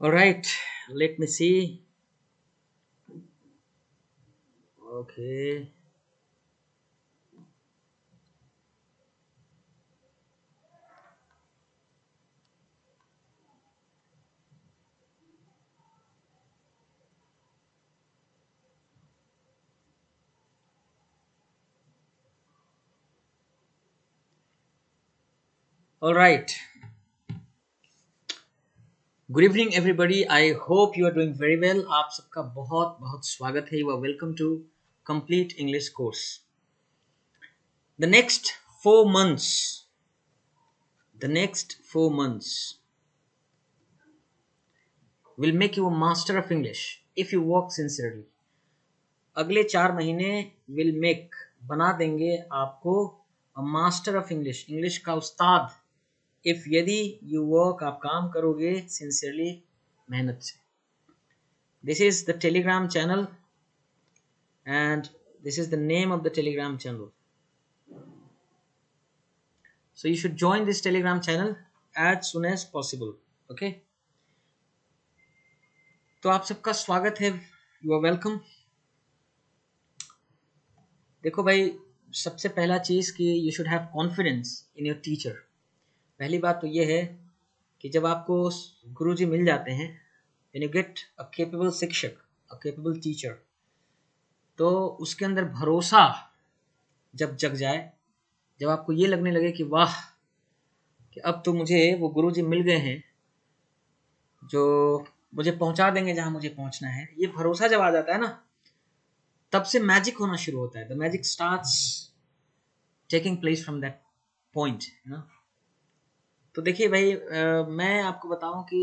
All right, let me see. Okay. All right. Good evening, everybody. I hope you are doing very well. आप सबका बहुत बहुत स्वागत है. You are welcome to Complete English course. The next 4 months. The next 4 months will make you a master of English if you work sincerely. अगले 4 महीने will make बना देंगे आपको a master of English. English का उस्ताद. If यदि you work आप काम करोगे सिंसियरली मेहनत से. This is the Telegram channel and this is the name of the Telegram channel. So you should join this Telegram channel as soon as possible. Okay, तो आप सबका स्वागत है. You are welcome. देखो भाई, सबसे पहला चीज कि you should have confidence in your teacher. पहली बात तो ये है कि जब आपको गुरुजी मिल जाते हैं, when you get a capable शिक्षक, a capable teacher, तो उसके अंदर भरोसा जब जग जाए, जब आपको ये लगने लगे कि वाह, कि अब तो मुझे वो गुरुजी मिल गए हैं जो मुझे पहुंचा देंगे जहां मुझे पहुंचना है, ये भरोसा जब आ जाता है ना, तब से मैजिक होना शुरू होता है. The magic starts taking place from that point. तो देखिए भाई, मैं आपको बताऊं कि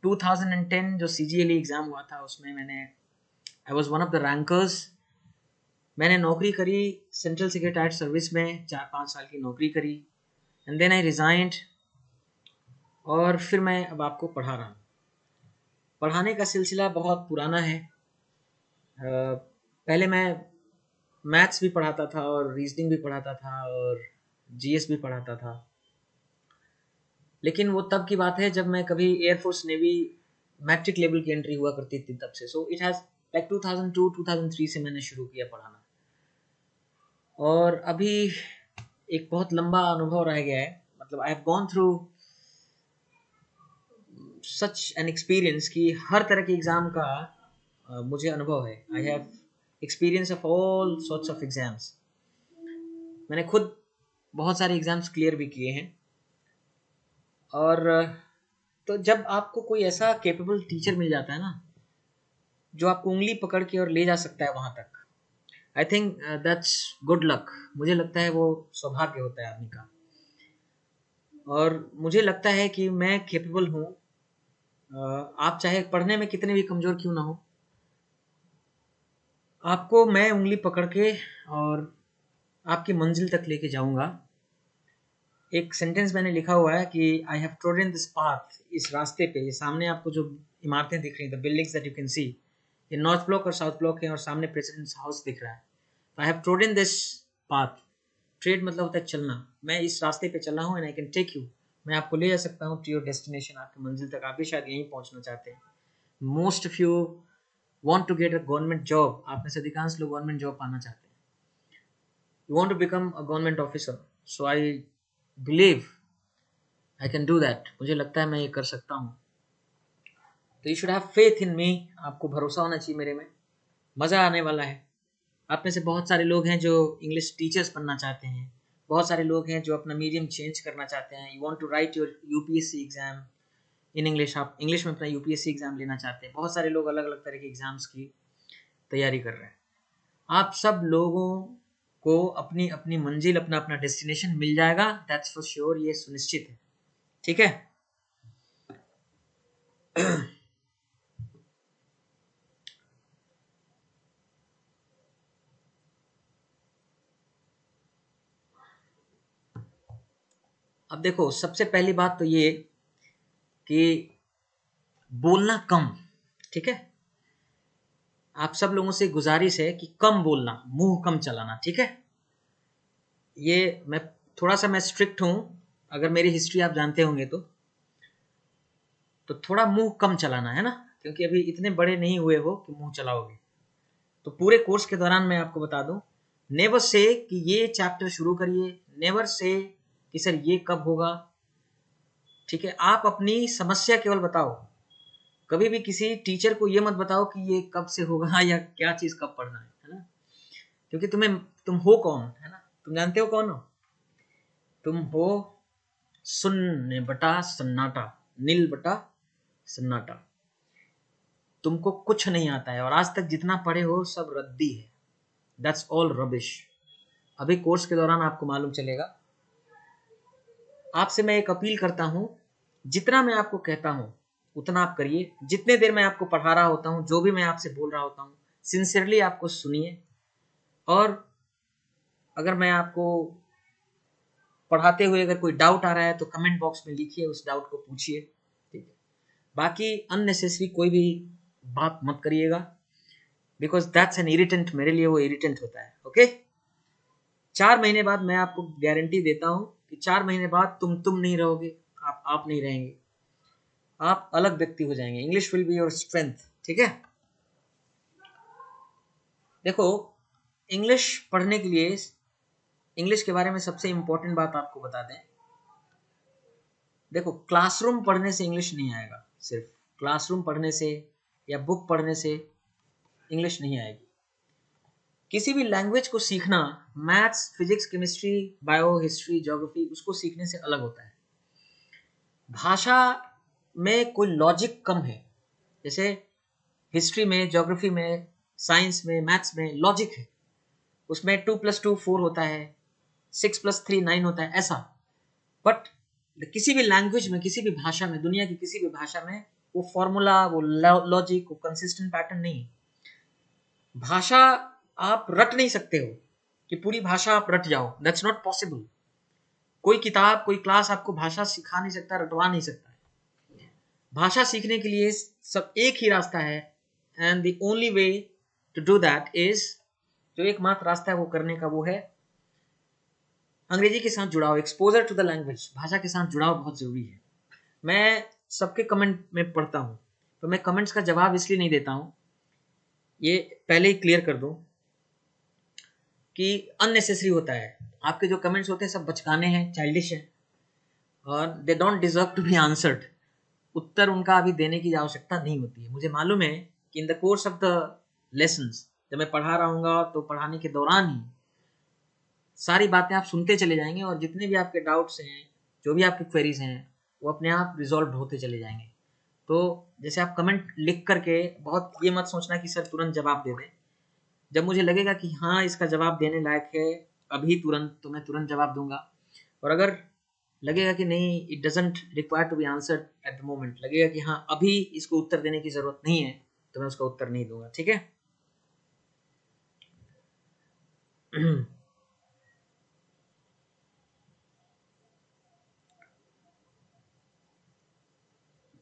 2010 जो CGLE एग्ज़ाम हुआ था, उसमें I was one of the rankers. मैंने नौकरी करी सेंट्रल सेक्रेटरीट सर्विस में, 4-5 साल की नौकरी करी, एंड देन आई रिज़ाइंड. और फिर मैं अब आपको पढ़ा रहा हूँ. पढ़ाने का सिलसिला बहुत पुराना है. पहले मैं मैथ्स भी पढ़ाता था और रीजनिंग भी पढ़ाता था और GS भी पढ़ाता था. लेकिन वो तब की बात है जब मैं कभी एयरफोर्स नेवी मैट्रिक लेवल की एंट्री हुआ करती थी तब से. सो इट हैज़ लाइक 2002-2003 से मैंने शुरू किया पढ़ाना. और अभी एक बहुत लंबा अनुभव रह गया है. मतलब I have gone through such an experience कि हर तरह के एग्ज़ाम का मुझे अनुभव है. I have experience of all sorts of exams. मैंने खुद बहुत सारे एग्ज़ाम्स क्लियर भी किए हैं. और तो जब आपको कोई ऐसा कैपेबल टीचर मिल जाता है ना, जो आपको उंगली पकड़ के और ले जा सकता है वहां तक, I think that's good luck. मुझे लगता है वो सौभाग्य होता है आदमी का. और मुझे लगता है कि मैं कैपेबल हूँ. आप चाहे पढ़ने में कितने भी कमजोर क्यों ना हो, आपको मैं उंगली पकड़ के और आपकी मंजिल तक लेके जाऊंगा. एक सेंटेंस मैंने लिखा हुआ है कि I have trodden this path. इस रास्ते पे, ये सामने आपको जो इमारतें दिख रही हैं, the buildings that you can see, ये नॉर्थ ब्लॉक और साउथ ब्लॉक है, और सामने प्रेसिडेंट्स हाउस दिख रहा है. I have trodden this path. Trade मतलब होता है चलना. मैं इस रास्ते पे चल रहा हूँ and I can take you. मैं आपको ले जा सकता हूँ टू योर डेस्टिनेशन, आपकी मंजिल तक. आप भी शायद यहीं पहुँचना चाहते हैं. Most of you want to get a government job. आप में से अधिकांश लोग गवर्नमेंट जॉब पाना चाहते हैं. You want to become a government officer. So I believe I can do that. मुझे लगता है मैं ये कर सकता हूँ. तो you should have faith in me. आपको भरोसा होना चाहिए मेरे में. मज़ा आने वाला है. आप में से बहुत सारे लोग हैं जो इंग्लिश टीचर्स बनना चाहते हैं. बहुत सारे लोग हैं जो अपना मीडियम चेंज करना चाहते हैं. You want to write your UPSC exam in English. आप इंग्लिश में अपना UPSC एग्ज़ाम लेना चाहते हैं. बहुत सारे लोग अलग अलग तरह के एग्ज़ाम्स की तैयारी कर रहे हैं. आप सब लोगों को अपनी अपनी मंजिल, अपना अपना डेस्टिनेशन मिल जाएगा. That's for sure. ये सुनिश्चित है. ठीक है. अब देखो, सबसे पहली बात तो ये कि बोलना कम. ठीक है. आप सब लोगों से गुजारिश है कि कम बोलना, मुंह कम चलाना. ठीक है. ये मैं थोड़ा सा मैं स्ट्रिक्ट हूँ. अगर मेरी हिस्ट्री आप जानते होंगे तो तो थोड़ा मुंह कम चलाना है ना, क्योंकि अभी इतने बड़े नहीं हुए हो कि मुंह चलाओगे। तो पूरे कोर्स के दौरान मैं आपको बता दूं, नेवर से कि ये चैप्टर शुरू करिए, नेवर से कि सर ये कब होगा। ठीक है, आप अपनी समस्या केवल बताओ, कभी भी किसी टीचर को ये मत बताओ कि ये कब से होगा या क्या चीज कब पढ़ना है ना। क्योंकि तुम हो कौन, है ना, तुम जानते हो कौन हो? तुम हो शून्य बटा सन्नाटा, नील बटा सन्नाटा। तुमको कुछ नहीं आता है और आज तक जितना पढ़े हो सब रद्दी है। That's all rubbish. अभी कोर्स के दौरान आपको मालूम चलेगा। आपसे मैं एक अपील करता हूं, जितना मैं आपको कहता हूं उतना आप करिए। जितने देर मैं आपको पढ़ा रहा होता हूं, जो भी मैं आपसे बोल रहा होता हूं, सिंसियरली आपको सुनिए। और अगर मैं आपको पढ़ाते हुए अगर कोई डाउट आ रहा है तो कमेंट बॉक्स में लिखिए, उस डाउट को पूछिए। ठीक है, बाकी अननेसेसरी कोई भी बात मत करिएगा, बिकॉज दैट्स एन इरिटेंट। मेरे लिए वो इरिटेंट होता है। ओके, 4 महीने बाद मैं आपको गारंटी देता हूं कि 4 महीने बाद तुम नहीं रहोगे, आप नहीं रहेंगे, आप अलग व्यक्ति हो जाएंगे। English will be your strength. ठीक है, देखो, इंग्लिश पढ़ने के लिए, इंग्लिश के बारे में सबसे इंपॉर्टेंट बात आपको बता दें। देखो, क्लासरूम पढ़ने से इंग्लिश नहीं आएगा। सिर्फ क्लासरूम पढ़ने से या बुक पढ़ने से इंग्लिश नहीं आएगी। किसी भी लैंग्वेज को सीखना, maths, physics, chemistry, bio, history, geography, उसको सीखने से अलग होता है। भाषा में कोई लॉजिक कम है। जैसे हिस्ट्री में, ज्योग्राफी में, साइंस में, मैथ्स में लॉजिक है। उसमें 2+2 4 होता है, 6+3 9 होता है, ऐसा। बट किसी भी लैंग्वेज में, किसी भी भाषा में, दुनिया की किसी भी भाषा में वो फॉर्मूला, वो लॉजिक, वो कंसिस्टेंट पैटर्न नहीं है। भाषा आप रट नहीं सकते हो कि पूरी भाषा आप रट जाओ। That's not possible. कोई किताब, कोई क्लास आपको भाषा सिखा नहीं सकता, रटवा नहीं सकता। भाषा सीखने के लिए सब एक ही रास्ता है, and the only way to do that is, जो एकमात्र रास्ता है वो करने का, वो है अंग्रेजी के साथ जुड़ाव, एक्सपोजर टू द लैंग्वेज। भाषा के साथ जुड़ाव बहुत जरूरी है। मैं सबके कमेंट में पढ़ता हूँ, तो मैं कमेंट्स का जवाब इसलिए नहीं देता हूँ, ये पहले ही क्लियर कर दूं कि अननेसेसरी होता है। आपके जो कमेंट्स होते हैं सब बचकाने हैं, चाइल्डिश हैं, और they don't deserve to be answered. उत्तर उनका अभी देने की आवश्यकता नहीं होती है। मुझे मालूम है कि in the course of the lessons, जब मैं पढ़ा रहा हूँगा तो पढ़ाने के दौरान ही सारी बातें आप सुनते चले जाएंगे, और जितने भी आपके डाउट्स हैं, जो भी आपकी क्वेरीज हैं, वो अपने आप रिजॉल्व होते चले जाएंगे। तो जैसे आप कमेंट लिख करके बहुत ये मत सोचना कि सर तुरंत जवाब दे दें। जब मुझे लगेगा कि हाँ इसका जवाब देने लायक है अभी तुरंत, तो मैं तुरंत जवाब दूंगा। और अगर लगेगा कि नहीं, it doesn't require to be answered at the moment, लगेगा कि हाँ अभी इसको उत्तर देने की जरूरत नहीं है, तो मैं उसका उत्तर नहीं दूंगा। ठीक है।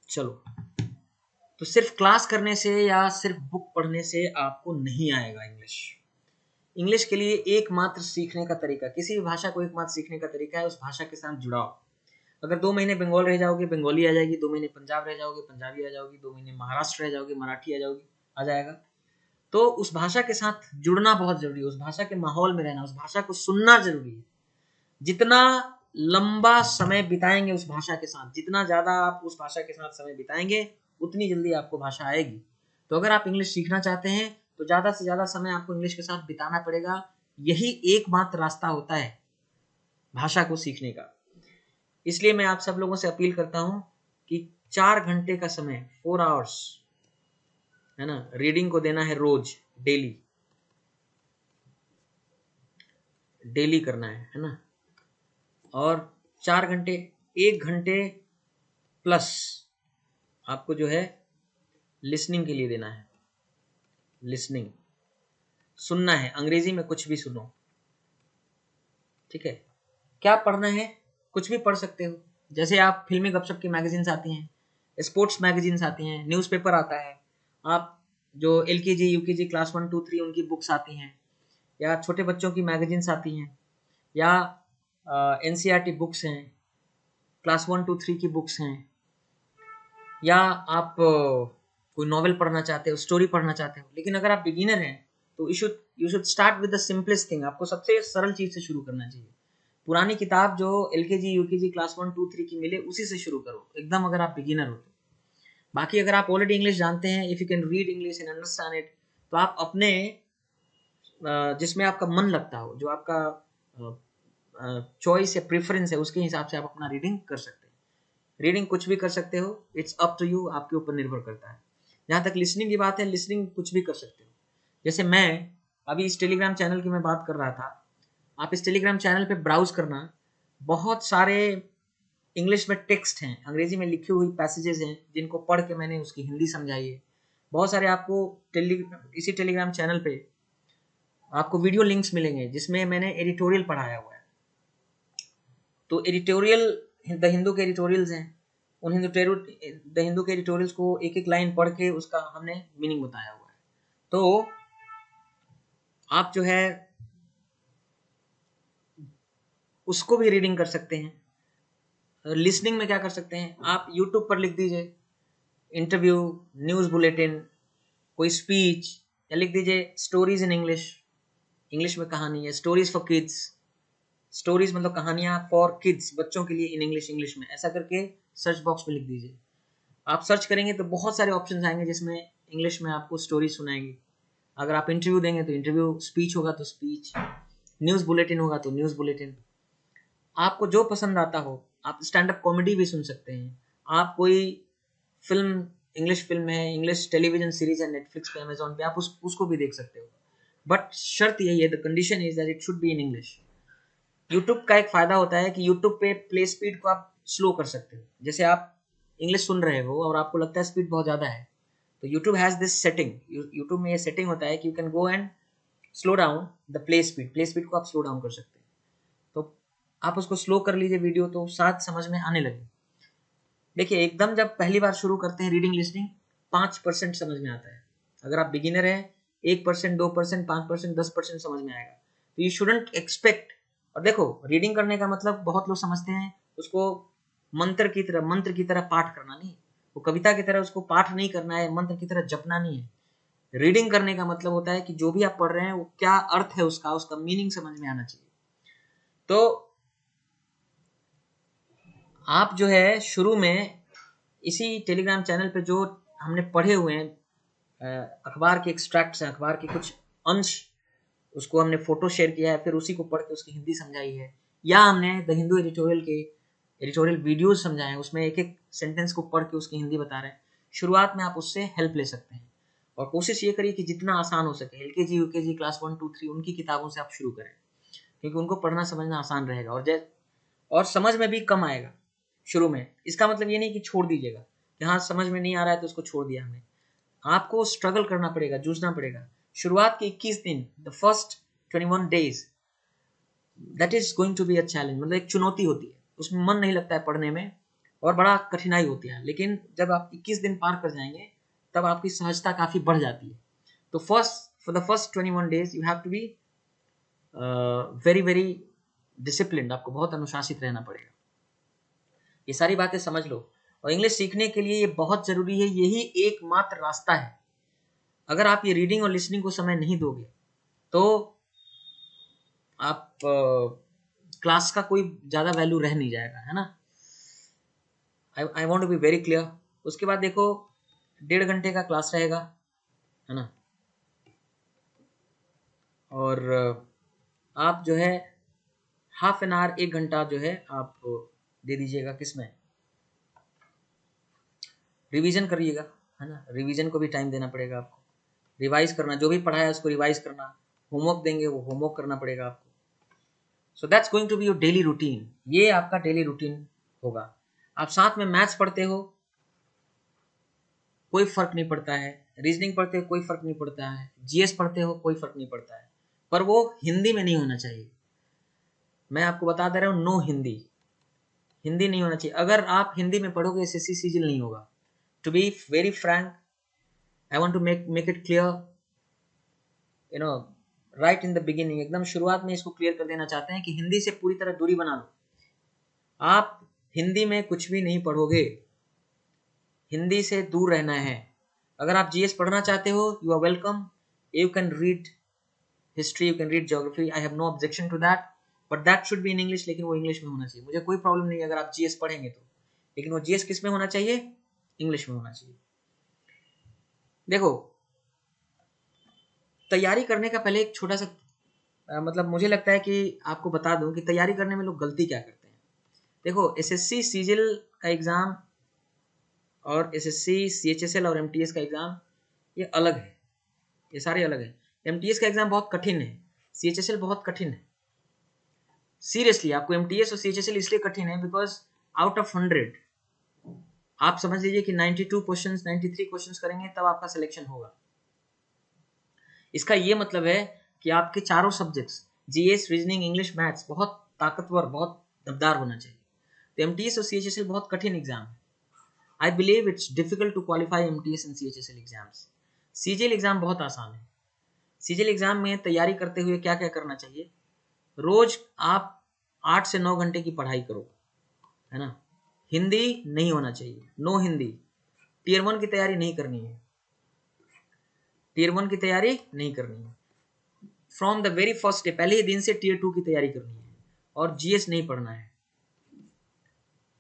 चलो, तो सिर्फ क्लास करने से या सिर्फ बुक पढ़ने से आपको नहीं आएगा इंग्लिश। इंग्लिश के लिए एकमात्र सीखने का तरीका, किसी भी भाषा को एकमात्र सीखने का तरीका है उस भाषा के साथ जुड़ाव। अगर 2 महीने बंगाल रह जाओगे, बंगाली आ जाएगी। 2 महीने पंजाब रह जाओगे, पंजाबी आ जाओगी। 2 महीने महाराष्ट्र रह जाओगे, मराठी आ जाएगा। तो उस भाषा के साथ जुड़ना बहुत जरूरी है, उस भाषा के माहौल में रहना, उस भाषा को सुनना जरूरी है। जितना लंबा समय बिताएंगे उस भाषा के साथ, जितना ज्यादा आप उस भाषा के साथ समय बिताएंगे, उतनी जल्दी आपको भाषा आएगी। तो अगर आप इंग्लिश सीखना चाहते हैं तो ज्यादा से ज्यादा समय आपको इंग्लिश के साथ बिताना पड़ेगा। यही एकमात्र रास्ता होता है भाषा को सीखने का। इसलिए मैं आप सब लोगों से अपील करता हूं कि 4 घंटे का समय, 4 आवर्स, है ना, रीडिंग को देना है रोज, डेली डेली करना है ना। और 4 घंटे, 1 घंटे प्लस आपको जो है लिसनिंग के लिए देना है। लिसनिंग, सुनना है, अंग्रेजी में कुछ भी सुनो। ठीक है, क्या पढ़ना है, कुछ भी पढ़ सकते हो। जैसे आप फिल्मी गपशप की मैगजीन्स आती हैं, स्पोर्ट्स मैगजीन्स आती हैं, न्यूज़पेपर आता है, आप जो LKG UKG क्लास 1 2 3 उनकी बुक्स आती हैं, या छोटे बच्चों की मैगजीन्स आती हैं, या NCERT बुक्स हैं, क्लास 1 2 3 की बुक्स हैं, या आप कोई नॉवेल पढ़ना चाहते हो, स्टोरी पढ़ना चाहते हो। लेकिन अगर आप बिगिनर हैं तो you should start with the simplest thing. आपको सबसे सरल चीज से शुरू करना चाहिए। पुरानी किताब जो एलकेजी यूकेजी क्लास 1 2 3 की मिले उसी से शुरू करो एकदम, अगर आप बिगिनर हो तो। बाकी अगर आप ऑलरेडी इंग्लिश जानते हैं, if you can read English and understand it, तो आप अपने जिसमें आपका मन लगता हो, जो आपका चॉइस या प्रेफरेंस है, उसके हिसाब से आप अपना रीडिंग कर सकते हैं। रीडिंग कुछ भी कर सकते हो, इट्स अप टू यू, आपके ऊपर निर्भर करता है। जहाँ तक लिसनिंग की बात है, लिसनिंग कुछ भी कर सकते हो। जैसे मैं अभी इस टेलीग्राम चैनल की मैं बात कर रहा था, आप इस टेलीग्राम चैनल पे ब्राउज करना, बहुत सारे इंग्लिश में टेक्स्ट हैं, अंग्रेजी में लिखी हुई पैसेजेस हैं, जिनको पढ़ के मैंने उसकी हिंदी समझाई है। बहुत सारे आपको इसी टेलीग्राम चैनल पे आपको वीडियो लिंक्स मिलेंगे जिसमें मैंने एडिटोरियल पढ़ाया हुआ है। तो एडिटोरियल द हिंदू के एडिटोरियल्स हैं, उन द हिंदू के एडिटोरियल्स को एक एक लाइन पढ़ के उसका हमने मीनिंग बताया हुआ है। तो आप जो है उसको भी रीडिंग कर सकते हैं। लिसनिंग में क्या कर सकते हैं, आप यूट्यूब पर लिख दीजिए इंटरव्यू, न्यूज़ बुलेटिन, कोई स्पीच, या लिख दीजिए स्टोरीज इन इंग्लिश, इंग्लिश में कहानी है, स्टोरीज फॉर किड्स, स्टोरीज मतलब कहानियां फॉर किड्स, बच्चों के लिए इन इंग्लिश, इंग्लिश में, ऐसा करके सर्च बॉक्स में लिख दीजिए। आप सर्च करेंगे तो बहुत सारे ऑप्शंस आएंगे जिसमें इंग्लिश में आपको स्टोरी सुनाएंगे। अगर आप इंटरव्यू देंगे तो इंटरव्यू, स्पीच होगा तो स्पीच, न्यूज़ बुलेटिन होगा तो न्यूज़ बुलेटिन। आपको जो पसंद आता हो, आप स्टैंड अप कॉमेडी भी सुन सकते हैं। आप कोई फिल्म, इंग्लिश फिल्म है, इंग्लिश टेलीविजन सीरीज है नेटफ्लिक्स पे, अमेजोन पे, आप उसको भी देख सकते हो। बट शर्त यही है, the condition is that it should be in English. YouTube का एक फायदा होता है कि यूट्यूब पे प्ले स्पीड को आप स्लो कर सकते हो। जैसे आप इंग्लिश सुन रहे हो और आपको लगता है स्पीड बहुत ज़्यादा है, तो YouTube has this setting, YouTube में ये सेटिंग होता है कि you can go and slow down the play speed को आप स्लो डाउन कर सकते हैं। तो आप उसको स्लो कर लीजिए वीडियो, तो साथ समझ में आने लगे। देखिए एकदम जब पहली बार शुरू करते हैं रीडिंग लिसनिंग, 5% समझ में आता है। अगर आप बिगिनर हैं, 1%, 2%, 5%, 10% समझ में आएगा। तो यू शुडंट एक्सपेक्ट। और देखो, रीडिंग करने का मतलब बहुत लोग समझते हैं उसको मंत्र की तरह पाठ करना नहीं, वो कविता की तरह उसको पाठ नहीं करना है, मंत्र की तरह जपना नहीं है। रीडिंग करने का मतलब होता है कि जो भी आप पढ़ रहे हैं वो क्या अर्थ है उसका, उसका मीनिंग समझ में आना चाहिए। तो आप जो है शुरू में इसी टेलीग्राम चैनल पे जो हमने पढ़े हुए हैं, अखबार के एक्सट्रैक्ट्स हैं, अखबार के कुछ अंश, उसको हमने फोटो शेयर किया है, फिर उसी को पढ़ के उसकी हिंदी समझाई है, या हमने द हिंदू एडिटोरियल के एडिटोरियल वीडियोज समझाए हैं, उसमें एक एक सेंटेंस को पढ़ के उसकी हिंदी बता रहे हैं। शुरुआत में आप उससे हेल्प ले सकते हैं, और कोशिश ये करिए कि जितना आसान हो सके एलकेजी यूकेजी क्लास 1 2 3 उनकी किताबों से आप शुरू करें, क्योंकि उनको पढ़ना समझना आसान रहेगा, और समझ में भी कम आएगा शुरू में। इसका मतलब ये नहीं कि छोड़ दीजिएगा कि हाँ समझ में नहीं आ रहा है तो उसको छोड़ दिया हमने। आपको स्ट्रगल करना पड़ेगा, जूझना पड़ेगा। शुरुआत के 21 दिन, the first 21 days, that is going to be a challenge, मतलब एक चुनौती होती है, उसमें मन नहीं लगता है पढ़ने में और बड़ा कठिनाई होती है। लेकिन जब आप 21 दिन पार कर जाएंगे तब आपकी सहजता काफ़ी बढ़ जाती है। तो for the first 21 days you have to be very very discipline, आपको बहुत अनुशासित रहना पड़ेगा। ये सारी बातें समझ लो, और इंग्लिश सीखने के लिए ये बहुत ज़रूरी है, यही एकमात्र रास्ता है। अगर आप ये रीडिंग और लिसनिंग को समय नहीं दोगे तो आप क्लास का कोई ज़्यादा वैल्यू रह नहीं जाएगा, है ना। I want to be very clear. उसके बाद देखो 1.5 घंटे का क्लास रहेगा, है ना, और आप जो है हाफ एन आवर, 1 घंटा जो है आप दे दीजिएगा, किसमें, रिवीजन करिएगा, है ना। रिवीजन को भी टाइम देना पड़ेगा आपको, रिवाइज करना, जो भी पढ़ा है उसको रिवाइज करना, होमवर्क देंगे वो होमवर्क करना पड़ेगा आपको। So that's going to be your daily routine, ये आपका डेली रूटीन होगा। आप साथ में मैथ्स पढ़ते हो कोई फर्क नहीं पड़ता है, रीजनिंग पढ़ते हो कोई फर्क नहीं पड़ता है, जीएस पढ़ते हो कोई फर्क नहीं पड़ता है, पर वो हिंदी में नहीं होना चाहिए। मैं आपको बता दे रहा हूँ, नो हिंदी, हिंदी नहीं होना चाहिए। अगर आप हिंदी में पढ़ोगे एसएससी सीजीएल नहीं होगा। To be very frank, I want to make it clear, you know, right in the beginning, एकदम शुरुआत में इसको क्लियर कर देना चाहते हैं कि हिंदी से पूरी तरह दूरी बना लो। आप हिंदी में कुछ भी नहीं पढ़ोगे, हिंदी से दूर रहना है। अगर आप जीएस पढ़ना चाहते हो, you are welcome, you can read history, you can read geography, I have no objection to that, but that should be in English. लेकिन वो इंग्लिश में होना चाहिए। मुझे कोई प्रॉब्लम नहीं अगर आप जीएस पढ़ेंगे तो, लेकिन वो जीएस किस में होना चाहिए? इंग्लिश में होना चाहिए। देखो, तैयारी करने का पहले एक छोटा सा मतलब मुझे लगता है कि आपको बता दूं कि तैयारी करने में लोग गलती क्या करते हैं। देखो, एसएससी सीजिल का एग्जाम और एसएससी सीएचएसएल और एमटीएस का एग्जाम ये अलग है, ये सारे अलग है। एमटीएस का एग्जाम बहुत कठिन है, सीएचएसएल बहुत कठिन है। सीरियसली आपको एमटीएस और सीएचएसएल इसलिए कठिन है बिकॉज आउट ऑफ 100 आप समझ लीजिए कि 92 क्वेश्चंस 93 क्वेश्चंस करेंगे तब आपका सिलेक्शन होगा। इसका ये मतलब है कि आपके चारों subjects GS, reasoning, English, maths बहुत ताकतवर, बहुत दमदार होना चाहिए। तो एमटीएस और सीएचएसएल बहुत कठिन एग्जाम है। I believe it's difficult to qualify MTS and CHSL exams. CGL exam बहुत आसान है। सीजीएल एग्जाम में तैयारी करते हुए क्या क्या करना चाहिए? रोज आप 8 से 9 घंटे की पढ़ाई करो, है ना। हिंदी नहीं होना चाहिए, नो हिंदी। टीयर 1 की तैयारी नहीं करनी है, टीयर 1 की तैयारी नहीं करनी है। From the very first day, पहले ही दिन से टीयर 2 की तैयारी करनी है और जीएस नहीं पढ़ना है।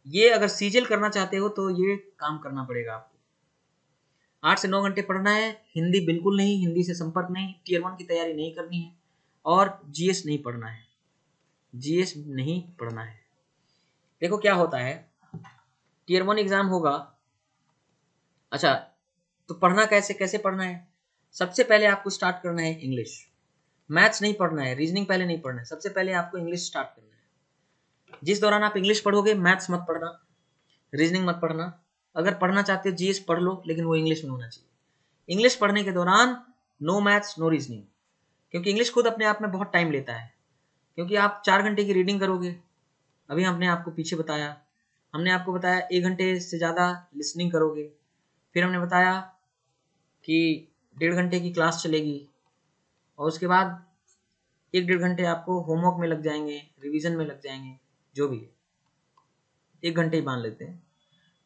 ये अगर सीजीएल करना चाहते हो तो ये काम करना पड़ेगा आपको। 8 से 9 घंटे पढ़ना है, हिंदी बिल्कुल नहीं, हिंदी से संपर्क नहीं, टीयर 1 की तैयारी नहीं करनी है और जीएस नहीं पढ़ना है, जीएस नहीं पढ़ना है। देखो क्या होता है, टीयर 1 एग्जाम होगा। अच्छा, तो पढ़ना कैसे कैसे पढ़ना है? सबसे पहले आपको स्टार्ट करना है इंग्लिश। मैथ्स नहीं पढ़ना है, रीजनिंग पहले नहीं पढ़ना है, सबसे पहले आपको इंग्लिश स्टार्ट करना है। जिस दौरान आप इंग्लिश पढ़ोगे, मैथ्स मत पढ़ना, रीजनिंग मत पढ़ना। अगर पढ़ना चाहते हो जीएस पढ़ लो, लेकिन वो इंग्लिश में होना चाहिए। इंग्लिश पढ़ने के दौरान नो मैथ्स, नो रीजनिंग, क्योंकि इंग्लिश खुद अपने आप में बहुत टाइम लेता है। क्योंकि आप 4 घंटे की रीडिंग करोगे, अभी हमने आपको पीछे बताया, हमने आपको बताया 1 घंटे से ज़्यादा लिसनिंग करोगे, फिर हमने बताया कि 1.5 घंटे की क्लास चलेगी और उसके बाद 1-1.5 घंटे आपको होमवर्क में लग जाएंगे, रिवीजन में लग जाएंगे, जो भी है 1 घंटे ही मान लेते हैं।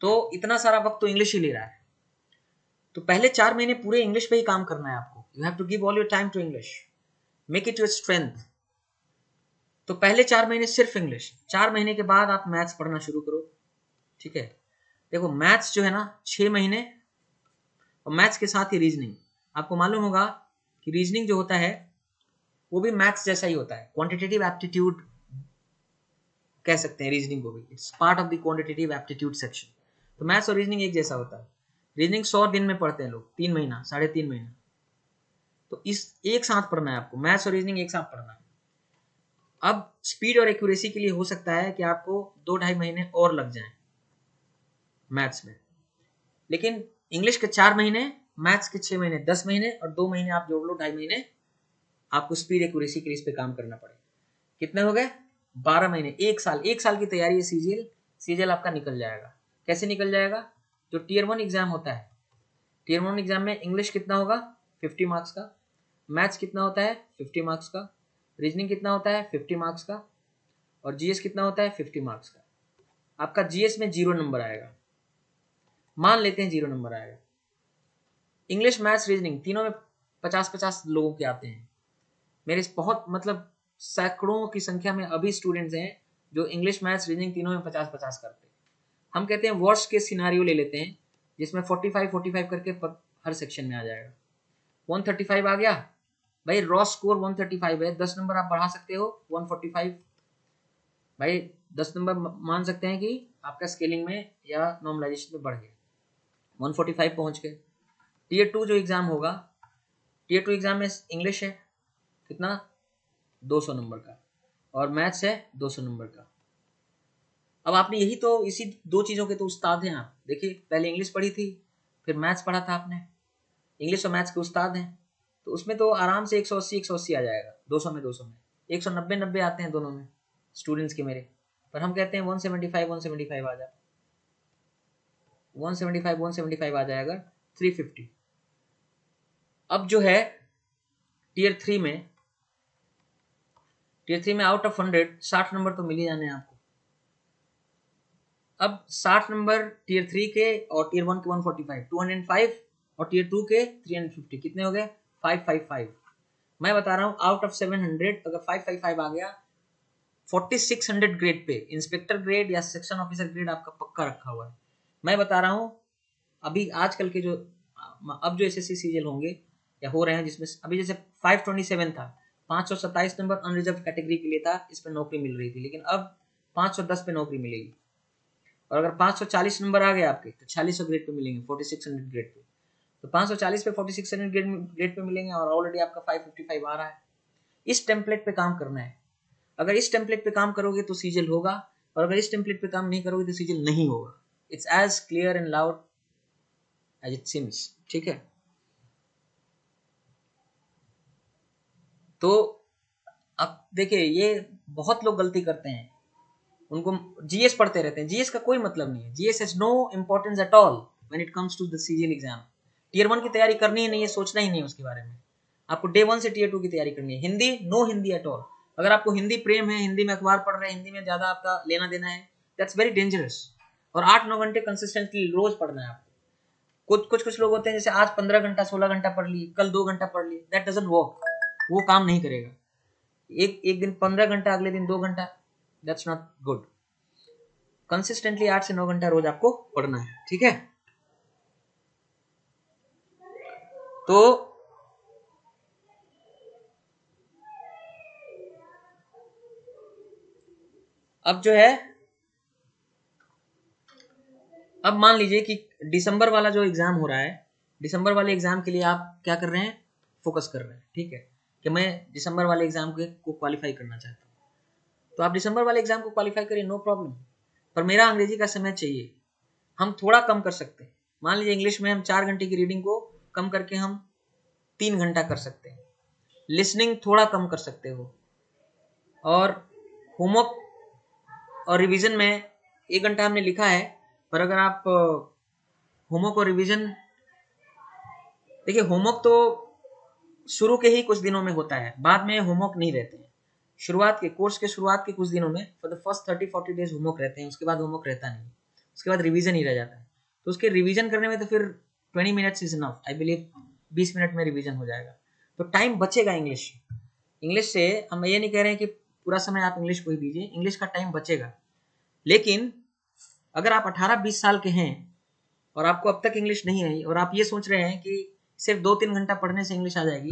तो इतना सारा वक्त तो इंग्लिश ही ले रहा है। तो पहले 4 महीने पूरे इंग्लिश पे ही काम करना है आपको। You have to give all your time to English, make it your strength. तो पहले 4 महीने सिर्फ इंग्लिश, 4 महीने के बाद आप मैथ्स पढ़ना शुरू करो, ठीक है। देखो मैथ्स जो है ना 6 महीने, और मैथ्स के साथ ही रीजनिंग। आपको मालूम होगा कि रीजनिंग जो होता है वो भी मैथ्स जैसा ही होता है, क्वांटिटेटिव एप्टीट्यूड कह सकते हैं रीजनिंग को भी, it's part of the quantitative aptitude section. तो मैथ्स और रीजनिंग एक जैसा होता है। रीजनिंग 100 दिन में पढ़ते हैं लोग, 3 महीना, 3.5 महीना। तो इस एक साथ पढ़ना है आपको, मैथ्स और रीजनिंग एक साथ पढ़ना है। अब स्पीड और एक्यूरेसी के लिए हो सकता है कि आपको 2-2.5 महीने और लग जाएं मैथ्स में, लेकिन इंग्लिश के 4 महीने, मैथ्स के 6 महीने, 10 महीने और 2 महीने आप जोड़ लो, 2.5 महीने आपको स्पीड एक्यूरेसी के लिए इस पे काम करना पड़ेगा। कितने हो गए? 12 महीने, 1 साल। 1 साल की तैयारी है सीजीएल। सीजीएल आपका निकल जाएगा। कैसे निकल जाएगा? जो टीयर 1 एग्जाम होता है, टीयर 1 एग्जाम में इंग्लिश कितना होगा? 50 मार्क्स का। मैथ्स कितना होता है? 50 मार्क्स का। रीजनिंग कितना होता है? 50 मार्क्स का। और जीएस कितना होता है? 50 मार्क्स का। आपका जीएस में 0 नंबर आएगा, मान लेते हैं 0 नंबर आएगा। इंग्लिश, मैथ्स, रीजनिंग तीनों में 50-50 लोगों के आते हैं। मेरे बहुत मतलब सैकड़ों की संख्या में अभी स्टूडेंट्स हैं जो इंग्लिश, मैथ्स, रीजनिंग तीनों में 50-50 करते हैं। हम कहते हैं वर्स्ट के सिनारियो ले लेते हैं जिसमें 45-45 करके हर सेक्शन में आ जाएगा। 135 आ गया भाई, रॉ स्कोर 135 है, 10 नंबर आप बढ़ा सकते हो 145। भाई 10 नंबर मान सकते हैं कि आपका स्केलिंग में या नॉर्मलाइजेशन में बढ़ गया, 145 पहुंच गए। टीयर 2 जो एग्जाम होगा, टीयर 2 एग्जाम में इंग्लिश है कितना? 200 नंबर का, और मैथ्स है 200 नंबर का। अब आपने यही तो, इसी 2 चीज़ों के तो उस्ताद हैं आप। देखिए पहले इंग्लिश पढ़ी थी, फिर मैथ्स पढ़ा था आपने, इंग्लिश और मैथ्स के उस्ताद हैं। तो उसमें तो आराम से 180 आ जाएगा, 200 में 200 में 190 आते हैं दोनों में स्टूडेंट्स के मेरे। पर हम कहते हैं 175 आ जाए, 175 आ जाएगा, 350। अब जो है टीयर 3 में, टीयर 3 में आउट ऑफ 100 60 नंबर तो मिल ही जाने हैं आपको। अब 60 नंबर टीयर 3 के और टीयर 1 के 145, 205 और टीयर 2 के 350, कितने हो गए? 555। मैं बता रहा हूँ आउट ऑफ 700 अगर 555 आ गया, 4600 ग्रेड पे इंस्पेक्टर ग्रेड या सेक्शन ऑफिसर ग्रेड आपका पक्का रखा हुआ है। मैं बता रहा हूँ अभी आजकल के जो अब जो एसएससी सीजीएल होंगे या हो रहे हैं, जिसमें अभी जैसे 527 था, 527 नंबर अनरिजर्व कैटेगरी के लिए था, इस पर नौकरी मिल रही थी, लेकिन अब 510 पे नौकरी मिलेगी। और अगर 540 नंबर आ गए आपके तो 4600 ग्रेड पे मिलेंगे, 4600 ग्रेड पे। तो 540 पे 4600 ग्रेड पे मिलेंगे और ऑलरेडी आपका 555 आ रहा है। इस टेम्पलेट पे काम करना है। अगर इस टेम्पलेट पे काम करोगे तो सीजीएल होगा, और अगर इस टेम्पलेट पे काम नहीं करोगे तो सीजीएल नहीं होगा। It's as clear and loud as it seems. ठीक है, तो अब देखिए ये बहुत लोग गलती करते हैं, उनको जीएस पढ़ते रहते हैं। जीएस का कोई मतलब नहीं है, GS has no importance at all when it comes to the CGL exam. Tier 1 की तैयारी करनी ही नहीं है, सोचना ही नहीं है उसके बारे में। आपको डे 1 से टीयर 2 की तैयारी करनी है। Hindi, no Hindi at all. अगर आपको हिंदी प्रेम है, हिंदी में अखबार पढ़ रहे हैं, हिंदी में ज्यादा आपका लेना देना है, दैट्स वेरी डेंजरस। और 8-9 घंटे कंसिस्टेंटली रोज पढ़ना है आपको। कुछ लोग होते हैं जैसे आज 15 घंटा 16 घंटा पढ़ लिए, कल 2 घंटा पढ़ लिए, दैट डजंट वर्क, वो काम नहीं करेगा। एक दिन 15 घंटा, अगले दिन 2 घंटा, दैट्स नॉट गुड। कंसिस्टेंटली 8 से 9 घंटा रोज आपको पढ़ना है। ठीक है, तो अब जो है, अब मान लीजिए कि दिसंबर वाला जो एग्जाम हो रहा है, दिसंबर वाले एग्जाम के लिए आप क्या कर रहे हैं? फोकस कर रहे हैं। ठीक है, कि मैं दिसंबर वाले एग्जाम को क्वालिफाई करना चाहता हूँ, तो आप दिसंबर वाले एग्जाम को क्वालिफाई करिए, नो प्रॉब्लम। पर मेरा अंग्रेजी का समय चाहिए, हम थोड़ा कम कर सकते हैं। मान लीजिए इंग्लिश में हम 4 घंटे की रीडिंग को कम करके हम 3 घंटा कर सकते हैं, लिसनिंग थोड़ा कम कर सकते हो, और होमवर्क और रिवीजन में 1 घंटा हमने लिखा है। पर अगर आप होमवर्क और रिवीजन, देखिए होमवर्क तो शुरू के ही कुछ दिनों में होता है, बाद में होमवर्क नहीं रहते हैं। शुरुआत के कोर्स के शुरुआत के कुछ दिनों में for the first 30-40 days homework रहते हैं, उसके बाद होमवर्क रहता नहीं, उसके बाद रिवीजन ही रह जाता है। तो उसके रिवीजन करने में तो फिर 20 minutes is enough, I believe 20 minute में रिवीजन हो जाएगा, तो टाइम बचेगा। इंग्लिश से हम ये नहीं कह रहे हैं कि पूरा समय आप इंग्लिश को ही दीजिए, इंग्लिश का टाइम बचेगा। लेकिन अगर आप 18-20 साल के हैं और आपको अब तक इंग्लिश नहीं आई, और आप ये सोच रहे हैं कि सिर्फ 2-3 घंटा पढ़ने से इंग्लिश आ जाएगी,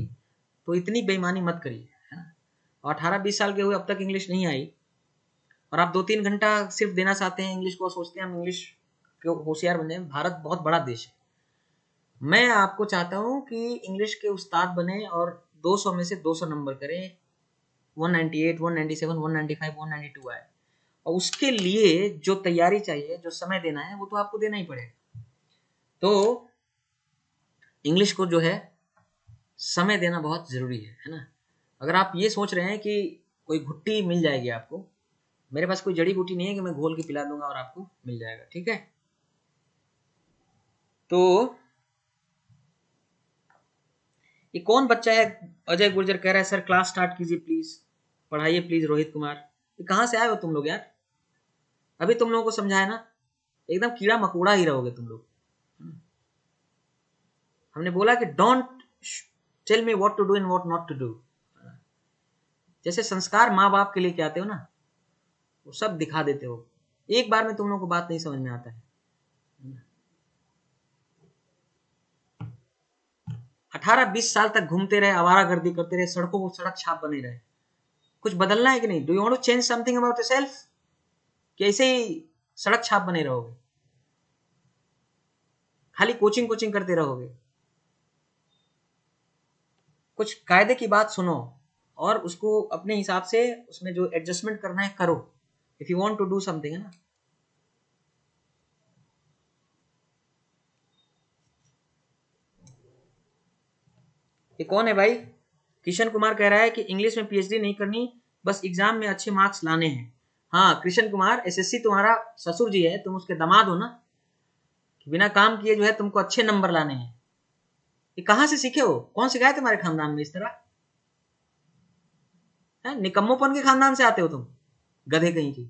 तो इतनी बेईमानी मत करिए, है ना। और 18-20 साल के हुए, अब तक इंग्लिश नहीं आई, और आप 2-3 घंटा सिर्फ देना चाहते हैं इंग्लिश को, सोचते हैं हम इंग्लिश को होशियार बन जाए। भारत बहुत बड़ा देश है, मैं आपको चाहता हूँ कि इंग्लिश के उस्ताद बने और 200 में से 200 नंबर करें, 198, 197, 195, 192 आए। और उसके लिए जो तैयारी चाहिए, जो समय देना है, वो तो आपको देना ही पड़ेगा। तो इंग्लिश को जो है समय देना बहुत जरूरी है ना। अगर आप ये सोच रहे हैं कि कोई घुट्टी मिल जाएगी आपको, मेरे पास कोई जड़ी बूटी नहीं है कि मैं घोल के पिला दूंगा और आपको मिल जाएगा। ठीक है, तो ये कौन बच्चा है? अजय गुर्जर कह रहा है सर क्लास स्टार्ट कीजिए प्लीज, पढ़ाइए प्लीज रोहित कुमार। ये कहाँ से आए हो तुम लोग यार? अभी तुम लोगों को समझाया ना, एकदम कीड़ा मकोड़ा ही रहोगे तुम लोग। हमने बोला कि don't tell me what to do and what not to do. जैसे संस्कार माँ बाप के लेके आते हो ना, वो सब दिखा देते हो, एक बार में तुम लोगों को बात नहीं समझ में आता है। 18-20 साल तक घूमते रहे, आवारागर्दी करते रहे, सड़कों को सड़क छाप बने रहे, कुछ बदलना है कि नहीं? Do you want to change something about yourself, कि ऐसे ही सड़क छाप बने रहोगे, खाली कोचिंग कोचिंग करते रहोगे? कुछ कायदे की बात सुनो और उसको अपने हिसाब से उसमें जो एडजस्टमेंट करना है करो, if you want to do something, है ना। ये कौन है भाई? किशन कुमार कह रहा है कि इंग्लिश में पीएचडी नहीं करनी, बस एग्जाम में अच्छे मार्क्स लाने हैं। हाँ कृष्ण कुमार, एसएससी तुम्हारा ससुर जी है, तुम उसके दामाद हो ना, बिना काम किए जो है तुमको अच्छे नंबर लाने हैं। ये कहाँ से सीखे हो? कौन सिखाया तुम्हारे खानदान में इस तरह? है निकम्मोपन के खानदान से आते हो तुम, गधे कहीं की।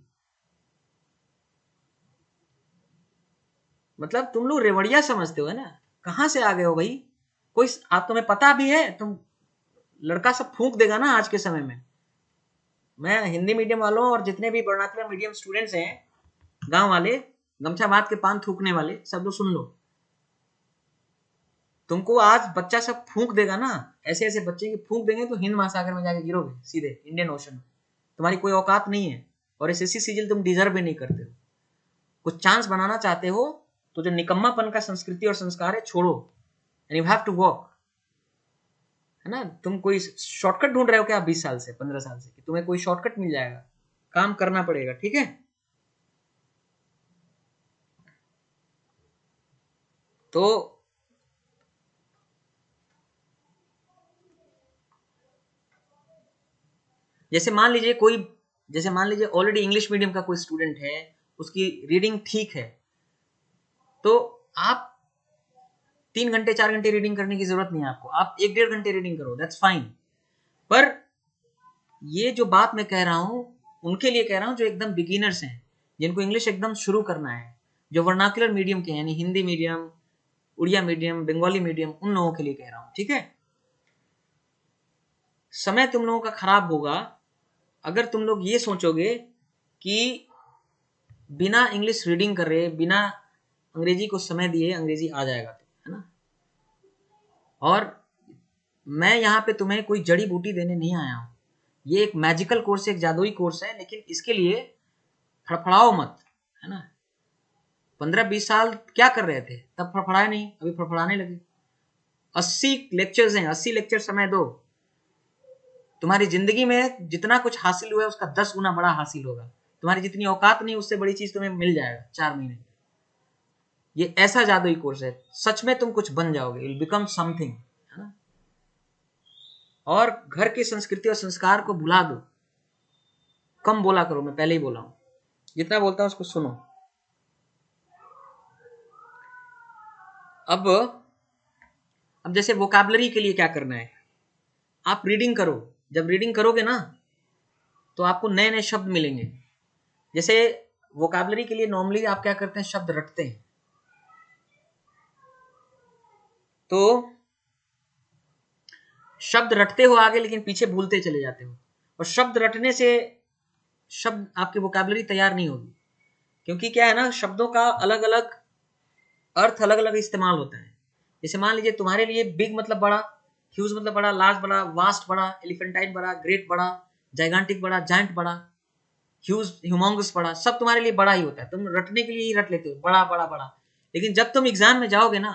मतलब तुम लोग रेवड़िया समझते हो, है ना? कहाँ से आ गए हो भाई? कोई आप तुम्हें पता भी है, तुम लड़का सब फूंक देगा ना आज के समय में। मैं हिंदी मीडियम वालों और जितने भी वर्नाकुलर मीडियम स्टूडेंट्स हैं, गांव वाले, गमछा बांध के पान थूकने वाले, सब लोग सुन लो। तुमको आज बच्चा सब फूंक देगा ना, ऐसे ऐसे बच्चे की फूंक देंगे तो हिंद महासागर में जाके गिरोगे सीधे, इंडियन ओशन में। तुम्हारी कोई औकात नहीं है, और एसएससी सीजीएल तुम डिजर्व भी नहीं करते हो। कुछ चांस बनाना चाहते हो तो जो निकम्मापन का संस्कृति और संस्कार है छोड़ो, and you have to walk, है ना? तुम कोई शॉर्टकट ढूंढ रहे हो क्या 20 साल से, 15 साल से, कि तुम्हें कोई शॉर्टकट मिल जाएगा? काम करना पड़ेगा, ठीक है? तो जैसे मान लीजिए कोई, जैसे मान लीजिए ऑलरेडी इंग्लिश मीडियम का कोई स्टूडेंट है, उसकी रीडिंग ठीक है, तो आप 3 घंटे 4 घंटे रीडिंग करने की जरूरत नहीं है आपको, आप 1 1.5 घंटे रीडिंग करो, दैट्स फाइन। पर ये जो बात मैं कह रहा हूँ उनके लिए कह रहा हूँ जो एकदम बिगिनर्स हैं, जिनको इंग्लिश एकदम शुरू करना है, जो वर्नाकुलर मीडियम के हैं, यानी Hindi medium, Odia medium, Bengali medium, उन लोगों के लिए कह रहा हूँ, ठीक है? समय तुम लोगों का खराब होगा अगर तुम लोग ये सोचोगे कि बिना इंग्लिश रीडिंग करे, बिना अंग्रेजी को समय दिए अंग्रेजी आ जाएगा, तो है ना? और मैं यहाँ पे तुम्हें कोई जड़ी बूटी देने नहीं आया हूँ। ये एक मैजिकल कोर्स है, एक जादुई कोर्स है, लेकिन इसके लिए फड़फड़ाओ मत, है ना? 15 20 साल क्या कर रहे थे तब? फड़फड़ाए नहीं, अभी फड़फड़ाने लगे। 80 लेक्चर्स हैं, 80 लेक्चर समय दो। तुम्हारी जिंदगी में जितना कुछ हासिल हुआ है उसका 10 गुना बड़ा हासिल होगा। तुम्हारी जितनी औकात नहीं, उससे बड़ी चीज तुम्हें मिल जाएगा 4 महीने। ये ऐसा जादुई कोर्स है, सच में तुम कुछ बन जाओगे, विल बिकम समथिंग, है ना? और घर की संस्कृति और संस्कार को भुला दो, कम बोला करो, मैं पहले ही बोला हूं, जितना बोलता हूं उसको सुनो। अब जैसे वोकैबुलरी के लिए क्या करना है, आप रीडिंग करो। जब रीडिंग करोगे ना तो आपको नए नए शब्द मिलेंगे। जैसे वोकैबुलरी के लिए नॉर्मली आप क्या करते हैं, शब्द रटते हैं। तो शब्द रटते हो आगे, लेकिन पीछे भूलते चले जाते हो। और शब्द रटने से शब्द आपकी वोकैबुलरी तैयार नहीं होगी, क्योंकि क्या है ना, शब्दों का अलग अलग अर्थ, अलग अलग इस्तेमाल होता है। जैसे मान लीजिए तुम्हारे लिए बिग मतलब बड़ा, ह्यूज मतलब बड़ा, लार्ज बड़ा, वास्ट बड़ा, एलिफेंटाइन बड़ा, ग्रेट बड़ा, जाइगांटिक बड़ा, जाइंट बड़ा, ह्यूज ह्यूमंगस बड़ा, सब तुम्हारे लिए बड़ा ही होता है। तुम रटने के लिए ही रट लेते हो, बड़ा बड़ा बड़ा। लेकिन जब तुम एग्जाम में जाओगे ना,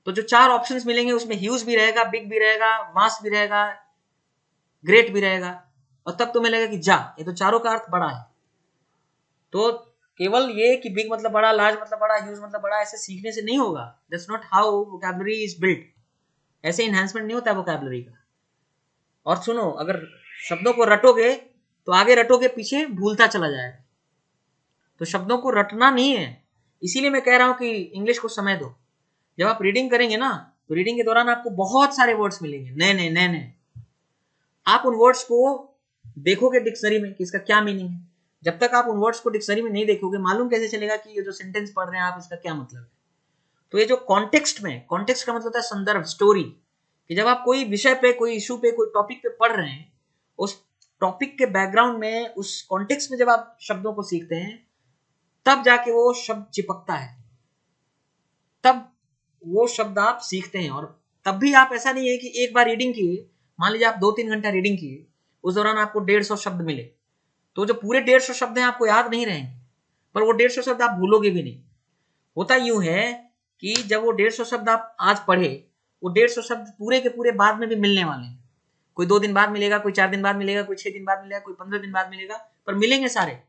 तो जो 4 ऑप्शंस मिलेंगे उसमें ह्यूज भी रहेगा, बिग भी रहेगा, वास्ट भी रहेगा, ग्रेट भी रहेगा, और तब तुम्हें लगेगा कि जा, ये तो चारों का अर्थ बड़ा है। तो केवल ये कि बिग मतलब बड़ा, लार्ज मतलब बड़ा, ह्यूज मतलब बड़ा, ऐसे सीखने से नहीं होगा। That's not how vocabulary is built. ऐसे इन्हांसमेंट नहीं होता है वोकैबुलरी का। और सुनो, अगर शब्दों को रटोगे तो आगे रटोगे, पीछे भूलता चला जाएगा। तो शब्दों को रटना नहीं है। इसीलिए मैं कह रहा हूं कि इंग्लिश को समय दो। जब आप रीडिंग करेंगे ना, तो रीडिंग के दौरान आपको बहुत सारे वर्ड्स मिलेंगे, नए नए नए नए। आप उन वर्ड्स को देखोगे डिक्शनरी में कि इसका क्या मीनिंग है। जब तक आप उन वर्ड्स को डिक्शनरी में नहीं देखोगे, मालूम कैसे चलेगा कि ये जो सेंटेंस पढ़ रहे हैं आप, इसका क्या मतलब है? तो ये जो कॉन्टेक्स्ट में, कॉन्टेक्स्ट का मतलब होता है संदर्भ, स्टोरी, कि जब आप कोई विषय पे, कोई इशू पे, कोई टॉपिक पे पढ़ रहे हैं, उस टॉपिक के बैकग्राउंड में, उस कॉन्टेक्स्ट में जब आप शब्दों को सीखते हैं, तब जाके वो शब्द चिपकता है, तब वो शब्द आप सीखते हैं। और तब भी आप, ऐसा नहीं है कि एक बार रीडिंग किए, मान लीजिए आप 2 3 घंटा रीडिंग किए, उस दौरान आपको 150 शब्द मिले, तो जो पूरे 150 शब्द हैं आपको याद नहीं रहेंगे, पर वो 150 शब्द आप भूलोगे भी नहीं। होता यूं है कि जब वो 150 शब्द आप आज पढ़े, वो 150 शब्द पूरे के पूरे बाद में भी मिलने वाले हैं। कोई 2 दिन बाद मिलेगा, कोई 4 दिन बाद मिलेगा, कोई 6 दिन बाद मिलेगा, कोई 15 दिन बाद मिलेगा, पर मिलेंगे सारे।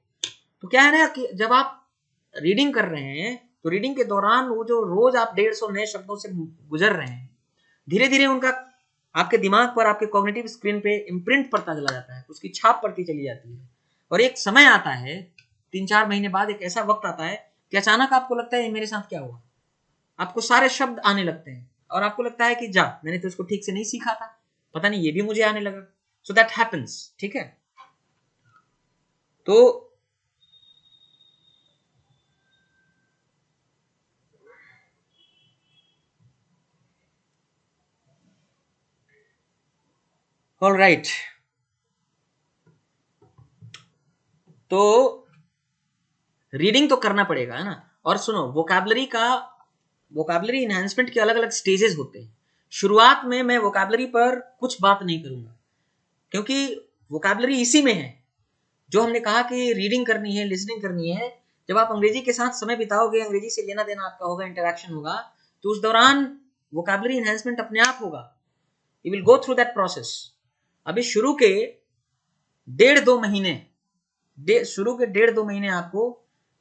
तो क्या है ना कि जब आप रीडिंग कर रहे हैं, तो रीडिंग के दौरान वो जो रोज आप 150 नए शब्दों से गुजर रहे हैं, धीरे धीरे उनका आपके दिमाग पर, आपके कॉग्निटिव स्क्रीन पे इम्प्रिंट पड़ता चला जाता है, उसकी छाप पड़ती चली जाती है। और एक समय आता है, 3 4 महीने बाद एक ऐसा वक्त आता है कि अचानक आपको लगता है मेरे साथ क्या हुआ। आपको सारे शब्द आने लगते हैं और आपको लगता है कि जा, मैंने तो इसको ठीक से नहीं सीखा था, पता नहीं ये भी मुझे आने लगा। सो दैट हैपेंस, ठीक है? तो ऑल राइट, तो रीडिंग तो करना पड़ेगा है ना। और सुनो, वोकैबुलरी इनहेंसमेंट के अलग अलग स्टेजेस होते हैं। शुरुआत में मैं वोकैबुलरी पर कुछ बात नहीं करूंगा, क्योंकि वोकैबुलरी इसी में है जो हमने कहा कि रीडिंग करनी है, लिसनिंग करनी है। जब आप अंग्रेजी के साथ समय बिताओगे, अंग्रेजी से लेना देना आपका होगा, इंटरेक्शन होगा, तो उस दौरान वोकैबुलरी एनहांसमेंट अपने आप होगा। You will go through that process. अभी शुरू के 1.5-2 महीने आपको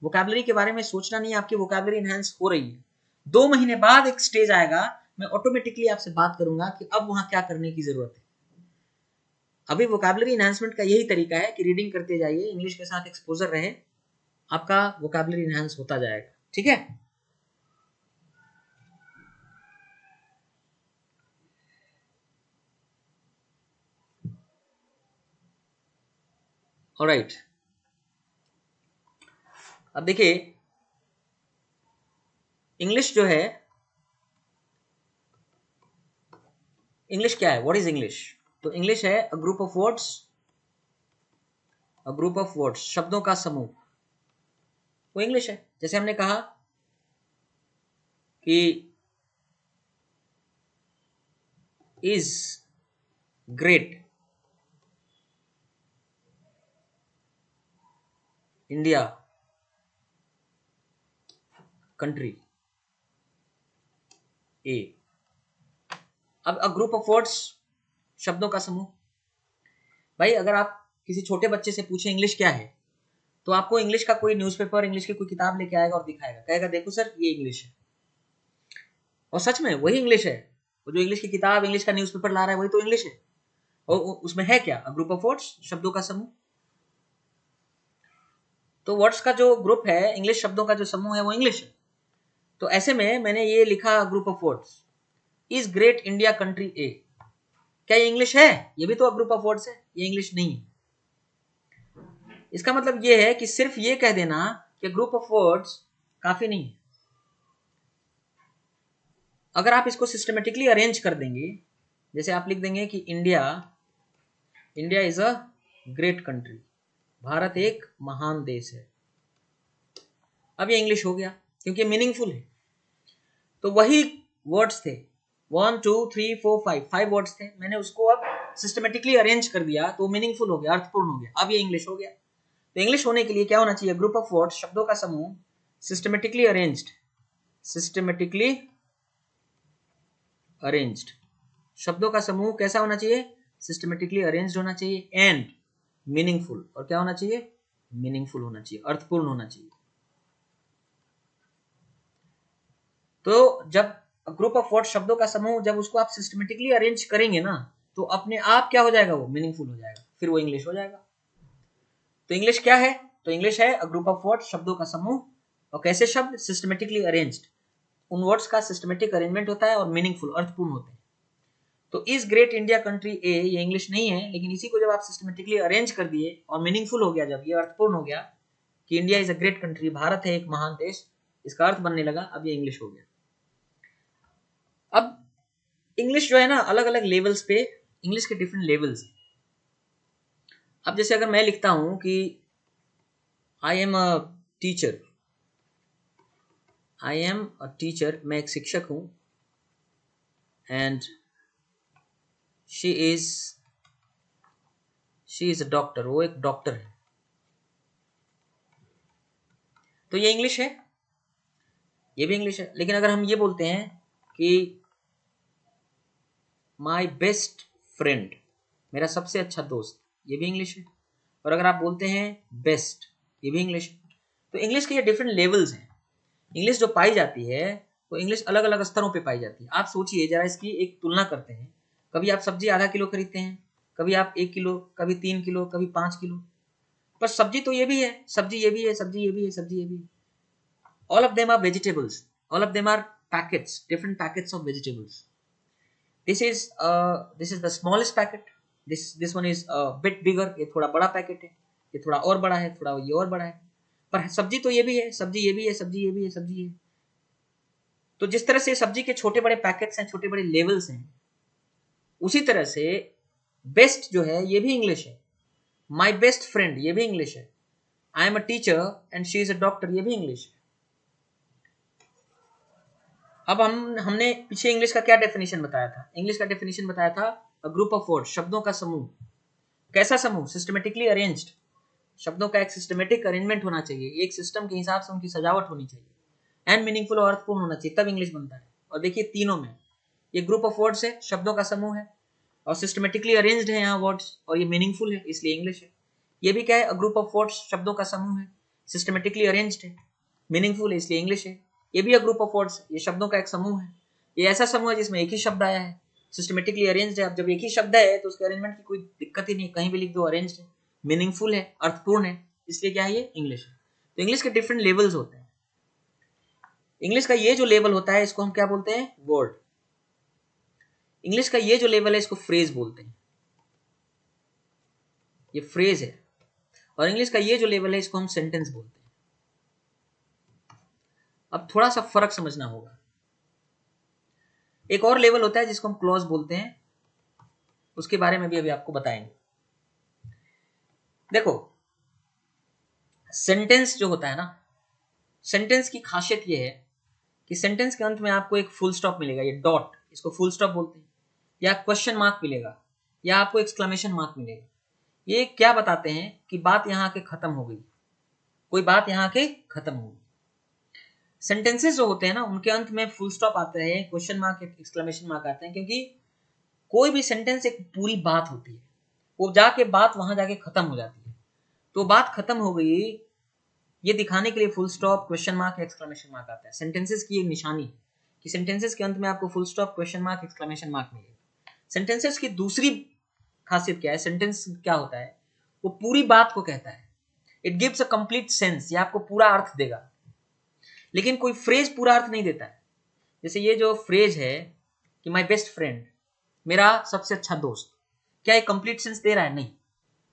वोकैबुलरी के बारे में सोचना नहीं है, आपकी वोकैबुलरी एनहांस हो रही है। 2 महीने बाद एक स्टेज आएगा, मैं ऑटोमेटिकली आपसे बात करूंगा कि अब वहां क्या करने की जरूरत है। अभी वोकैबुलरी एनहांसमेंट का यही तरीका है कि रीडिंग करते जाइए, इंग्लिश के साथ एक्सपोजर रहे, आपका वोकैबुलरी एनहांस होता जाएगा। ठीक है, ऑलराइट। अब देखिए, इंग्लिश जो है, इंग्लिश क्या है, व्हाट इज इंग्लिश? तो इंग्लिश है अ ग्रुप ऑफ वर्ड्स, शब्दों का समूह, वो इंग्लिश है। जैसे हमने कहा कि इज ग्रेट इंडिया कंट्री ए। अब अ ग्रुप ऑफ वर्ड्स, शब्दों का समूह। भाई अगर आप किसी छोटे बच्चे से पूछे इंग्लिश क्या है, तो आपको इंग्लिश का कोई न्यूज़पेपर, इंग्लिश की कोई किताब लेके आएगा और दिखाएगा, कहेगा देखो सर ये इंग्लिश है। और सच में वही इंग्लिश है, वो जो इंग्लिश की किताब, इंग्लिश का न्यूज़पेपर ला रहा है, वही तो इंग्लिश है। और उसमें है क्या? अ ग्रुप ऑफ वर्ड्स, शब्दों का समूह। तो वर्ड्स का जो ग्रुप है, इंग्लिश शब्दों का जो समूह है, वो इंग्लिश है। तो ऐसे में मैंने ये लिखा group of words, is great India country a. क्या ये इंग्लिश है? ये भी तो ग्रुप ऑफ वर्ड्स है, ये इंग्लिश नहीं है। इसका मतलब ये है कि सिर्फ ये कह देना कि ग्रुप ऑफ वर्ड्स काफी नहीं है। अगर आप इसको सिस्टमेटिकली अरेंज कर देंगे, जैसे आप लिख देंगे कि India is a great country, Bharat एक महान देश है, अब ये इंग्लिश हो गया, क्योंकि मीनिंगफुल है। तो वही वर्ड्स थे, 1 2 3 4 5 वर्ड्स थे, मैंने उसको अब सिस्टमेटिकली अरेंज कर दिया, तो मीनिंगफुल हो गया, अर्थपूर्ण हो गया, अब ये इंग्लिश हो गया। तो इंग्लिश होने के लिए क्या होना चाहिए? ग्रुप ऑफ वर्ड्स, शब्दों का समूह, सिस्टमेटिकली अरेंज्ड। शब्दों का समूह कैसा होना चाहिए? सिस्टमेटिकली अरेंज्ड होना चाहिए, एंड मीनिंगफुल। और क्या होना चाहिए? मीनिंगफुल होना चाहिए, अर्थपूर्ण होना चाहिए। तो जब ग्रुप ऑफ वर्ड, शब्दों का समूह, जब उसको आप सिस्टमेटिकली अरेंज करेंगे ना, तो अपने आप क्या हो जाएगा? वो मीनिंगफुल हो जाएगा, फिर वो इंग्लिश हो जाएगा। तो इंग्लिश क्या है? तो इंग्लिश है अ ग्रुप ऑफ वर्ड, शब्दों का समूह। और कैसे शब्द? सिस्टमेटिकली अरेंज्ड, उन वर्ड्स का सिस्टमेटिक अरेंजमेंट होता है और मीनिंगफुल, अर्थपूर्ण होते हैं। तो इज ग्रेट इंडिया कंट्री ए, ये इंग्लिश नहीं है, लेकिन इसी को जब आप सिस्टमेटिकली अरेंज कर दिए और मीनिंगफुल हो गया, जब ये अर्थपूर्ण हो गया कि India is a great country, Bharat है एक महान देश, इसका अर्थ बनने लगा, अब ये इंग्लिश हो गया। अब इंग्लिश जो है ना, अलग अलग लेवल्स पे इंग्लिश के डिफरेंट लेवल्स। अब जैसे अगर मैं लिखता हूं कि आई एम अ टीचर, मैं एक शिक्षक हूं, and she is a doctor, वो एक डॉक्टर है, तो ये इंग्लिश है, ये भी इंग्लिश है। लेकिन अगर हम ये बोलते हैं कि माई बेस्ट फ्रेंड, मेरा सबसे अच्छा दोस्त, ये भी इंग्लिश है। और अगर आप बोलते हैं बेस्ट, ये भी इंग्लिश है। तो इंग्लिश के ये डिफरेंट लेवल्स हैं। इंग्लिश जो पाई जाती है, वो इंग्लिश अलग अलग स्तरों पे पाई जाती है। आप सोचिए जरा, इसकी एक तुलना करते हैं। कभी आप सब्जी आधा किलो खरीदते हैं, कभी आप 1 किलो, कभी 3 किलो, कभी 5 किलो, पर सब्जी तो ये भी है, सब्जी ये भी है, सब्जी ये भी है, सब्जी ये भी है। All of them are vegetables. All of them are packets, different packets of vegetables. This is the smallest packet. This one is a bit bigger. ये थोड़ा बड़ा पैकेट है, ये थोड़ा और बड़ा है, थोड़ा ये और बड़ा है, पर सब्जी तो ये भी है, सब्जी ये भी है, सब्जी ये भी है, सब्जी ये। तो जिस तरह से सब्जी के छोटे बड़े पैकेट्स हैं, छोटे बड़े लेवल्स हैं, उसी तरह से बेस्ट जो है ये भी इंग्लिश है, माई बेस्ट फ्रेंड ये भी इंग्लिश है, I am a teacher and she is a doctor ये भी इंग्लिश है। अब हमने पीछे इंग्लिश का क्या डेफिनेशन बताया था? इंग्लिश का डेफिनेशन बताया था अ ग्रुप ऑफ वर्ड्स, शब्दों का समूह। कैसा समूह? Systematically arranged. शब्दों का एक सिस्टमेटिक अरेंजमेंट होना चाहिए, एक सिस्टम के हिसाब से उनकी सजावट होनी चाहिए, एंड मीनिंगफुल और अर्थपूर्ण होना चाहिए, तब इंग्लिश बनता है। और देखिए तीनों में ये ग्रुप ऑफ वर्ड्स है, शब्दों का समूह है, और सिस्टमेटिकली अरेंज्ड है यहाँ वर्ड्स, और ये मीनिंगफुल है इसलिए इंग्लिश है। ये भी क्या है? अ ग्रुप ऑफ वर्ड्स, शब्दों का समूह है, सिस्टमेटिकली अरेंज्ड है, मीनिंगफुल है इसलिए इंग्लिश है। ये भी अ ग्रुप ऑफ वर्ड्स, ये शब्दों का एक समूह है, ये ऐसा समूह है जिसमें एक ही शब्द आया है, सिस्टमेटिकली अरेंज्ड है। अब जब एक ही शब्द है तो उसके अरेंजमेंट की कोई दिक्कत ही नहीं, कहीं भी लिख दो अरेंज्ड है, मीनिंगफुल है, अर्थपूर्ण है, इसलिए क्या है? ये इंग्लिश है। तो इंग्लिश के डिफरेंट लेवल्स होते हैं। इंग्लिश का ये जो लेवल होता है इसको हम क्या बोलते हैं? वर्ड। इंग्लिश का ये जो लेवल है इसको फ्रेज बोलते हैं, ये फ्रेज है। और इंग्लिश का ये जो लेवल है इसको हम सेंटेंस बोलते हैं। अब थोड़ा सा फर्क समझना होगा। एक और लेवल होता है जिसको हम क्लॉज बोलते हैं, उसके बारे में भी अभी आपको बताएंगे। देखो सेंटेंस जो होता है ना, सेंटेंस की खासियत ये है कि सेंटेंस के अंत में आपको एक फुल स्टॉप मिलेगा, ये डॉट, इसको फुल स्टॉप बोलते हैं, या क्वेश्चन मार्क मिलेगा, या आपको एक्सक्लेमेशन मार्क मिलेगा। ये क्या बताते हैं कि बात यहाँ के खत्म हो गई, कोई बात यहाँ के खत्म हो गई। सेंटेंसेस जो होते हैं ना उनके अंत में फुल स्टॉप आते हैं, क्वेश्चन मार्क, एक्सक्लेमेशन मार्क आते हैं, क्योंकि कोई भी सेंटेंस एक पूरी बात होती है, वो जाके बात वहां जाके खत्म हो जाती है। तो बात खत्म हो गई ये दिखाने के लिए full stop, question mark, exclamation mark आता है। सेंटेंसेस की ये निशानी कि सेंटेंसेस के अंत में आपको full stop, question mark, exclamation mark मिलेगा। सेंटेंसेस की दूसरी खासियत क्या है? सेंटेंस क्या होता है? वो पूरी बात को कहता है, it gives a complete sense, ये आपको पूरा अर्थ देगा। लेकिन कोई फ्रेज पूरा अर्थ नहीं देता है। जैसे ये जो फ्रेज है कि माई बेस्ट फ्रेंड, मेरा सबसे अच्छा दोस्त, क्या ये कंप्लीट सेंस दे रहा है? नहीं।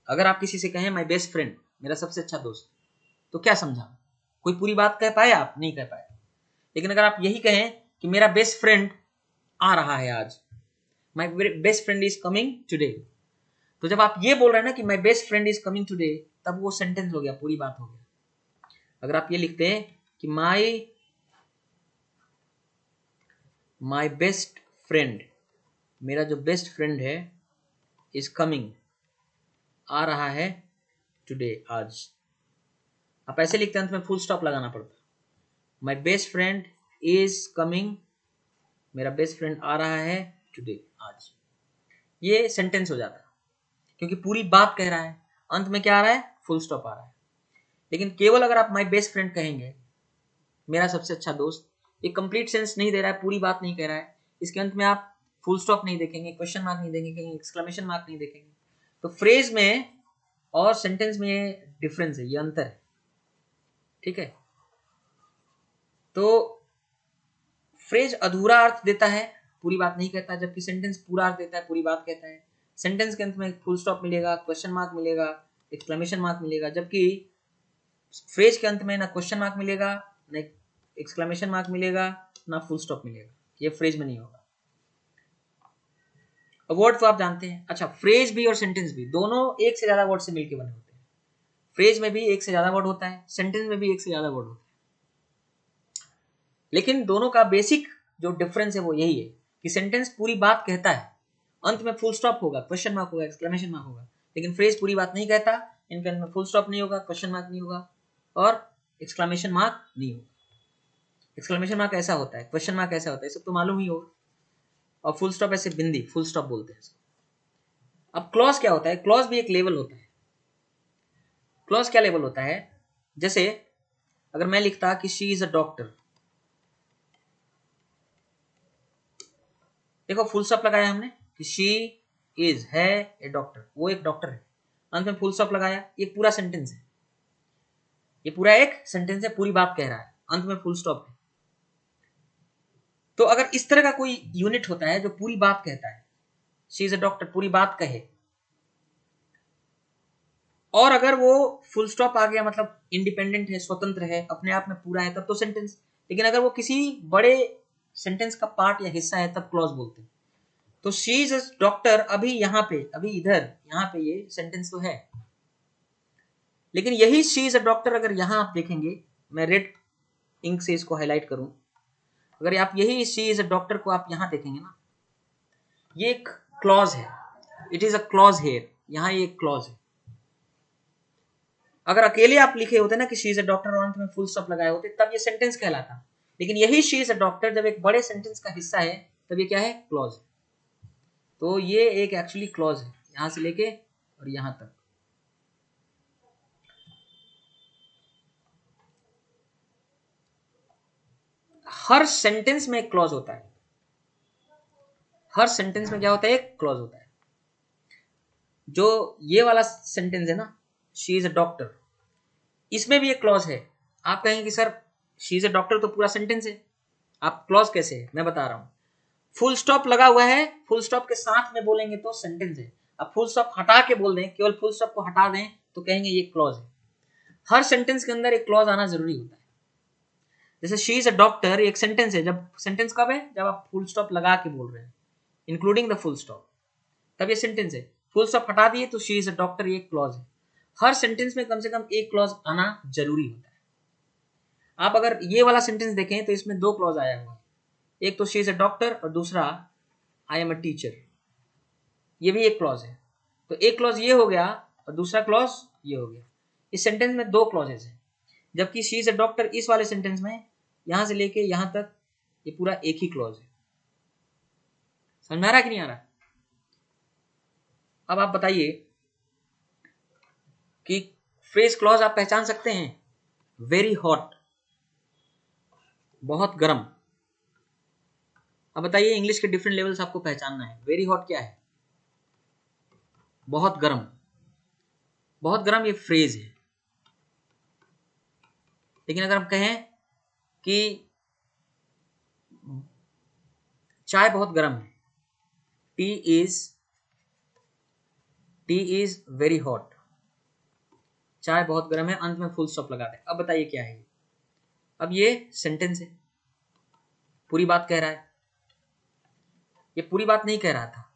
अगर आप किसी से कहें माई बेस्ट फ्रेंड, मेरा सबसे अच्छा दोस्त, तो क्या समझा? कोई पूरी बात कह पाए? आप नहीं कह पाए। लेकिन अगर आप यही कहें कि मेरा बेस्ट फ्रेंड आ रहा है आज, my best friend is coming today, तो जब आप ये बोल रहे हैं ना कि my best friend is coming today, तब वो सेंटेंस हो गया, पूरी बात हो गया। अगर आप ये लिखते हैं कि माई बेस्ट फ्रेंड, मेरा जो बेस्ट फ्रेंड है, इज कमिंग, आ रहा है, टुडे, आज, आप ऐसे लिखते हैं, अंत में फुल स्टॉप लगाना पड़ता। My best friend is coming, मेरा बेस्ट फ्रेंड आ रहा है टुडे, आज, ये सेंटेंस हो जाता है, क्योंकि पूरी बात कह रहा है, अंत में क्या आ रहा है? फुल स्टॉप आ रहा है। लेकिन केवल अगर आप माई बेस्ट फ्रेंड कहेंगे, मेरा सबसे अच्छा दोस्त, ये कंप्लीट सेंस नहीं दे रहा है, पूरी बात नहीं कह रहा है, इसके अंत में आप फुल स्टॉप नहीं देखेंगे, क्वेश्चन मार्क नहीं देखेंगे, एक्सक्लेमेशन मार्क नहीं देखेंगे। तो फ्रेज में और सेंटेंस में ये डिफरेंस है, ये अंतर है, ठीक है। तो फ्रेज अधूरा अर्थ देता है, पूरी बात नहीं कहता, जबकि सेंटेंस पूरा अर्थ देता है, पूरी बात कहता है। सेंटेंस के अंत में फुल स्टॉप मिलेगा, क्वेश्चन मार्क मिलेगा, एक्सक्लेमेशन मार्क मिलेगा, जबकि फ्रेज के अंत में ना क्वेश्चन मार्क मिलेगा, ना एक्सक्लेमेशन मार्क मिलेगा, ना फुल स्टॉप मिलेगा। ये फ्रेज में नहीं होगा। वर्ड तो आप जानते हैं। अच्छा, फ्रेज भी और सेंटेंस भी दोनों एक से ज्यादा वर्ड से मिलकर बने होते हैं। फ्रेज में भी एक से ज्यादा वर्ड होता है, सेंटेंस में भी एक से ज्यादा वर्ड होता है, लेकिन दोनों का बेसिक जो डिफरेंस है वो यही है कि सेंटेंस पूरी बात कहता है, अंत में फुल स्टॉप होगा, क्वेश्चन मार्क होगा, एक्सक्लेमेशन मार्क होगा, लेकिन फ्रेज पूरी बात नहीं कहता, इनके अंत में फुल स्टॉप नहीं होगा, क्वेश्चन मार्क नहीं होगा, और एक्सक्लेमेशन मार्क नहीं होगा। एक्सक्लेमेशन मार्क ऐसा होता है, क्वेश्चन मार्क ऐसा होता है, सब तो मालूम ही होगा, और फुल स्टॉप ऐसे बिंदी, फुल स्टॉप बोलते हैं। अब क्लॉज क्या होता है? क्लॉज भी एक लेवल होता है। क्लॉज क्या लेवल होता है? जैसे अगर मैं लिखता कि शी इज अ डॉक्टर, देखो फुल स्टॉप लगाया हमने कि शी इज, है ए डॉक्टर, वो एक डॉक्टर है, अंत में फुल स्टॉप लगाया, ये पूरा सेंटेंस है, ये पूरा एक सेंटेंस है, पूरी बात कह रहा है, अंत में फुल स्टॉप है। तो अगर इस तरह का कोई यूनिट होता है जो पूरी बात कहता है, शी इज अ डॉक्टर पूरी बात कहे, और अगर वो फुल स्टॉप आ गया मतलब इंडिपेंडेंट है, स्वतंत्र है, अपने आप में पूरा है, तब तो सेंटेंस। लेकिन अगर वो किसी बड़े सेंटेंस का पार्ट या हिस्सा है, तब क्लॉज बोलते हैं। तो शी इज अ डॉक्टर, अभी यहाँ पे, अभी इधर यहाँ पे ये सेंटेंस तो है, लेकिन यही शी इज अ डॉक्टर अगर यहाँ आप देखेंगे, मैं रेड इंक से इसको हाईलाइट करूं, अगर आप यही शी इज अ डॉक्टर को आप यहाँ देखेंगे ना, ये एक क्लॉज है, it is a clause here, यहाँ ये एक क्लॉज है। अगर अकेले आप लिखे होते ना कि शी इज अ डॉक्टर और अंत में फुल स्टॉप लगाए होते, तब ये सेंटेंस कहलाता, लेकिन यही शी इज अ डॉक्टर जब एक बड़े सेंटेंस का हिस्सा है, तब ये क्या है, क्लॉज। तो ये एक एक्चुअली क्लॉज है, यहां से लेके और यहां तक। हर सेंटेंस में एक क्लॉज होता है, हर सेंटेंस में क्या होता है, एक क्लॉज होता है। जो ये वाला सेंटेंस है ना, शी इज अ डॉक्टर, इसमें भी एक क्लॉज है। आप कहेंगे कि sir she is a doctor तो पूरा सेंटेंस है, आप क्लॉज कैसे है, मैं बता रहा हूं। फुल स्टॉप लगा हुआ है, फुल स्टॉप के साथ में बोलेंगे तो सेंटेंस है। अब फुल स्टॉप हटा के बोल दें, केवल फुल स्टॉप को हटा दें तो कहेंगे ये क्लॉज है। हर सेंटेंस के अंदर एक क्लॉज आना जरूरी होता है। जैसे शी इज अ डॉक्टर एक सेंटेंस है, जब सेंटेंस कब है, जब आप फुल स्टॉप लगा के बोल रहे हैं, इंक्लूडिंग द फुल स्टॉप, तब ये सेंटेंस है। फुल स्टॉप हटा दिए तो शी इज अ डॉक्टर, ये क्लॉज है। हर सेंटेंस में कम से कम एक क्लॉज आना जरूरी होता है। आप अगर ये वाला सेंटेंस देखें तो इसमें दो क्लॉज आया हुआ है, एक तो शी इज अ डॉक्टर और दूसरा आई एम अ टीचर, ये भी एक क्लॉज है। तो एक क्लॉज ये हो गया और दूसरा क्लॉज ये हो गया। इस सेंटेंस में दो क्लॉजेस हैं, जबकि शी इज अ डॉक्टर इस वाले सेंटेंस में यहां से लेके यहां तक ये पूरा एक ही क्लॉज है। समझ में आ रहा है कि नहीं आ रहा? अब आप बताइए कि फ्रेज क्लॉज आप पहचान सकते हैं, वेरी हॉट, बहुत गर्म। अब बताइए इंग्लिश के डिफरेंट लेवल्स आपको पहचानना है। वेरी हॉट क्या है, बहुत गर्म, बहुत गर्म ये फ्रेज है। लेकिन अगर हम कहें कि चाय बहुत गर्म है, टी इज वेरी हॉट, चाय बहुत गर्म है, अंत में फुल स्टॉप लगा दे। अब बताइए क्या है ये? अब ये सेंटेंस है, पूरी बात कह रहा है, ये पूरी बात नहीं कह रहा था,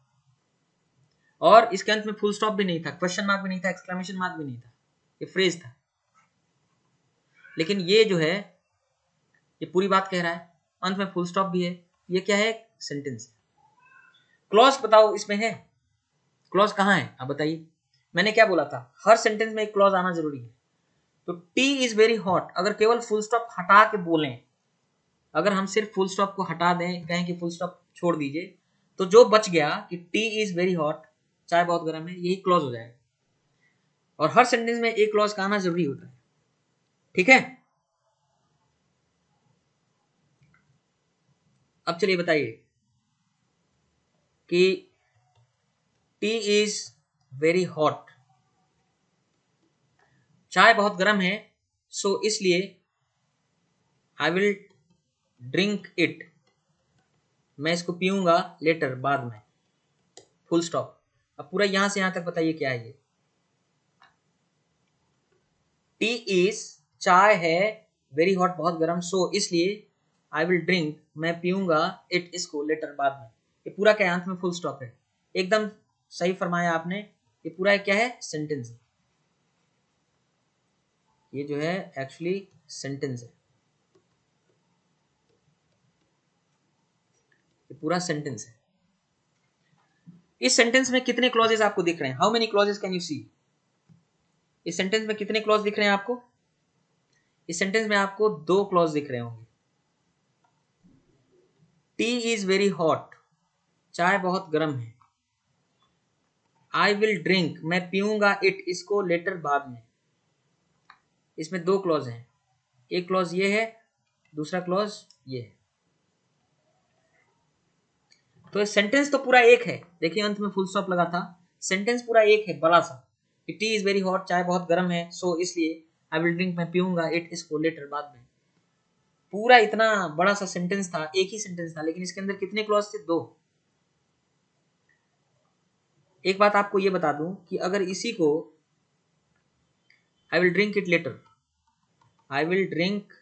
और इसके अंत में फुल स्टॉप भी नहीं था, क्वेश्चन मार्क भी नहीं था, एक्सक्लेमेशन मार्क भी नहीं था, ये फ्रेज था। लेकिन ये जो है, ये पूरी बात कह रहा है, अंत में फुल स्टॉप भी है, ये क्या है, सेंटेंस है। क्लॉज बताओ इसमें है, क्लॉज कहाँ है आप बताइए। मैंने क्या बोला था, हर सेंटेंस में एक क्लॉज आना जरूरी है। तो टी इज वेरी हॉट, अगर केवल फुल स्टॉप हटा के बोलें, अगर हम सिर्फ फुल स्टॉप को हटा दें, कहें कि फुल स्टॉप छोड़ दीजिए, तो जो बच गया कि टी इज वेरी हॉट, चाय बहुत गर्म है, यही क्लॉज हो जाएगा। और हर सेंटेंस में एक क्लॉज का आना जरूरी होता है, ठीक है। अब चलिए बताइए कि टी इज वेरी हॉट, चाय बहुत गर्म है, सो इसलिए आई विल ड्रिंक इट, मैं इसको पीऊंगा लेटर, बाद में, फुल स्टॉप। अब पूरा यहां से यहां तक बताइए क्या है ये। टी इज, चाय है, वेरी हॉट बहुत गर्म, सो इसलिए आई विल ड्रिंक, मैं पीऊंगा, इट इसको, लेटर बाद में। ये पूरा क्या अंत में फुल स्टॉप है, एकदम सही फरमाया आपने। ये पूरा क्या है, सेंटेंस है, ये जो है एक्चुअली सेंटेंस है, ये पूरा सेंटेंस है। इस सेंटेंस में कितने क्लॉजेस आपको दिख रहे हैं, how many clauses can you see? इस सेंटेंस में कितने क्लॉज दिख रहे हैं आपको? इस सेंटेंस में आपको दो क्लॉज दिख रहे होंगे। टी इज वेरी हॉट, चाय बहुत गर्म है, आई विल ड्रिंक, मैं पीऊंगा, इट इसको, लेटर बाद में। इसमें दो क्लॉज हैं, एक क्लॉज ये है, दूसरा क्लॉज ये है। तो सेंटेंस तो पूरा एक है, देखिए अंत में फुल स्टॉप लगा था, सेंटेंस पूरा एक है बड़ा सा। टी इज वेरी हॉट, चाय बहुत गर्म है, सो इसलिए आई विल ड्रिंक, मैं पीऊंगा, इट इसको, लेटर बाद में। पूरा इतना बड़ा सा सेंटेंस था, एक ही सेंटेंस था, लेकिन इसके अंदर कितने क्लॉज थे, दो। एक बात आपको ये बता दूं कि अगर इसी को I will drink it later, I will drink,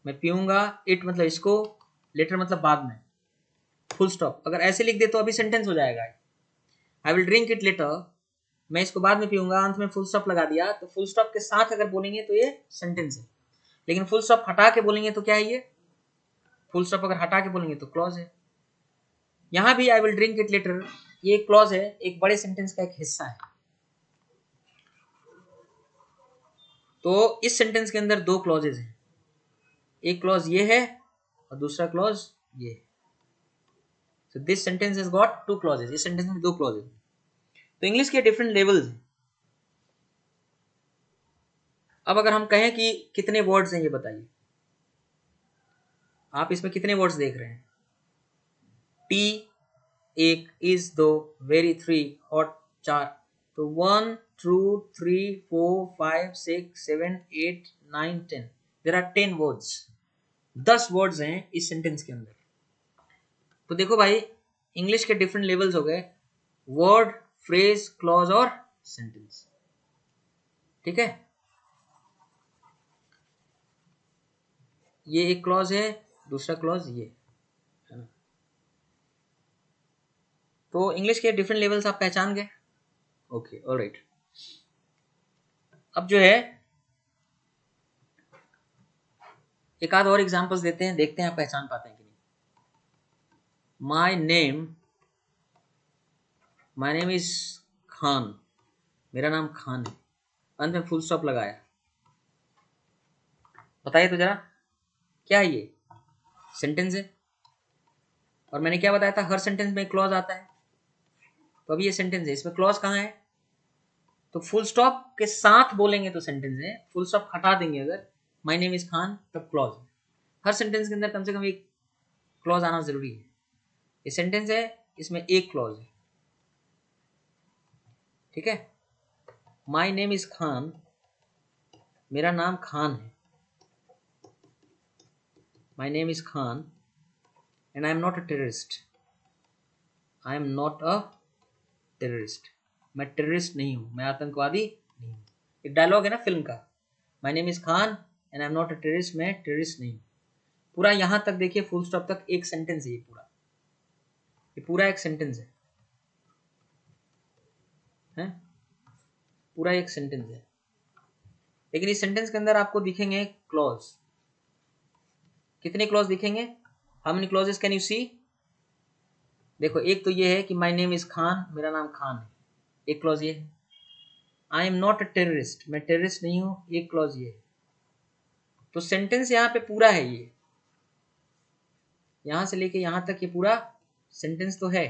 मैं पीऊंगा, इट मतलब इसको, लेटर मतलब बाद में, फुल स्टॉप। अगर ऐसे लिख दे तो अभी सेंटेंस हो जाएगा, I will drink it later, मैं इसको बाद में पीऊंगा, अंत में फुल स्टॉप लगा दिया, तो फुल स्टॉप के साथ अगर बोलेंगे तो ये सेंटेंस है। लेकिन फुल स्टॉप हटा के बोलेंगे तो क्या है ये, फुल स्टॉप अगर हटा के बोलेंगे तो क्लॉज है। यहां भी I will drink it later, ये क्लॉज है, एक बड़े सेंटेंस का एक हिस्सा है। तो इस सेंटेंस के अंदर दो क्लॉजेज हैं, एक क्लॉज ये है और दूसरा क्लॉज ये है। So this sentence has got two clauses, इस सेंटेंस में दो क्लॉजेज। तो इंग्लिश के डिफरेंट लेवल्स हैं। अब अगर हम कहें कि कितने वर्ड्स हैं ये बताइए, आप इसमें कितने वर्ड्स देख रहे हैं? टी एक, इज दो, वेरी थ्री, हॉट चार, तो 1 2 3 4 5 6 7 8 9 10, देयर आर 10 वर्ड्स, 10 वर्ड्स हैं इस सेंटेंस के अंदर। तो देखो भाई, इंग्लिश के डिफरेंट लेवल्स हो गए, वर्ड, फ्रेज, क्लॉज और सेंटेंस। ठीक है, ये एक क्लॉज है, दूसरा क्लॉज ये है ना। तो इंग्लिश के डिफरेंट लेवल्स आप पहचान गए। Okay, alright. अब जो है एक आध और एग्जांपल्स देते हैं, देखते हैं आप पहचान पाते हैं कि नहीं। माय नेम इज खान, मेरा नाम खान है, अंत में फुल स्टॉप लगाया। बताइए तो जरा, क्या है ये? सेंटेंस है। और मैंने क्या बताया था, हर सेंटेंस में क्लॉज आता है। तो अभी ये सेंटेंस है, इसमें क्लॉज कहाँ है? तो फुल स्टॉप के साथ बोलेंगे तो सेंटेंस है, फुल स्टॉप हटा देंगे अगर माय नेम इज खान तब क्लॉज है। हर सेंटेंस के अंदर कम से कम एक क्लॉज आना जरूरी है। ये सेंटेंस है, इसमें एक क्लॉज है। ठीक है, माय नेम इज खान, मेरा नाम खान है। My name is Khan and I am not a terrorist. I am not a terrorist, मैं टेररिस्ट नहीं हूं, मैं आतंकवादी नहीं हूं। एक डायलॉग है ना फिल्म का, my name is Khan and I am not a terrorist, मैं टेररिस्ट नहीं हूं। पूरा यहां तक देखिए, फुल स्टॉप तक एक सेंटेंस है ये पूरा, ये पूरा एक सेंटेंस है पूरा एक सेंटेंस है। लेकिन इस सेंटेंस के अंदर आपको दिखेंगे क्लॉज। कितने क्लॉज दिखेंगे? How many clauses can you see? देखो, एक तो ये है कि माय नेम इज खान, मेरा नाम खान है, एक क्लॉज ये है। I am not a terrorist, मैं टेररिस्ट नहीं हूं, एक क्लॉज ये है। तो सेंटेंस यहाँ पे पूरा है, ये यहां से लेके यहां तक ये पूरा सेंटेंस तो है।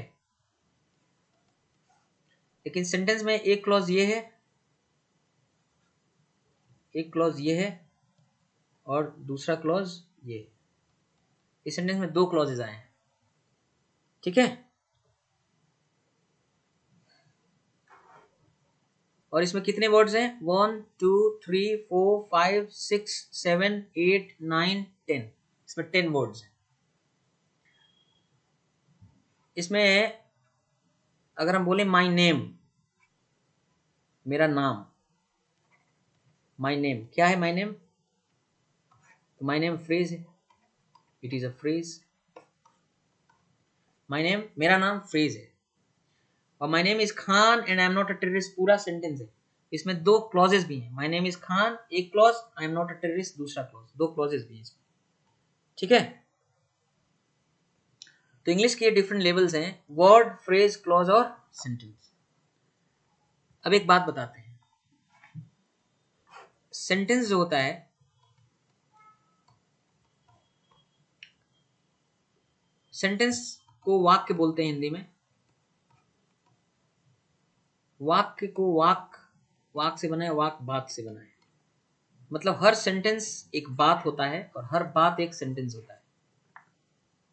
लेकिन सेंटेंस में एक क्लॉज ये है, एक क्लॉज ये है और दूसरा क्लॉज ये है। इस सेंटेंस में दो क्लॉजेज आए हैं। ठीक है, और इसमें कितने वर्ड्स हैं? 1 2 3 4 5 6 7 8 9 10, इसमें 10 वर्ड्स हैं। इसमें अगर हम बोले माय नेम, मेरा नाम, माय नेम क्या है? माय नेम, तो माय नेम फ्रेज है, it is a phrase. My name, मेरा नाम फ्रेज है। और my name is Khan and I am not a terrorist पूरा सेंटेंस है। इसमें दो क्लॉजेस भी हैं, माय नेम इज खान एक clause, I am not a terrorist दूसरा क्लॉज, दो क्लॉजेस भी हैं इसमें। ठीक है, तो इंग्लिश के डिफरेंट लेवल्स हैं, वर्ड, फ्रेज, क्लॉज और सेंटेंस। अब एक बात बताते हैं, सेंटेंस जो होता है, सेंटेंस को वाक्य बोलते हैं हिंदी में। वाक्य को वाक से बना है, वाक बात से बना है। मतलब हर सेंटेंस एक बात होता है और हर बात एक सेंटेंस होता है।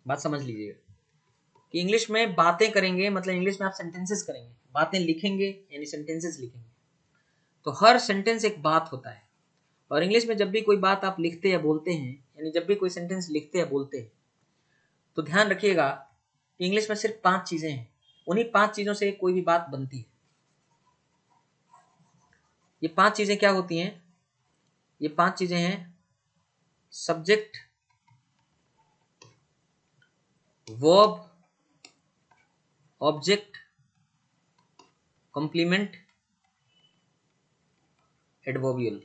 बात समझ लीजिएगा कि इंग्लिश में बातें करेंगे मतलब इंग्लिश में आप सेंटेंसेस करेंगे, बातें लिखेंगे यानी सेंटेंसेस लिखेंगे। तो हर सेंटेंस एक बात होता है। और इंग्लिश में जब भी कोई बात आप लिखते या बोलते हैं, यानी जब भी कोई सेंटेंस लिखते या बोलते हैं, तो ध्यान रखिएगा कि इंग्लिश में सिर्फ 5 चीजें हैं, उन्हीं 5 चीजों से कोई भी बात बनती है। ये 5 चीजें क्या होती हैं? ये 5 चीजें हैं, subject, verb, object complement adverbial.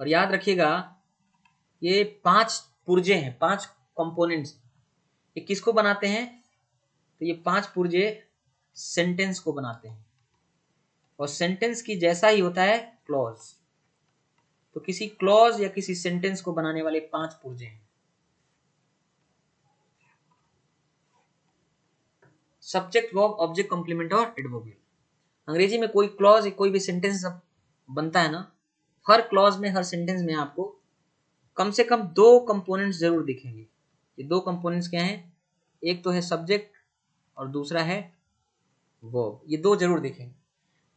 और याद रखिएगा ये 5 पुर्जे हैं, 5 कंपोनेंट्स। ये किसको बनाते हैं? तो ये 5 पुर्जे सेंटेंस को बनाते हैं, और सेंटेंस की जैसा ही होता है क्लॉज। तो किसी क्लॉज या किसी सेंटेंस को बनाने वाले 5 पुर्जे हैं। सब्जेक्ट, वर्ब, ऑब्जेक्ट, कॉम्प्लीमेंट और एडवर्बियल। अंग्रेजी में कोई क्लॉज, कोई भी सेंटेंस बनता है ना, हर क्लॉज में, हर सेंटेंस में आपको कम से कम 2 कंपोनेंट्स जरूर दिखेंगे। ये 2 कंपोनेंट्स क्या हैं? एक तो है सब्जेक्ट और दूसरा है वर्ब। ये 2 जरूर दिखेंगे।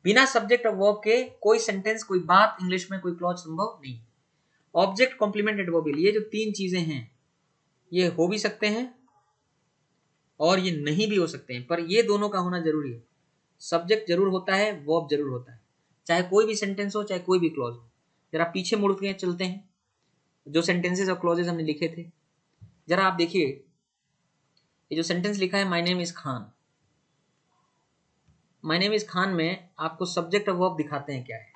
बिना सब्जेक्ट और वर्ब के कोई सेंटेंस, कोई बात इंग्लिश में, कोई क्लॉज संभव नहीं। ऑब्जेक्ट, कॉम्प्लीमेंट, एडवर्बियल, ये जो 3 चीजें हैं ये हो भी सकते हैं और ये नहीं भी हो सकते हैं, पर ये दोनों का होना जरूरी है। सब्जेक्ट जरूर होता है, वर्ब जरूर होता है, चाहे कोई भी सेंटेंस हो, चाहे कोई भी क्लॉज हो। जरा पीछे मुड़ के चलते हैं, जो सेंटेंसेस और क्लॉजेस हमने लिखे थे, जरा आप देखिए। ये जो सेंटेंस लिखा है my name is Khan, my name is Khan में आपको सब्जेक्ट और वर्ब दिखाते हैं क्या है।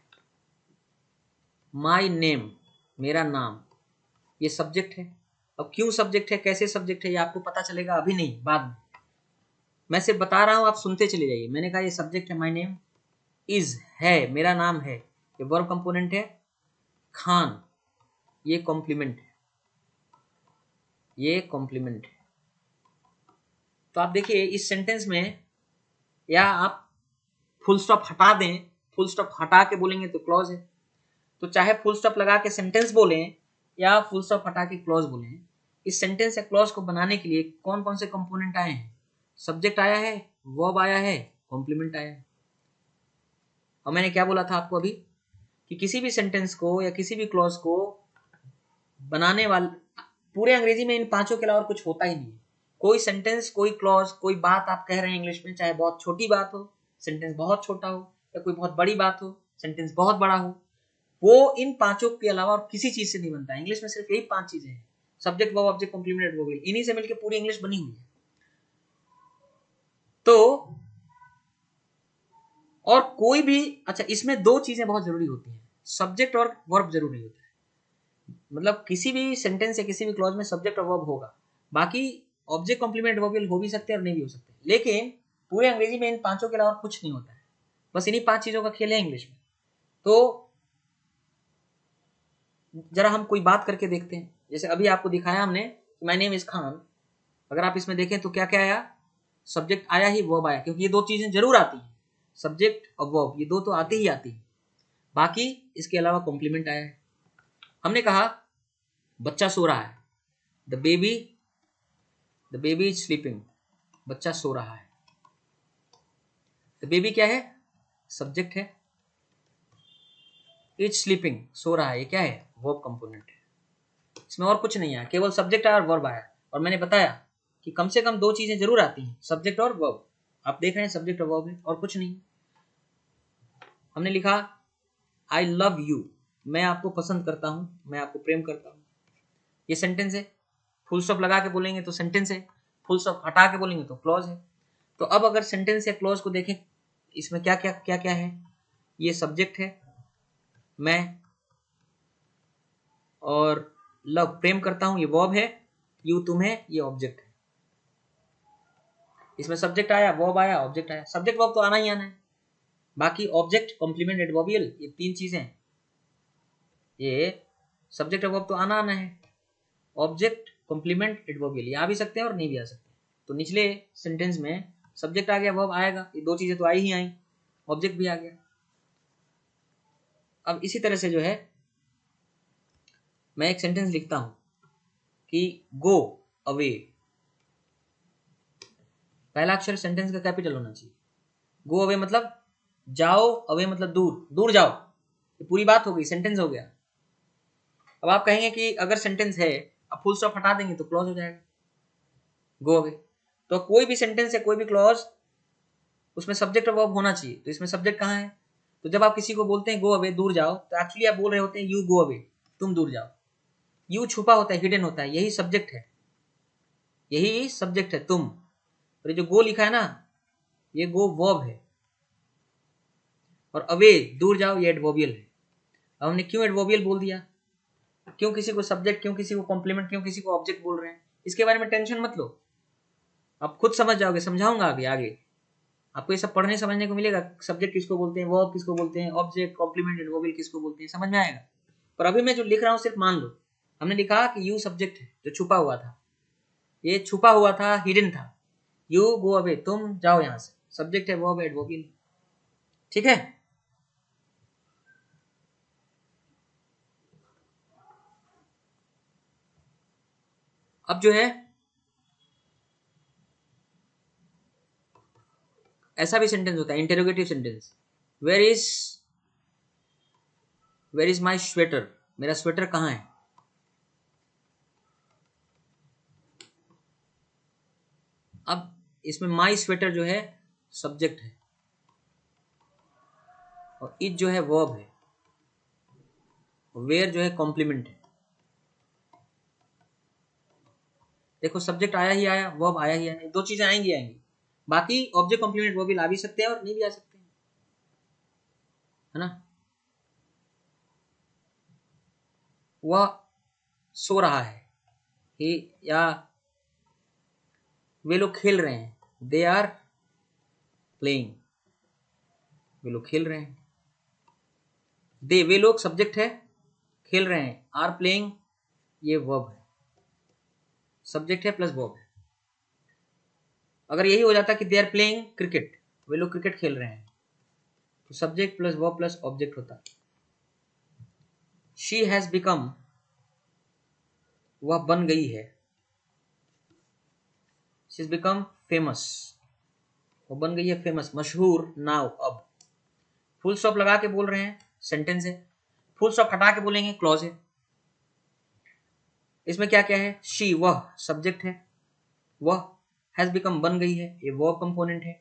माय नेम, मेरा नाम, ये सब्जेक्ट है। अब क्यों सब्जेक्ट है, कैसे सब्जेक्ट है, ये आपको पता चलेगा, अभी नहीं, बाद में। मैं सिर्फ बता रहा हूं, आप सुनते चले जाइए। मैंने कहा ये सब्जेक्ट है, माय नेम इज है, मेरा नाम है। ये वर्ब कंपोनेंट है, खान ये कॉम्प्लीमेंट है, ये कॉम्प्लीमेंट है। तो आप देखिए इस सेंटेंस में, या आप फुल स्टॉप हटा दें, फुल स्टॉप हटा के बोलेंगे तो क्लॉज है। तो चाहे फुल स्टॉप लगा के सेंटेंस बोलें या फुल स्टॉप हटा के क्लॉज बोलें, इस सेंटेंस या क्लॉज को बनाने के लिए कौन कौन से कंपोनेंट आए हैं? सब्जेक्ट आया है, वर्ब आया है, कॉम्प्लीमेंट आया है। और मैंने क्या बोला था आपको अभी, कि किसी भी सेंटेंस को या किसी भी क्लॉज को बनाने वाले, पूरे अंग्रेजी में इन 5 के अलावा और कुछ होता ही नहीं है। कोई सेंटेंस, कोई क्लॉज, कोई बात आप कह रहे हैं इंग्लिश में, चाहे बहुत छोटी बात हो, सेंटेंस बहुत छोटा हो, या कोई बहुत बड़ी बात हो, सेंटेंस बहुत बड़ा हो, वो इन 5 के अलावा और किसी चीज से नहीं बनता है। इंग्लिश में सिर्फ यही 5 चीजें हैं, subject, verb, object, complement, adverbial. इन्हीं से मिलकर पूरी इंग्लिश बनी हुई है। तो और कोई भी, अच्छा, इसमें 2 चीजें बहुत जरूरी होती हैं, सब्जेक्ट और वर्ब जरूरी होता है। मतलब किसी भी सेंटेंस या किसी भी क्लॉज में सब्जेक्ट और वर्ब होगा, बाकी ऑब्जेक्ट, कॉम्प्लीमेंट, एडवर्बियल हो भी सकते हैं और नहीं भी हो सकते। लेकिन पूरे अंग्रेजी में इन 5 के अलावा कुछ नहीं होता है, बस इन्हीं 5 चीजों का खेल है इंग्लिश में। तो जरा हम कोई बात करके देखते हैं। जैसे अभी आपको दिखाया हमने, माय नेम इज खान। अगर आप इसमें देखें तो क्या क्या आया? सब्जेक्ट आया ही, वर्ब आया, क्योंकि ये 2 चीजें जरूर आती हैं, सब्जेक्ट और वर्ब, ये 2 तो आती ही आती है। बाकी इसके अलावा कॉम्प्लीमेंट आया है। हमने कहा बच्चा सो रहा है, द बेबी इज स्लीपिंग, बच्चा सो रहा है। द बेबी क्या है? सब्जेक्ट है। इज स्लीपिंग, सो रहा है, ये क्या है? वर्ब कंपोनेंट है। इसमें और कुछ नहीं आया, केवल सब्जेक्ट आया और वर्ब आया। और मैंने बताया कि कम से कम 2 चीजें जरूर आती हैं, सब्जेक्ट और वर्ब। आप देख रहे हैं सब्जेक्ट और वर्ब है और कुछ नहीं। हमने लिखा आई लव यू, मैं आपको पसंद करता हूं, मैं आपको प्रेम करता हूं। ये सेंटेंस है। फुल स्टॉप लगा के बोलेंगे तो सेंटेंस है, फुल स्टॉप हटा के बोलेंगे तो क्लॉज है। तो अब अगर सेंटेंस या क्लॉज को देखें, इसमें क्या क्या क्या क्या है? ये सब्जेक्ट है, मैं, और लव, प्रेम करता हूं, ये वर्ब है, यू, तुम है, ये ऑब्जेक्ट है। इसमें सब्जेक्ट आया, वर्ब आया, ऑब्जेक्ट आया। सब्जेक्ट वर्ब तो आना ही आना है। बाकी ऑब्जेक्ट, कॉम्प्लीमेंट, एडवर्बियल, ये 3 चीजें, ये सब्जेक्ट और वर्ब तो आना आना है। ऑब्जेक्ट, कॉम्प्लीमेंट, एडवर्बियल, ये आ भी सकते हैं और नहीं भी आ सकते। तो निचले सेंटेंस में सब्जेक्ट आ गया, वर्ब आएगा, ये 2 चीजें तो आई ही आई, ऑब्जेक्ट भी आ गया। अब इसी तरह से जो है, मैं एक सेंटेंस लिखता हूं कि गो अवे। पहला अक्षर सेंटेंस का कैपिटल होना चाहिए। गो अवे मतलब जाओ, अवे मतलब दूर, दूर जाओ। ये पूरी बात हो गई, सेंटेंस हो गया। अब आप कहेंगे कि अगर सेंटेंस है, अब फुल स्टॉप हटा देंगे तो क्लॉज हो जाएगा, गो अवे। तो कोई भी सेंटेंस है, कोई भी क्लॉज, उसमें सब्जेक्ट और वर्ब होना चाहिए। तो इसमें सब्जेक्ट कहाँ है? तो जब आप किसी को बोलते हैं गो अवे, दूर जाओ, तो एक्चुअली आप बोल रहे होते हैं यू गो अवे, तुम दूर जाओ। यू छुपा होता है, हिडन होता है, यही सब्जेक्ट है, यही सब्जेक्ट है, तुम। और ये जो गो लिखा है ना, ये गो वर्ब है, और अवे दूर जाओ ये एडवर्बियल है। अब हमने क्यों एडवर्बियल बोल दिया, क्यों किसी को सब्जेक्ट, क्यों किसी को कॉम्प्लीमेंट, क्यों किसी को ऑब्जेक्ट बोल रहे हैं, इसके बारे में टेंशन मत लो, आप खुद समझ जाओगे, समझाऊंगा अभी आगे आपको ये सब पढ़ने समझने को मिलेगा। सब्जेक्ट किसको बोलते हैं, वर्ब किसको बोलते हैं, ऑब्जेक्ट, कॉम्प्लीमेंट, एडवर्बियल किसको बोलते हैं, समझ में आएगा। पर अभी मैं जो लिख रहा हूँ सिर्फ मान लो, हमने लिखा कि यू सब्जेक्ट है जो छुपा हुआ था, ये छुपा हुआ था, हिडन था। यू गो अवे, तुम जाओ यहाँ से, सब्जेक्ट है, वर्ब है, एडवर्बियल, ठीक है। अब जो है ऐसा भी सेंटेंस होता है interrogative sentence, where is my sweater, मेरा स्वेटर कहाँ है। अब इसमें माई स्वेटर जो है सब्जेक्ट है, और इज जो है वर्ब है, वेयर जो है कॉम्प्लीमेंट है। देखो सब्जेक्ट आया ही आया, वर्ब आया ही आया, दो चीजें आएंगी आएंगी, बाकी ऑब्जेक्ट कॉम्प्लीमेंट वो भी ला भी सकते हैं और नहीं भी आ सकते हैं, है ना। वह सो रहा है, ही या वे लोग खेल रहे हैं, दे आर प्लेइंग, वे लोग खेल रहे हैं। दे वे लोग सब्जेक्ट है, खेल रहे हैं, आर प्लेइंग ये वर्ब है, सब्जेक्ट है प्लस वर्ब है। अगर यही हो जाता कि दे आर प्लेइंग क्रिकेट, वे लोग क्रिकेट खेल रहे हैं, तो subject plus verb plus object होता। शी हैज बिकम, वह बन गई है, शी हैज बिकम फेमस, वो बन गई है फेमस, मशहूर, नाउ अब। फुल स्टॉप लगा के बोल रहे हैं सेंटेंस है, फुल स्टॉप हटा के बोलेंगे क्लॉज है। इसमें क्या क्या है, शी वह सब्जेक्ट है, वह हैज बिकम बन गई है, ये वर्ब कंपोनेंट है,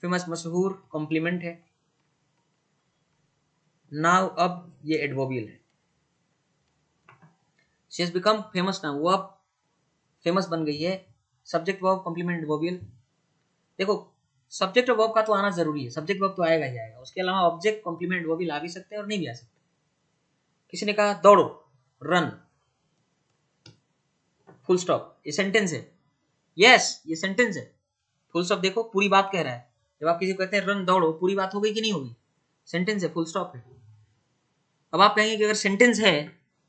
फेमस मशहूर कॉम्प्लीमेंट है, नाउ अब ये एडवर्बियल है। She has become famous now, वो अब फेमस बन गई है, सब्जेक्ट वर्ब कॉम्प्लीमेंट एडवर्बियल। देखो सब्जेक्ट और वर्ब का तो आना जरूरी है, सब्जेक्ट वर्ब तो आएगा ही आएगा, उसके अलावा ऑब्जेक्ट कॉम्प्लीमेंट वो भी ला भी सकते हैं और नहीं भी आ सकते। किसी ने कहा दौड़ो, रन, फुल स्टॉप, ये सेंटेंस है, यस ये सेंटेंस है, फुल स्टॉप देखो पूरी बात कह रहा है। जब आप किसी को कहते हैं रन दौड़ो, पूरी बात हो गई कि नहीं होगी, सेंटेंस है, फुल स्टॉप है। अब आप कहेंगे कि अगर सेंटेंस है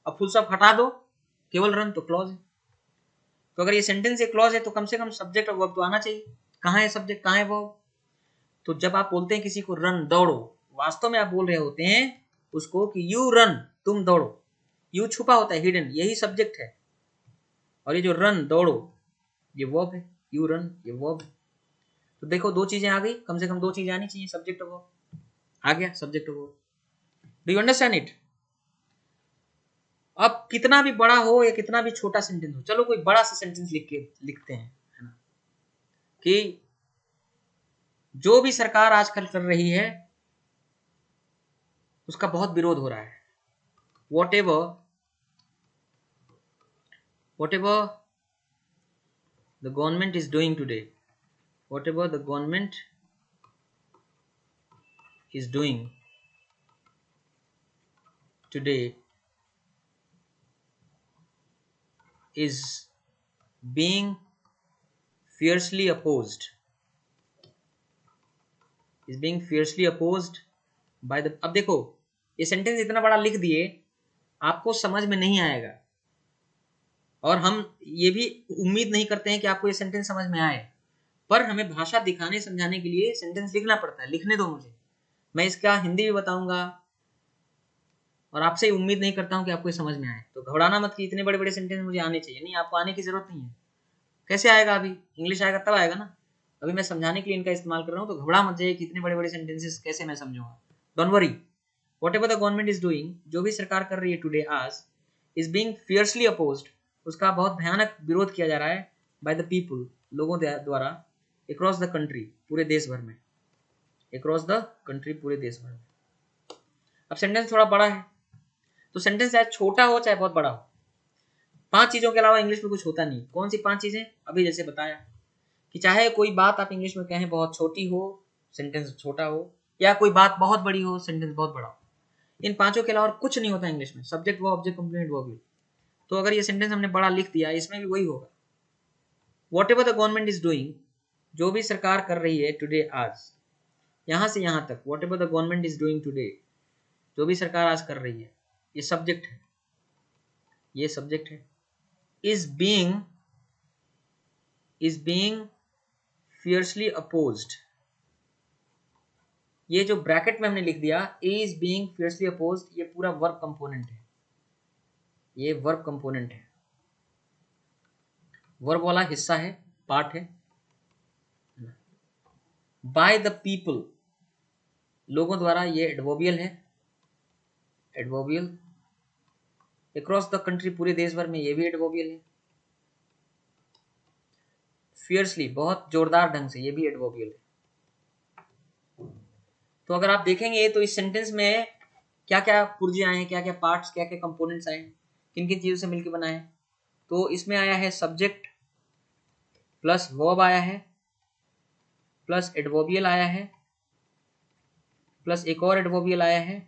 अब फुल स्टॉप हटा दो, केवल रन, तो क्लॉज है। तो अगर ये सेंटेंस है क्लॉज है तो कम से कम सब्जेक्ट और वर्ब तो आना चाहिए। कहाँ है सब्जेक्ट, कहाँ है वर्ब। तो जब आप बोलते हैं किसी को रन दौड़ो, वास्तव में आप बोल रहे होते हैं उसको कि यू रन, तुम दौड़ो। यू छुपा होता है, हिडन, यही सब्जेक्ट है, और ये जो रन दौड़ो ये वर्ब है, यू रन ये वर्ब है। तो देखो दो चीजें आ गई, कम से कम दो चीजें आनी चाहिए, सब्जेक्ट और वर्ब। आ गया सब्जेक्ट और verb. Do you understand it. अब कितना भी बड़ा हो या कितना भी छोटा सेंटेंस हो, चलो कोई बड़ा सा सेंटेंस लिखते हैं, है ना, कि जो भी सरकार आजकल कर रही है उसका बहुत विरोध हो रहा है। whatever the government is doing today, whatever the government is doing today is being fiercely opposed, is being fiercely opposed by the। अब देखो ये सेंटेंस इतना बड़ा लिख दिए, आपको समझ में नहीं आएगा, और हम ये भी उम्मीद नहीं करते हैं कि आपको ये सेंटेंस समझ में आए, पर हमें भाषा दिखाने समझाने के लिए सेंटेंस लिखना पड़ता है। लिखने दो मुझे, मैं इसका हिंदी भी बताऊंगा, और आपसे उम्मीद नहीं करता हूं कि आपको ये समझ में आए। तो घबराना मत कि इतने बड़े बड़े सेंटेंस मुझे आने चाहिए, नहीं, आपको आने की जरूरत नहीं है। कैसे आएगा, अभी इंग्लिश आएगा तब आएगा ना, अभी मैं समझाने के लिए इनका इस्तेमाल कर रहा हूँ। तो घबरा मत जाइए कि इतने बड़े बड़े सेंटेंसेस कैसे मैं समझूंगा। Don't worry, whatever the government is doing, जो भी सरकार कर रही है टुडे आज, इज बीइंग फियर्सली अपोज्ड, उसका बहुत भयानक विरोध किया जा रहा है, बाय द पीपल, लोगों द्वारा, अक्रॉस द कंट्री, पूरे देश भर में, अक्रॉस द कंट्री, पूरे देश भर में। अब सेंटेंस थोड़ा बड़ा है, तो सेंटेंस चाहे छोटा हो चाहे बहुत बड़ा हो, 5 चीजों के अलावा इंग्लिश में कुछ होता नहीं। कौन सी 5 चीजें, अभी जैसे बताया कि चाहे कोई बात आप इंग्लिश में कहें बहुत छोटी हो, सेंटेंस छोटा हो, या कोई बात बहुत बड़ी हो, सेंटेंस बहुत बड़ा हो, इन पांचों के अलावा और कुछ नहीं होता इंग्लिश में, subject verb object complement verb. तो अगर ये सेंटेंस हमने बड़ा लिख दिया, इसमें भी वही होगा। What ever the government is doing, जो भी सरकार कर रही है टुडे, आज, यहां से यहां तक, what ever the government is doing today, जो भी सरकार आज कर रही है, ये सब्जेक्ट है, ये सब्जेक्ट है। इज बीइंग फियर्सली अपोज्ड, ये जो ब्रैकेट में हमने लिख दिया इज बीइंग फियर्सली अपोज्ड, ये पूरा वर्ब कंपोनेंट है, ये वर्ब कंपोनेंट है, वर्ब वाला हिस्सा है, पार्ट है। बाय द पीपल, लोगों द्वारा, ये एडवर्बियल है, एडवर्बियल। अक्रॉस द कंट्री, पूरे देश भर में, ये भी एडवर्बियल है। फियर्सली, बहुत जोरदार ढंग से, ये भी एडवर्बियल है। तो अगर आप देखेंगे तो इस सेंटेंस में क्या क्या पुर्जे आए हैं, क्या क्या पार्ट्स, क्या क्या कंपोनेंट्स आए हैं, किन किन चीजों से मिलकर बना है। तो इसमें आया है सब्जेक्ट प्लस वर्ब आया है, प्लस एडवर्बियल आया है, प्लस एक और एडवर्बियल आया है,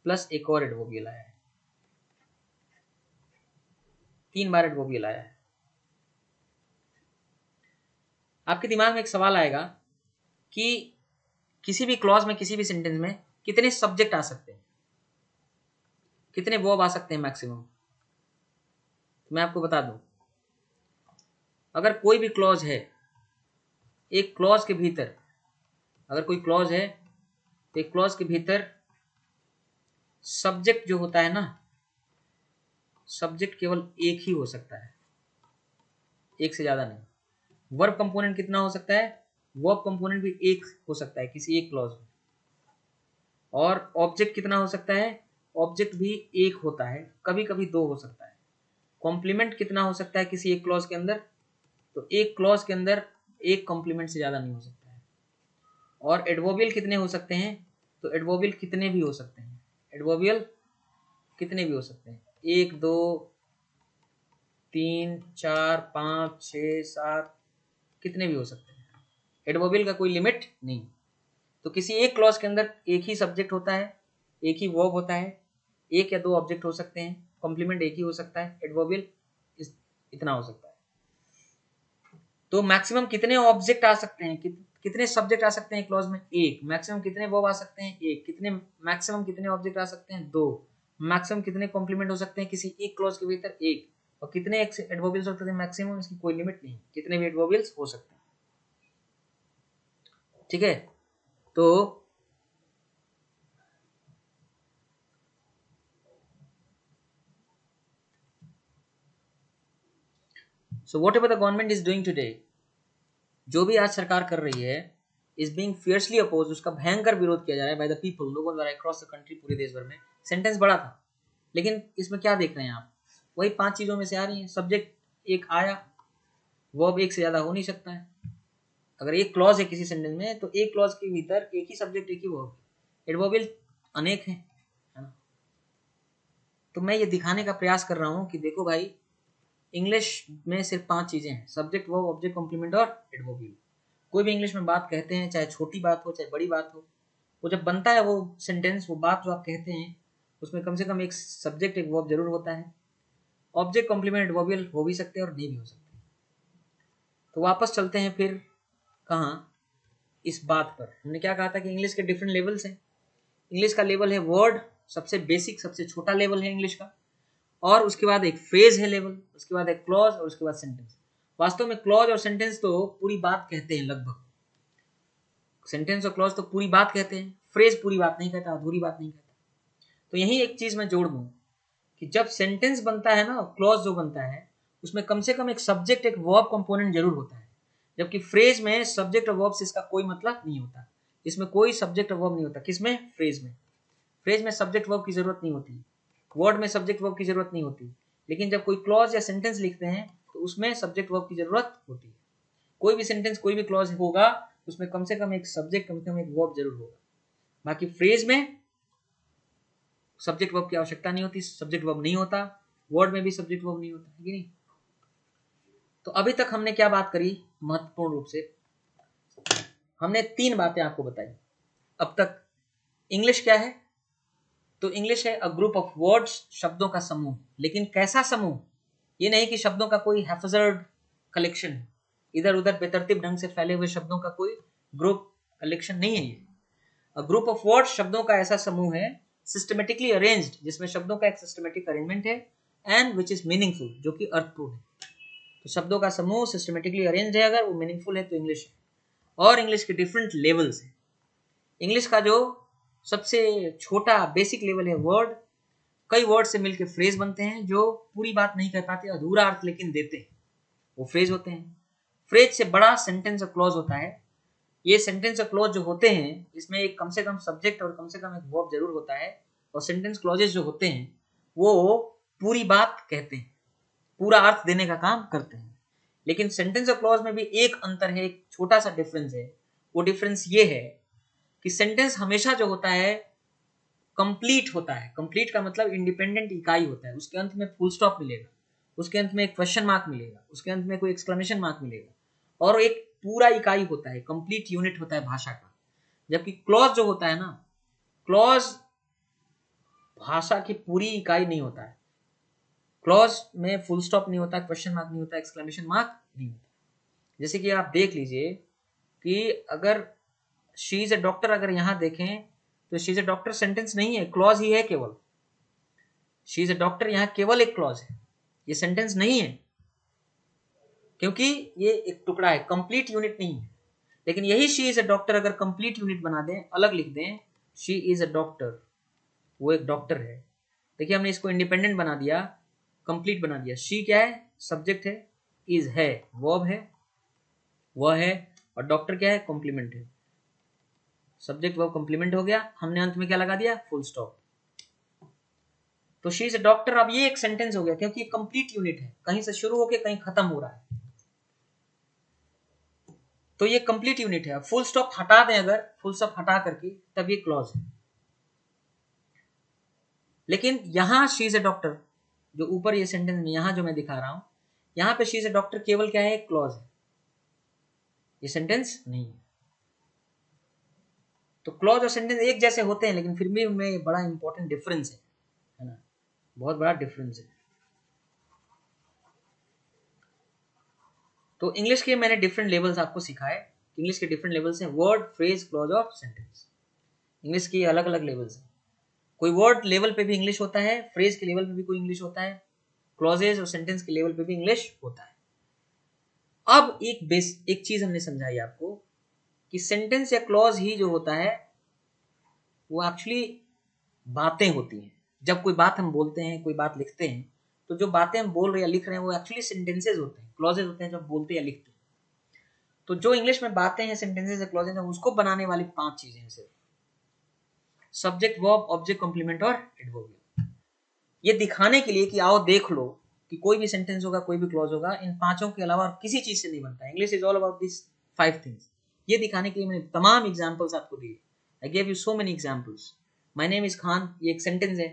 प्लस एक और एडवर्बियल आया है, 3 बार एडवर्बियल आया है। आपके दिमाग में एक सवाल आएगा कि किसी भी क्लॉज में, किसी भी सेंटेंस में कितने सब्जेक्ट आ सकते हैं, कितने वर्ब आ सकते हैं मैक्सिमम। तो मैं आपको बता दूं, अगर कोई भी क्लॉज है, एक क्लॉज के भीतर, अगर कोई क्लॉज है तो एक क्लॉज के भीतर सब्जेक्ट जो होता है ना, सब्जेक्ट केवल एक ही हो सकता है, एक से ज्यादा नहीं। वर्ब कंपोनेंट कितना हो सकता है, वर्ब कंपोनेंट भी एक हो सकता है किसी एक क्लॉज में। और ऑब्जेक्ट कितना हो सकता है, ऑब्जेक्ट भी एक होता है, कभी कभी 2 हो सकता है। कॉम्प्लीमेंट कितना हो सकता है किसी एक क्लॉज के अंदर, तो एक क्लॉज के अंदर एक कॉम्प्लीमेंट से ज्यादा नहीं हो सकता है। और एडवर्बियल कितने हो सकते हैं, तो एडवर्बियल कितने भी हो सकते हैं, एडवर्बियल कितने भी हो सकते हैं, 1 2 3 4 5 6 7, कितने भी हो सकते हैं। एडवर्बियल का कोई लिमिट नहीं। तो किसी एक क्लॉज के अंदर एक ही सब्जेक्ट होता है, एक ही वर्ब होता है, 1 या 2 ऑब्जेक्ट हो सकते हैं, कॉम्प्लीमेंट एक ही हो सकता है, एडवर्बियल इतना हो सकता है। तो मैक्सिमम कितने ऑब्जेक्ट आ सकते हैं, कितने सब्जेक्ट आ सकते हैं क्लॉज में, 1। मैक्सिमम कितने वर्ब आ सकते हैं, 1। कितने मैक्सिमम कितने ऑब्जेक्ट आ सकते हैं, 2। मैक्सिमम कितने कॉम्प्लीमेंट हो सकते हैं किसी एक क्लॉज के भीतर, 1। और कितने एडवर्बियल्स हो सकते हैं मैक्सिमम, इसकी कोई लिमिट नहीं, कितने भी एडवर्बियल्स हो सकते हैं। ठीक है, तो so what ever the government is doing today, जो भी आज सरकार कर रही है, इज बीइंग फियर्सली अपोज, उसका भयंकर विरोध किया जा रहा है बाय द पीपल, लोगों द्वारा, अक्रॉस द कंट्री, पूरे देश भर में। सेंटेंस बड़ा था, लेकिन इसमें क्या देख रहे हैं आप, वही 5 चीजों में से आ रही है। सब्जेक्ट एक आया, वर्ब एक से ज्यादा हो नहीं सकता है। अगर एक क्लॉज है किसी सेंटेंस में, तो एक क्लॉज के भीतर एक ही सब्जेक्ट, एक ही वर्ब, एडवर्बियल अनेक है ना। तो मैं ये दिखाने का प्रयास कर रहा हूं कि देखो भाई, इंग्लिश में सिर्फ 5 चीजें हैं, सब्जेक्ट वर्ब ऑब्जेक्ट कॉम्प्लीमेंट और एडवर्बियल। कोई भी इंग्लिश में बात कहते हैं, चाहे छोटी बात हो चाहे बड़ी बात हो, वो जब बनता है वो सेंटेंस, वो बात जो आप कहते हैं, उसमें कम से कम एक सब्जेक्ट एक वर्ब जरूर होता है। ऑब्जेक्ट कॉम्प्लीमेंट एडवर्बियल हो भी सकते हैं और नहीं भी हो सकते। तो वापस चलते हैं फिर कहाँ, इस बात पर हमने क्या कहा था कि इंग्लिश के डिफरेंट लेवल्स हैं। इंग्लिश का लेवल है वर्ड, सबसे बेसिक, सबसे छोटा लेवल है इंग्लिश का। और उसके बाद एक फ्रेज है लेवल, उसके बाद एक क्लॉज, और उसके बाद सेंटेंस। वास्तव में क्लॉज और सेंटेंस तो पूरी बात कहते हैं लगभग, सेंटेंस और क्लॉज तो पूरी बात कहते हैं, फ्रेज पूरी बात नहीं कहता, अधूरी बात नहीं कहता। तो यही एक चीज मैं जोड़ दूं कि जब सेंटेंस बनता है ना, क्लॉज जो बनता है, उसमें कम से कम एक सब्जेक्ट एक वर्ब कंपोनेंट जरूर होता है। जबकि फ्रेज में सब्जेक्ट और वर्ब से इसका कोई मतलब नहीं होता, इसमें कोई सब्जेक्ट और वर्ब नहीं होता। किसमें, फ्रेज में। फ्रेज में सब्जेक्ट वर्ब की जरूरत नहीं होती, वर्ड में सब्जेक्ट वर्ब की जरूरत नहीं होती। लेकिन जब कोई क्लॉज या सेंटेंस लिखते हैं तो उसमें सब्जेक्ट वर्ब की जरूरत होती है। कोई भी सेंटेंस, कोई भी क्लॉज होगा, उसमें कम से कम एक सब्जेक्ट, कम से कम एक वर्ब जरूर होगा। बाकी फ्रेज में सब्जेक्ट वर्ब की आवश्यकता नहीं होती, सब्जेक्ट वर्ब नहीं होता, वर्ड में भी सब्जेक्ट वर्ब नहीं होता है कि नहीं। तो अभी तक हमने क्या बात करी, महत्वपूर्ण रूप से हमने 3 बातें आपको बताई अब तक। इंग्लिश क्या है? तो इंग्लिश है अ ग्रुप ऑफ वर्ड्स, शब्दों का समूह। लेकिन कैसा समूह? ये नहीं कि शब्दों का कोई हैफजर्ड कलेक्शन है, इधर उधर बेतरतीब ढंग से फैले हुए शब्दों का कोई ग्रुप कलेक्शन नहीं है ये। अ ग्रुप ऑफ वर्ड्स, शब्दों का ऐसा समूह है, सिस्टमेटिकली अरेंज्ड, जिसमें शब्दों का एक सिस्टमेटिक अरेंजमेंट है, एंड विच इज मीनिंगफुल, जो कि अर्थपूर्ण है। तो शब्दों का समूह सिस्टमेटिकली अरेंज है, अगर वो मीनिंगफुल है तो इंग्लिश है। और इंग्लिश के डिफरेंट लेवल्स है। इंग्लिश का जो सबसे छोटा बेसिक लेवल है वर्ड, कई वर्ड से मिलकर फ्रेज बनते हैं जो पूरी बात नहीं कह पाते, अधूरा अर्थ लेकिन देते हैं, वो फ्रेज होते हैं। फ्रेज से बड़ा सेंटेंस और क्लॉज होता है। ये सेंटेंस और क्लॉज जो होते हैं, इसमें एक कम से कम सब्जेक्ट और कम से कम एक वर्ब जरूर होता है। और सेंटेंस क्लॉजेस जो होते हैं वो पूरी बात कहते हैं, पूरा अर्थ देने का काम करते हैं। लेकिन सेंटेंस और क्लॉज में भी एक अंतर है, एक छोटा सा डिफरेंस है। वो डिफरेंस ये है कि सेंटेंस हमेशा जो होता है कंप्लीट होता है। कंप्लीट का मतलब इंडिपेंडेंट इकाई होता है। उसके अंत में फुल स्टॉप मिलेगा, उसके अंत में एक क्वेश्चन मार्क मिलेगा, उसके अंत में कोई एक्सक्लेमेशन मार्क मिलेगा, और एक पूरा इकाई होता है, कंप्लीट यूनिट होता है भाषा का। जबकि क्लॉज जो होता है ना, क्लॉज भाषा की पूरी इकाई नहीं होता है। क्लॉज में फुल स्टॉप नहीं होता, क्वेश्चन मार्क नहीं होता, एक्सक्लेमेशन मार्क नहीं होता। जैसे कि आप देख लीजिए कि अगर शी इज अ डॉक्टर, अगर यहां देखें तो she is a doctor sentence नहीं है, क्लॉज ही है केवल। शी इज अ डॉक्टर यहाँ केवल एक क्लॉज है, ये सेंटेंस नहीं है, क्योंकि ये एक टुकड़ा है, कंप्लीट यूनिट नहीं है। लेकिन यही शी इज अ डॉक्टर अगर कंप्लीट यूनिट बना दें, अलग लिख दें, शी इज अ डॉक्टर, वो एक डॉक्टर है। देखिए हमने इसको इंडिपेंडेंट बना दिया, कंप्लीट बना दिया। शी क्या है? सब्जेक्ट है, इज है वर्ब है, वह है, और डॉक्टर क्या है? कॉम्प्लीमेंट है। सब्जेक्ट वर्ब कॉम्प्लीमेंट हो गया, हमने अंत में क्या लगा दिया? Full stop. तो शी इज अ डॉक्टर, अब ये एक सेंटेंस हो गया क्योंकि कंप्लीट यूनिट है, कहीं से शुरू होकर कहीं खत्म हो रहा है, तो ये कंप्लीट यूनिट है। फुल स्टॉप हटा दें, अगर फुल स्टॉप हटा करके, तब ये क्लॉज है। लेकिन यहां शी इज अ डॉक्टर, जो ऊपर ये सेंटेंस में यहां जो मैं दिखा रहा हूं, यहां पे शी इज अ डॉक्टर केवल क्या है? क्लॉज है, ये सेंटेंस नहीं है। तो क्लॉज और सेंटेंस एक जैसे होते हैं, लेकिन फिर भी उनमें बड़ा इंपॉर्टेंट डिफरेंस है ना, बहुत बड़ा डिफरेंस है। तो इंग्लिश के मैंने डिफरेंट लेवल्स आपको सिखाए। इंग्लिश के डिफरेंट लेवल्स हैं, वर्ड, फ्रेज, क्लॉज और सेंटेंस। इंग्लिश की अलग अलग लेवल्स हैं। कोई वर्ड लेवल पे भी इंग्लिश होता है, फ्रेज के लेवल पे भी कोई इंग्लिश होता है, क्लॉजेज और सेंटेंस के लेवल पे भी इंग्लिश होता है। अब एक चीज हमने समझाई आपको कि सेंटेंस या क्लॉज ही जो होता है वो एक्चुअली बातें होती हैं। जब कोई बात हम बोलते हैं, कोई बात लिखते हैं, तो जो बातें हम बोल रहे हैं या लिख रहे हैं वो एक्चुअली सेंटेंसेज होते हैं, क्लॉजेज होते हैं जब बोलते या लिखते हैं। तो जो इंग्लिश में बातें हैं, सेंटेंसेज या क्लॉजेज हैं, उसको बनाने वाली 5 चीजें हैं सिर्फ: सब्जेक्ट, वर्ब, ऑब्जेक्ट, कॉम्प्लीमेंट और एडवर्बियल। ये दिखाने के लिए कि आओ देख लो कि कोई भी सेंटेंस होगा, कोई भी क्लॉज होगा, इन पांचों के अलावा किसी चीज से नहीं बनता। English is all about this 5 things. ये दिखाने के लिए मैंने तमाम एग्जांपल्स आपको दिए। I gave you so many examples. My name is Khan, ये एक सेंटेंस है।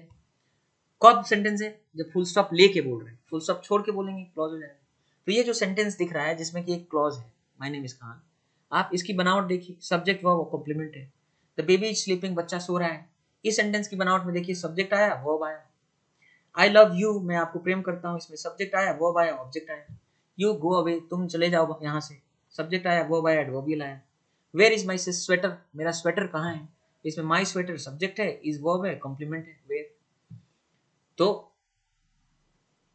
कब सेंटेंस है? जब फुल स्टॉप लेके बोल रहे हैं, फुल स्टॉप छोड़ के बोलेंगे क्लॉज हो जाएगा। तो ये जो सेंटेंस दिख रहा है जिसमें कि एक क्लॉज है, माय नेम इज खान, आप इसकी बनावट देखिए, सब्जेक्ट वर्ब कॉम्प्लीमेंट है। द बेबी इज स्लीपिंग, बच्चा सो रहा है। इस सेंटेंस की बनावट में देखिए, सब्जेक्ट आया, वर्ब आया। आई लव यू, मैं आपको प्रेम करता हूँ, इसमें सब्जेक्ट आया, वर्ब आया, ऑब्जेक्ट आया। यू गो अवे, तुम चले जाओ यहाँ से, सब्जेक्ट आया, वर्ब आया, एडवर्बियल आया। वेयर इज माई स्वेटर, मेरा स्वेटर कहाँ है, इसमें माई स्वेटर सब्जेक्ट है, इज वर्ब है, कॉम्प्लीमेंट है, वेयर। तो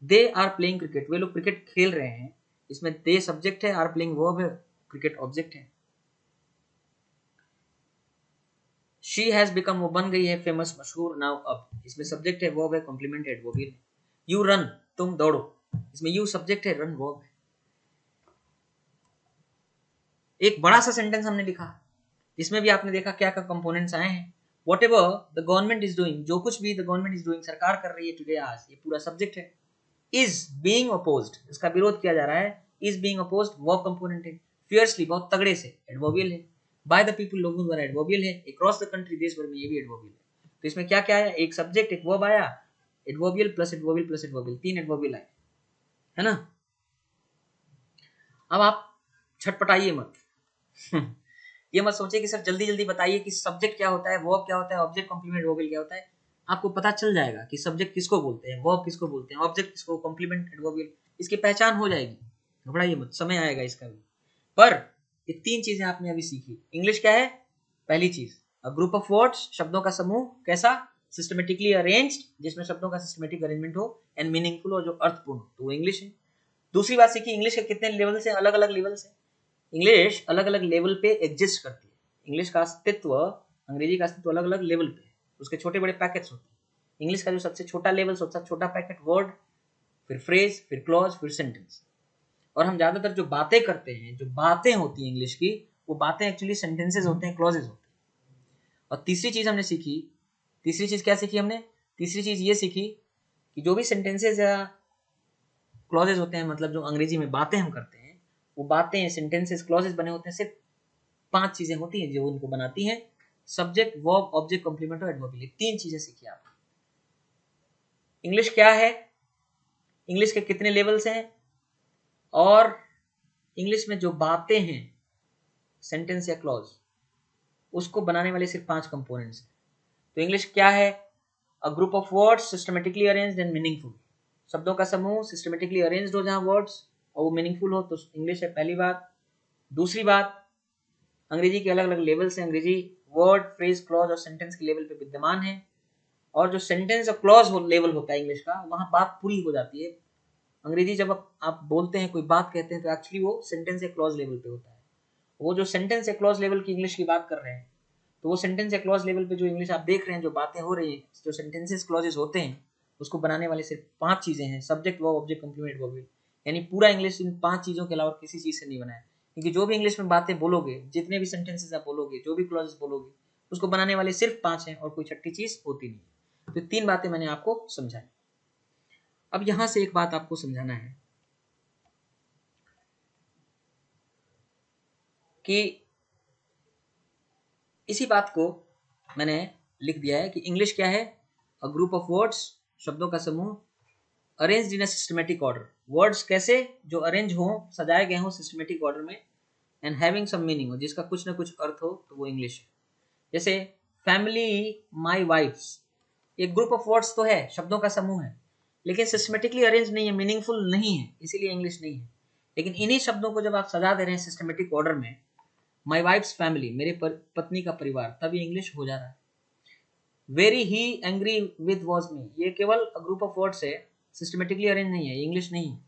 दे आर प्लेइंग क्रिकेट, वे लोग क्रिकेट खेल रहे हैं, इसमें दे सब्जेक्ट है, आर प्लेइंग वर्ब है, क्रिकेट ऑब्जेक्ट है। शी हैज बिकम, वो बन गई है फेमस, मशहूर, नाउ अब, इसमें सब्जेक्ट है, वर्ब है, कॉम्प्लीमेंट है, एडवर्बियल है। यू रन, तुम दौड़ो, इसमें यू सब्जेक्ट है, रन वर्ब है। एक बड़ा सा सेंटेंस हमने लिखा, जिसमें भी आपने देखा क्या क्या कंपोनेंट्स आए हैं। What ever the government is doing, जो कुछ भी द गवर्नमेंट इज डूइंग, सरकार कर रही है टुडे, आज, ये पूरा सब्जेक्ट है। इज बीइंग अपोज्ड, इसका विरोध किया जा रहा है, is being opposed verb component है। फियर्सली, बहुत तगड़े से, एडवर्बियल है। बाय द पीपल, लोगों द्वारा, एडवर्बियल है। अक्रॉस द कंट्री, देश भर में, ये भी एडवर्बियल है। तो इसमें क्या क्या आया? एक सब्जेक्ट, एक वर्ब आया, adverbial plus adverbial plus adverbial, 3 adverbial आए, है ना। अब आप छटपटाइए मत। ये मत सोचिए कि सर जल्दी जल्दी बताइए कि सब्जेक्ट क्या होता है, वर्ब क्या होता है, ऑब्जेक्ट कॉम्प्लीमेंट वर्ब क्या होता है। आपको पता चल जाएगा कि सब्जेक्ट किसको बोलते हैं, वर्ब किसको बोलते हैं, ऑब्जेक्ट किसको, कॉम्प्लीमेंट एडवर्बियल, इसकी पहचान हो जाएगी। घबराइए मत, समय आएगा इसका भी। पर ये 3 चीजें आपने अभी सीखी। इंग्लिश क्या है? पहली चीज अ ग्रुप ऑफ वर्ड्स, शब्दों का समूह। कैसा? सिस्टमेटिकली अरेंज्ड, जिसमें शब्दों का सिस्टमेटिक अरेंजमेंट हो, एंड मीनिंगफुल हो, जो अर्थपूर्ण हो, तो वो इंग्लिश है। दूसरी बात सीखी, इंग्लिश के कितने लेवल से, अलग अलग लेवल से इंग्लिश अलग अलग लेवल पे एग्जिस्ट करती है। इंग्लिश का अस्तित्व, अंग्रेजी का अस्तित्व अलग अलग लेवल पे, उसके छोटे बड़े पैकेट्स होते हैं। इंग्लिश का जो सबसे छोटा लेवल, सबसे छोटा पैकेट वर्ड, फिर फ्रेज, फिर क्लॉज, फिर सेंटेंस। और हम ज्यादातर जो बातें करते हैं, जो बातें होती हैं इंग्लिश की, वो बातें एक्चुअली सेंटेंसेज होते हैं, क्लॉजेज होते हैं। और तीसरी चीज हमने सीखी, तीसरी चीज क्या सीखी हमने? तीसरी चीज ये सीखी कि जो भी सेंटेंसेज या क्लॉजेज होते हैं, मतलब जो अंग्रेजी में बातें हम करते हैं, वो बातें, सेंटेंसेस, क्लॉजेज बने होते हैं, सिर्फ 5 चीजें होती हैं जो उनको बनाती हैं। सब्जेक्ट, वर्ब, ऑब्जेक्ट, कॉम्प्लीमेंट और एडवर्ब। 3 चीजें सीखी आप। इंग्लिश क्या है, इंग्लिश के कितने लेवल्स हैं, और इंग्लिश में जो बातें हैं, सेंटेंस या क्लॉज, उसको बनाने वाले सिर्फ 5 कंपोनेंट्स हैं। तो इंग्लिश क्या है? अ group of words systematically arranged and meaningful. शब्दों का समूह, सिस्टमेटिकली अरेंज्ड हो जहां वर्ड्स, और वो मीनिंगफुल हो, तो इंग्लिश है, पहली बात। दूसरी बात, अंग्रेजी के अलग अलग लेवल्स हैं, अंग्रेजी वर्ड, फ्रेज, क्लॉज और सेंटेंस के लेवल पे विद्यमान है। और जो सेंटेंस और क्लॉज लेवल होता है इंग्लिश का, वहां बात पूरी हो जाती है। अंग्रेजी जब आप बोलते हैं, कोई बात कहते हैं, तो एक्चुअली वो सेंटेंस या क्लॉज लेवल पे होता है। वो जो सेंटेंस या क्लॉज लेवल की इंग्लिश की बात कर रहे हैं, तो वो सेंटेंस या क्लॉज लेवल पे जो इंग्लिश आप देख रहे हैं, जो बातें हो रही हैं, जो सेंटेंसेस क्लॉजेस होते हैं, उसको बनाने वाले सिर्फ 5 चीजें हैं। Subject, verb, object, complement, verb. यानी पूरा इंग्लिश इन 5 चीजों के अलावा किसी चीज से नहीं बना है। क्योंकि जो भी इंग्लिश में बातें बोलोगे, जितने भी सेंटेंसेस आप बोलोगे, जो भी क्लॉजेस बोलोगे, उसको बनाने वाले सिर्फ 5 हैं, और कोई छठी चीज होती नहीं। तो 3 बातें मैंने आपको समझाई। अब यहां से एक बात आपको समझाना है कि इसी बात को मैंने लिख दिया है कि इंग्लिश क्या है? अ ग्रुप ऑफ वर्ड्स, शब्दों का समूह, arranged in a systematic order. Words कैसे? जो अरेंज हो, सजाए गए हो सिस्टमेटिक ऑर्डर में, एंड हैविंग सम मीनिंग हो, जिसका कुछ ना कुछ अर्थ हो, तो वो इंग्लिश है। जैसे फैमिली, माई वाइफ्स, एक ग्रुप ऑफ वर्ड्स तो है, शब्दों का समूह है, लेकिन सिस्टमेटिकली अरेंज नहीं है, मीनिंगफुल नहीं है, इसीलिए इंग्लिश नहीं है। लेकिन इन्हीं शब्दों को जब आप सजा दे रहे हैं सिस्टमेटिक ऑर्डर में, माई वाइफ्स फैमिली, मेरे पत्नी का परिवार, तब ये इंग्लिश हो जा रहा है। Very he angry with was me, ये केवल ग्रुप ऑफ वर्ड्स है, सिस्टमेटिकली अरेंज नहीं है, इंग्लिश नहीं है।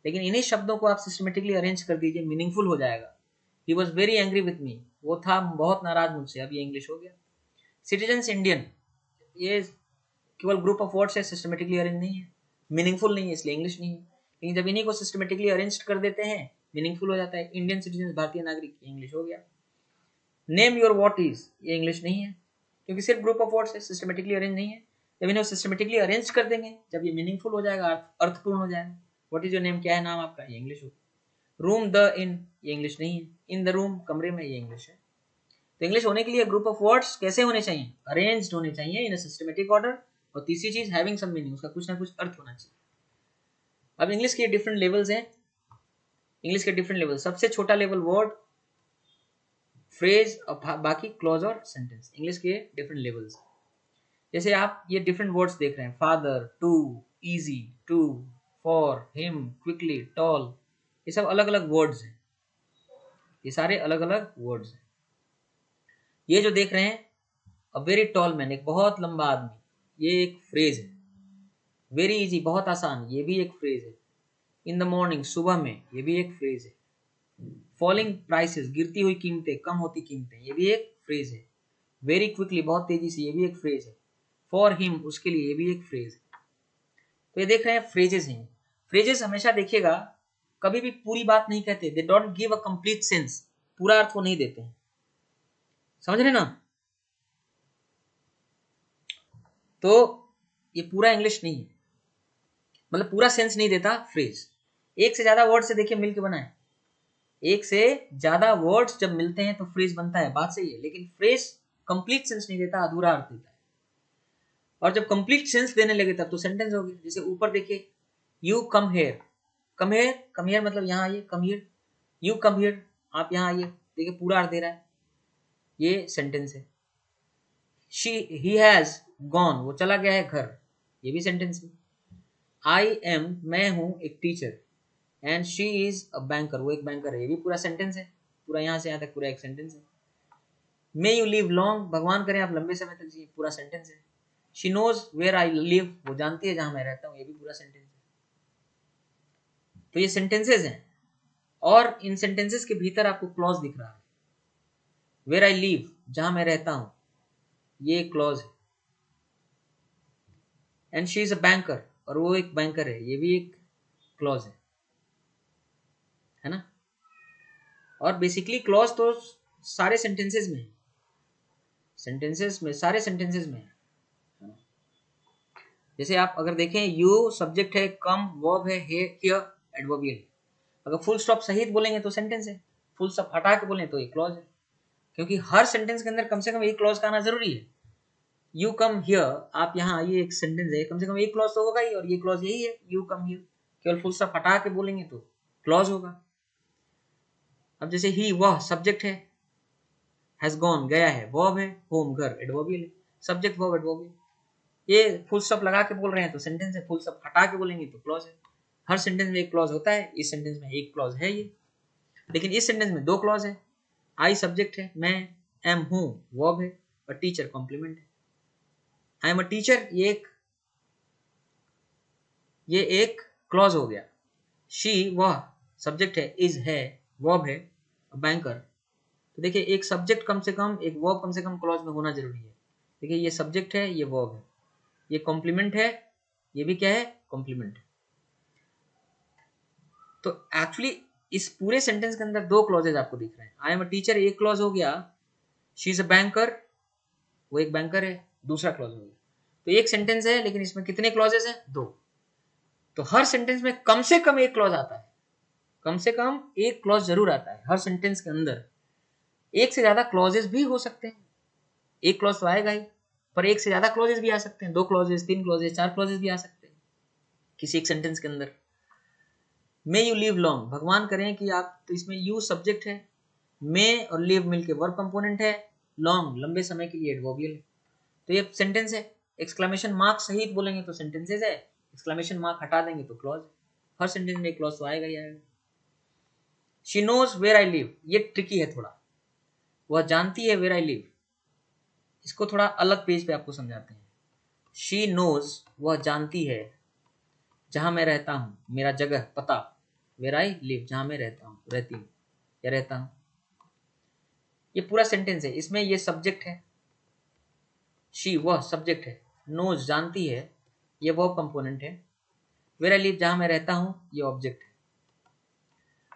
लेकिन इन्हीं शब्दों को आप सिस्टमेटिकली अरेंज कर दीजिए, मीनिंगफुल हो जाएगा। He was very angry with me, वो था बहुत नाराज मुझसे, अब ये इंग्लिश हो गया। सिटीजन्स इंडियन, ये केवल ग्रुप ऑफ वर्ड्स है, सिस्टमेटिकली अरेंज नहीं है, मीनिंगफुल नहीं है, इसलिए इंग्लिश नहीं है। लेकिन जब इन्हीं को सिस्टमेटिकली अरेंज कर देते हैं, मीनिंगफुल हो जाता है। इंडियन सिटीजन, भारतीय नागरिक, इंग्लिश हो गया। नेम योर व्हाट इज, ये इंग्लिश नहीं है, क्योंकि सिर्फ ग्रुप ऑफ वर्ड्स है, सिस्टमेटिकली अरेंज नहीं है। जब इन्हें सिस्टमेटिकली अरेंज कर देंगे, जब ये मीनिंगफुल हो जाएगा, अर्थपूर्ण हो जाएगा। व्हाट इज योर नेम, क्या है नाम आपका, ये इंग्लिश होगा। रूम, द इन, ये इंग्लिश नहीं है। इन द रूम, कमरे में, ये इंग्लिश है। तो इंग्लिश होने के लिए ग्रुप ऑफ वर्ड्स कैसे होने चाहिए? अरेंज्ड होने चाहिए इन अ सिस्टमेटिक ऑर्डर। और तीसरी चीज, हैविंग सम मीनिंग, उसका कुछ ना कुछ अर्थ होना चाहिए। अब इंग्लिश के डिफरेंट लेवल्स हैं, इंग्लिश के डिफरेंट लेवल। सबसे छोटा लेवल वर्ड, फ्रेज और बाकी क्लॉज और सेंटेंस, इंग्लिश के डिफरेंट लेवल्स। जैसे आप ये डिफरेंट वर्ड्स देख रहे हैं, father, to, easy, to, for, him, quickly, tall, ये सब अलग अलग वर्ड्स हैं, ये सारे अलग अलग वर्ड्स हैं। ये जो देख रहे हैं, अ वेरी टॉल मैन, एक बहुत लंबा आदमी, ये एक फ्रेज है। वेरी इजी, बहुत आसान, ये भी एक फ्रेज है। इन द मॉर्निंग, सुबह में, ये भी एक फ्रेज है। फॉलिंग प्राइसेस, गिरती हुई कीमतें, कम होती कीमतें, ये भी एक फ्रेज है। वेरी क्विकली, बहुत तेजी से, ये भी एक फ्रेज है। फॉर हिम, उसके लिए, ये भी एक फ्रेज है। तो ये देख रहे हैं फ्रेजेस हैं। फ्रेजेस हमेशा देखिएगा कभी भी पूरी बात नहीं कहते, they don't give a complete sense, पूरा अर्थ वो नहीं देते हैं, समझ रहे ना? तो ये पूरा इंग्लिश नहीं है, मतलब पूरा सेंस नहीं देता फ्रेज। एक से ज्यादा वर्ड से देखिए मिलके बना है, एक से ज्यादा वर्ड्स जब मिलते हैं तो फ्रेज बनता है, बात सही है। लेकिन फ्रेज कंप्लीट सेंस नहीं देता, अधूरा अर्थ देता है। और जब कंप्लीट सेंस देने लगे तब तो सेंटेंस होगी। जैसे ऊपर देखिए, you come here, come here, come here मतलब यहाँ आइए, come here. You come here, आप यहाँ आइए। देखिए पूरा अर्थ दे रहा है, ये सेंटेंस है। ही हैज गॉन, वो चला गया है घर, ये भी सेंटेंस है। आई एम, मैं हूँ एक teacher, and she is a banker, वो एक बैंकर है, ये भी पूरा सेंटेंस है। पूरा यहाँ से यहाँ तक पूरा एक सेंटेंस है। मे यू लिव लॉन्ग, भगवान करें आप लंबे समय तक जिए, पूरा सेंटेंस है। She knows where I live, वो जानती है जहां मैं रहता हूँ, ये भी पूरा सेंटेंस है। तो ये सेंटेंसेस हैं, और इन सेंटेंसेस के भीतर आपको क्लॉज दिख रहा है। वेयर आई लिव, जहां मैं रहता हूं, ये क्लॉज है। And she is a banker, और वो एक बैंकर है, ये भी एक क्लॉज है ना। और बेसिकली क्लॉज तो सारे सेंटेंसेस में है, सेंटेंसेस में, सारे सेंटेंसेस में है। जैसे आप अगर देखें, यू सब्जेक्ट है, कम वर्ब है, हियर एडवर्बियल। अगर फुल स्टॉप सहित बोलेंगे तो सेंटेंस है, फुल स्टॉप हटा के बोलें तो ये क्लॉज है। क्योंकि हर सेंटेंस के अंदर कम से कम एक क्लॉज का आना जरूरी है। यू कम हियर, आप यहाँ आइए, एक सेंटेंस है, कम से कम एक क्लॉज तो होगा ही, और ये क्लॉज यही है, यू कम हियर। केवल फुल स्टॉप हटा के बोलेंगे तो क्लॉज होगा। अब जैसे ही, वह सब्जेक्ट है, हैज गॉन गया है, वर्ब है, होम घर एडवर्बियल है, सब्जेक्ट वर्ब एडवर्बियल। ये फुल स्टॉप लगा के बोल रहे हैं तो सेंटेंस है, फुल स्टॉप हटा के बोलेंगे तो क्लॉज है। हर सेंटेंस में एक क्लॉज होता है, इस सेंटेंस में एक क्लॉज है ये। लेकिन इस सेंटेंस में दो क्लॉज है। आई सब्जेक्ट है, मैं एम हूं वर्ब है, और टीचर कॉम्प्लीमेंट है। आई एम अ टीचर, ये एक क्लॉज हो गया। शी, वह सब्जेक्ट है, इज है वर्ब है, बैंकर। तो देखिए एक सब्जेक्ट कम से कम, एक वर्ब कम से कम क्लॉज में होना जरूरी है। देखिए ये सब्जेक्ट है, ये वर्ब है, ये कॉम्प्लीमेंट है, ये भी क्या है, कॉम्प्लीमेंट है। तो एक्चुअली इस पूरे सेंटेंस के अंदर दो क्लॉजेज आपको दिख रहे हैं। आई एम अ टीचर एक क्लॉज हो गया, शी इज अ बैंकर, वो एक बैंकर है, दूसरा क्लॉज हो गया। तो एक सेंटेंस है, लेकिन इसमें कितने क्लॉजेस हैं, दो। तो हर सेंटेंस में कम से कम एक क्लॉज आता है, कम से कम एक क्लॉज जरूर आता है हर सेंटेंस के अंदर। एक से ज्यादा क्लॉजेस भी हो सकते हैं, एक क्लॉज तो आएगा ही, पर एक से ज्यादा क्लॉजेस भी आ सकते हैं, दो क्लॉजेस, तीन क्लॉजेस, चार क्लॉजेस भी आ सकते हैं किसी एक सेंटेंस के अंदर। मे यू लिव लॉन्ग, भगवान करें कि आप, तो इसमें यू सब्जेक्ट है, मे और लिव मिलके वर्ब कंपोनेंट है, लॉन्ग लंबे समय के लिए एडवर्बियल है। तो ये सेंटेंस है। एक्सक्लेमेशन मार्क सहित बोलेंगे तो सेंटेंसेस है, एक्सक्लेमेशन मार्क हटा देंगे तो क्लॉज। हर सेंटेंस में एक क्लॉज तो आएगा ही आएगा। She knows where I live, ये ट्रिकी है थोड़ा, वह जानती है वेयर आई लिव। इसको थोड़ा अलग पेज पे आपको समझाते हैं। शी नोज, वह जानती है, जहां मैं रहता हूं, मेरा जगह पता, वेयर आई लिव, जहां मैं रहता हूं, रहती हूं या रहता हूं। ये पूरा सेंटेंस है, इसमें ये सब्जेक्ट है, शी वह सब्जेक्ट है, नोज जानती है, ये वर्ब कंपोनेंट है, वेयर आई लिव जहां मैं रहता हूं, ये ऑब्जेक्ट है।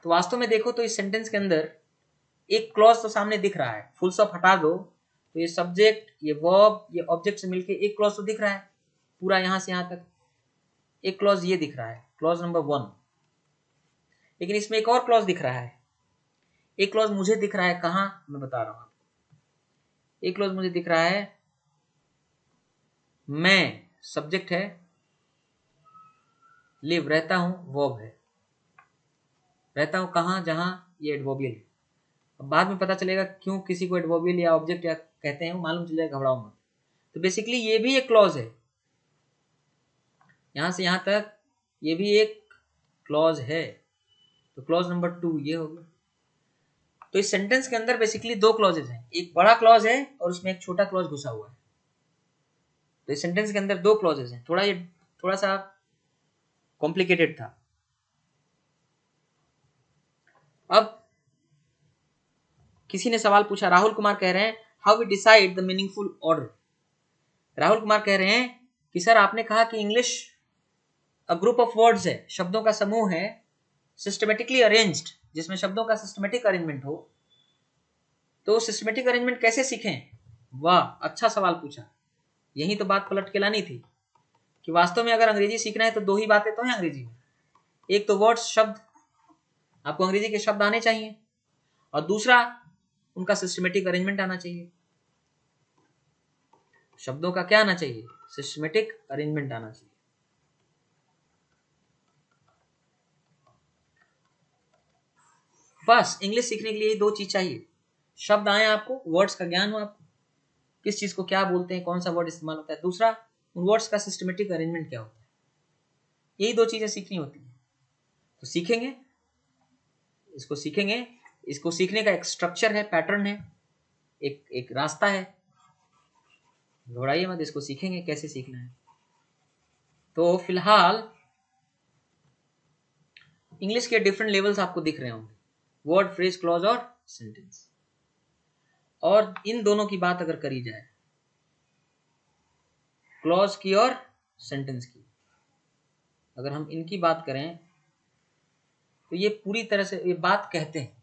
तो वास्तव में देखो तो इस सेंटेंस के अंदर एक क्लॉज तो सामने दिख रहा है, फुल स्टॉप हटा दो तो ये सब्जेक्ट, ये वर्ब, ये ऑब्जेक्ट से मिलके एक क्लॉज तो दिख रहा है, पूरा यहां से यहां तक एक क्लॉज ये दिख रहा है, क्लॉज नंबर 1। लेकिन इसमें एक और क्लॉज दिख रहा है, एक क्लॉज मुझे दिख रहा है, कहां, मैं बता रहा हूं आपको। एक क्लॉज मुझे दिख रहा है, मैं सब्जेक्ट है, लिव रहता हूं वर्ब है, रहता हूं कहां, जहां, ये एडवर्बियल है। अब बाद में पता चलेगा क्यों किसी को एडवर्बियल या ऑब्जेक्ट या कहते हैं, मालूम चल जाएगा, घबराओ मत। तो बेसिकली ये भी एक क्लॉज है, यहां से यहां तक ये भी एक क्लॉज है। तो क्लॉज नंबर 2 ये हो गया। तो इस सेंटेंस के अंदर बेसिकली दो क्लॉजेज हैं, एक बड़ा क्लॉज है और उसमें एक छोटा क्लॉज घुसा हुआ है। तो इस सेंटेंस के अंदर दो क्लॉजेज हैं, थोड़ा सा कॉम्प्लिकेटेड था। अब किसी ने सवाल पूछा, राहुल कुमार कह रहे हैं, how we decide the meaningful order. Rahul Kumar कह रहे हैं कि सर आपने कहा कि English a group of words है, शब्दों का समूह है, सिस्टमेटिकली अरेंज्ड, जिसमें शब्दों का सिस्टमेटिक अरेंजमेंट हो, तो सिस्टमेटिक अरेंजमेंट कैसे सीखें। वाह, अच्छा सवाल पूछा। यही तो बात पलट के लानी थी कि वास्तव में अगर अंग्रेजी सीखना है तो दो ही बातें तो हैं अंग्रेजी में, एक तो वर्ड्स, शब्द, आपको अंग्रेजी के शब्द आने चाहिए, और दूसरा उनका सिस्टमेटिक अरेंजमेंट आना चाहिए। शब्दों का क्या आना चाहिए, सिस्टमेटिक अरेंजमेंट आना चाहिए। बस इंग्लिश सीखने के लिए ये 2 चीज चाहिए, शब्द आए आपको, वर्ड्स का ज्ञान हो आपको, किस चीज को क्या बोलते हैं, कौन सा वर्ड इस्तेमाल होता है, दूसरा उन वर्ड्स का सिस्टमेटिक अरेंजमेंट क्या होता है, यही 2 चीजें सीखनी होती है। तो सीखेंगे, इसको सीखेंगे, इसको सीखने का एक स्ट्रक्चर है, पैटर्न है, एक रास्ता है, घबराइए मत, इसको सीखेंगे कैसे सीखना है। तो फिलहाल इंग्लिश के डिफरेंट लेवल्स आपको दिख रहे होंगे, वर्ड, फ्रेज, क्लॉज और सेंटेंस। और इन दोनों की बात अगर करी जाए, क्लॉज की और सेंटेंस की, अगर हम इनकी बात करें तो ये पूरी तरह से ये बात कहते हैं,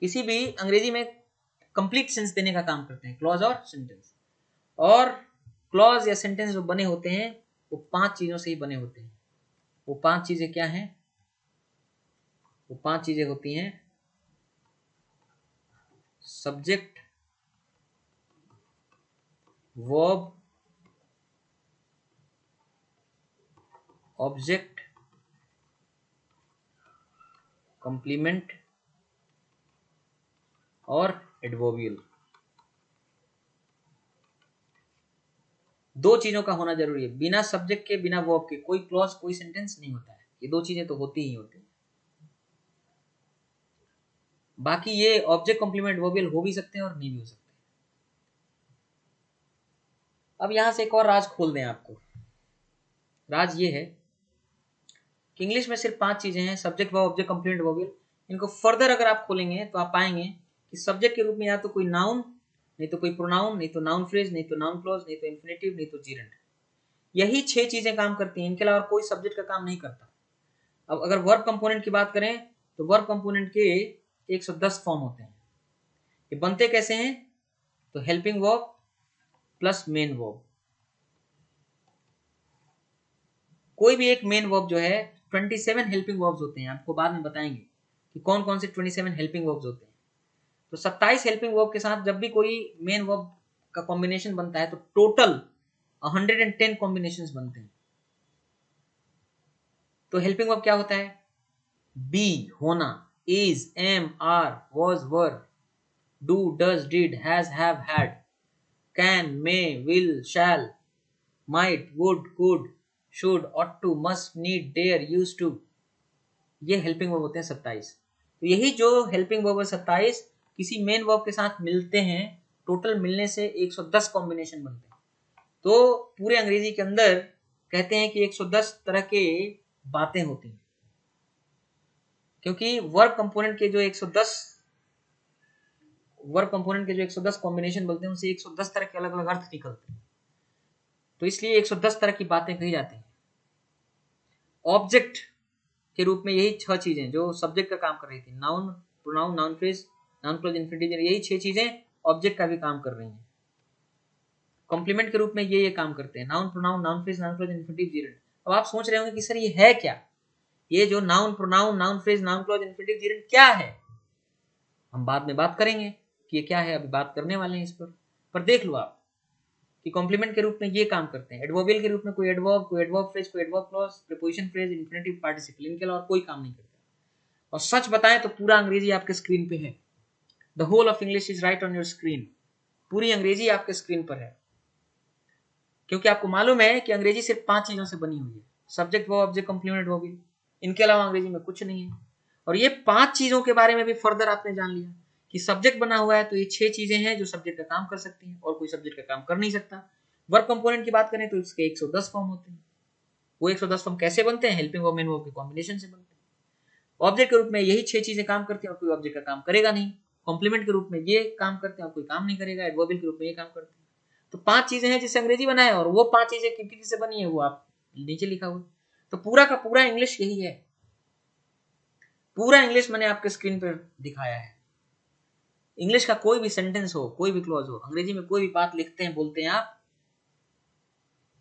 किसी भी अंग्रेजी में कंप्लीट सेंस देने का काम करते हैं क्लॉज और सेंटेंस। और क्लॉज या सेंटेंस जो बने होते हैं वो 5 चीजों से ही बने होते हैं। वो 5 चीजें क्या हैं? वो 5 चीजें होती हैं सब्जेक्ट, वर्ब, ऑब्जेक्ट, कंप्लीमेंट और एडवर्बियल। 2 चीजों का होना जरूरी है, बिना सब्जेक्ट के बिना वर्ब के कोई क्लॉज कोई सेंटेंस नहीं होता है। ये 2 चीजें तो होती ही होती है। बाकी ये ऑब्जेक्ट, कंप्लीमेंट, वर्बियल हो भी सकते हैं और नहीं भी हो सकते। अब यहां से एक और राज खोल दें आपको। राज ये है कि इंग्लिश में सिर्फ 5 चीजें हैं, सब्जेक्ट, वर्ब, ऑब्जेक्ट, कंप्लीमेंट, वर्बियल। इनको फर्दर अगर आप खोलेंगे तो आप पाएंगे कि सब्जेक्ट के रूप में या तो कोई नाउन, नहीं तो कोई प्रोनाउन, नहीं तो नाउन फ्रेज, नहीं तो नाउन क्लॉज, नहीं तो इंफिनिटिव, नहीं तो जीरेंड। यही 6 चीजें काम करती हैं, इनके अलावा कोई सब्जेक्ट का काम नहीं करता। अब अगर वर्ब कंपोनेंट की बात करें तो वर्ब कंपोनेंट के 110 फॉर्म होते हैं। ये बनते कैसे हैं? तो helping verb plus main verb. कोई भी एक मेन वर्ब जो है, 27 हेल्पिंग वर्ब्स होते हैं, आपको बाद में बताएंगे कि कौन कौन से 27 हेल्पिंग वर्ब्स होते हैं। तो 27 हेल्पिंग वर्ब के साथ जब भी कोई मेन वर्ब का कॉम्बिनेशन बनता है तो टोटल 110 कॉम्बिनेशंस बनते हैं। तो हेल्पिंग वर्ब क्या होता है? बी होना, is, am, are, was, were, do, does, did, has, have, had, can, may, will, shall, might, would, could, should, ought to, must, need, dare, used to. ये helping verb होते हैं 27। तो यही जो हेल्पिंग वर्ब है 27 किसी main verb के साथ मिलते हैं, टोटल मिलने से 110 कॉम्बिनेशन बनते हैं। तो पूरे अंग्रेजी के अंदर कहते हैं कि 110 तरह के बातें होती हैं, क्योंकि वर्ब कंपोनेंट के जो 110 कॉम्बिनेशन बोलते हैं, उनसे 110 तरह के अलग अलग अर्थ निकलते हैं। तो इसलिए 110 तरह की बातें कही जाती हैं। ऑब्जेक्ट के रूप में यही 6 चीजें जो सब्जेक्ट का काम कर रही थी, noun, pronoun, noun phrase, noun clause, infinitive, यही 6 चीजें ऑब्जेक्ट का भी काम कर रही हैं। कॉम्प्लीमेंट के रूप में ये काम करते हैं, noun, pronoun, noun phrase, noun clause, infinitive, जीरेंड। अब आप सोच रहे होंगे कि सर ये है क्या? ये जो noun, pronoun, noun phrase, noun clause, infinitive, जीरेंड क्या है? हम बाद में बात करेंगे कि ये क्या है, अभी बात करने वाले हैं इस पर देख लो आप कि कॉम्प्लीमेंट के रूप में ये काम करते हैं। एडवर्बियल के रूप में कोई एडवर्ब फ्रेज, कोई adverb clause, preposition phrase, infinitive, participle, इनके अलावा कोई काम नहीं करता। और सच बताएं तो पूरा अंग्रेजी आपके स्क्रीन पे है। The whole of English is right on your screen. पूरी अंग्रेजी आपके स्क्रीन पर है, क्योंकि आपको मालूम है कि अंग्रेजी सिर्फ 5 चीजों से बनी हुई है, subject, verb, object, complement, adverbial. इनके अलावा अंग्रेजी में कुछ नहीं है। और ये 5 चीजों के बारे में भी फर्दर आपने जान लिया कि सब्जेक्ट बना हुआ है तो ये 6 चीजें हैं जो सब्जेक्ट का काम कर सकती हैं और कोई सब्जेक्ट का काम कर नहीं सकता। वर्ब कंपोनेंट की बात करें तो इसके 110 फॉर्म होते हैं। वो 110 फॉर्म कैसे बनते हैं? हेल्पिंग वर्ब, मेन वर्ब के कॉम्बिनेशन से बनते हैं। ऑब्जेक्ट के रूप में यही 6 चीजें काम करती हैं और कोई ऑब्जेक्ट का काम करेगा नहीं। कॉम्प्लीमेंट के रूप में ये काम करते हैं और कोई काम नहीं करेगा। एडवर्बियल के रूप में ये काम करते हैं। तो 5 चीजें हैं जिससे अंग्रेजी बना है, और वो 5 चीजें किन किन से बनी है वो आप नीचे लिखा हुआ। तो पूरा का पूरा इंग्लिश यही है। पूरा इंग्लिश मैंने आपके स्क्रीन पर दिखाया है। इंग्लिश का कोई भी सेंटेंस हो, कोई भी क्लॉज हो, अंग्रेजी में कोई भी बात लिखते हैं, बोलते हैं आप,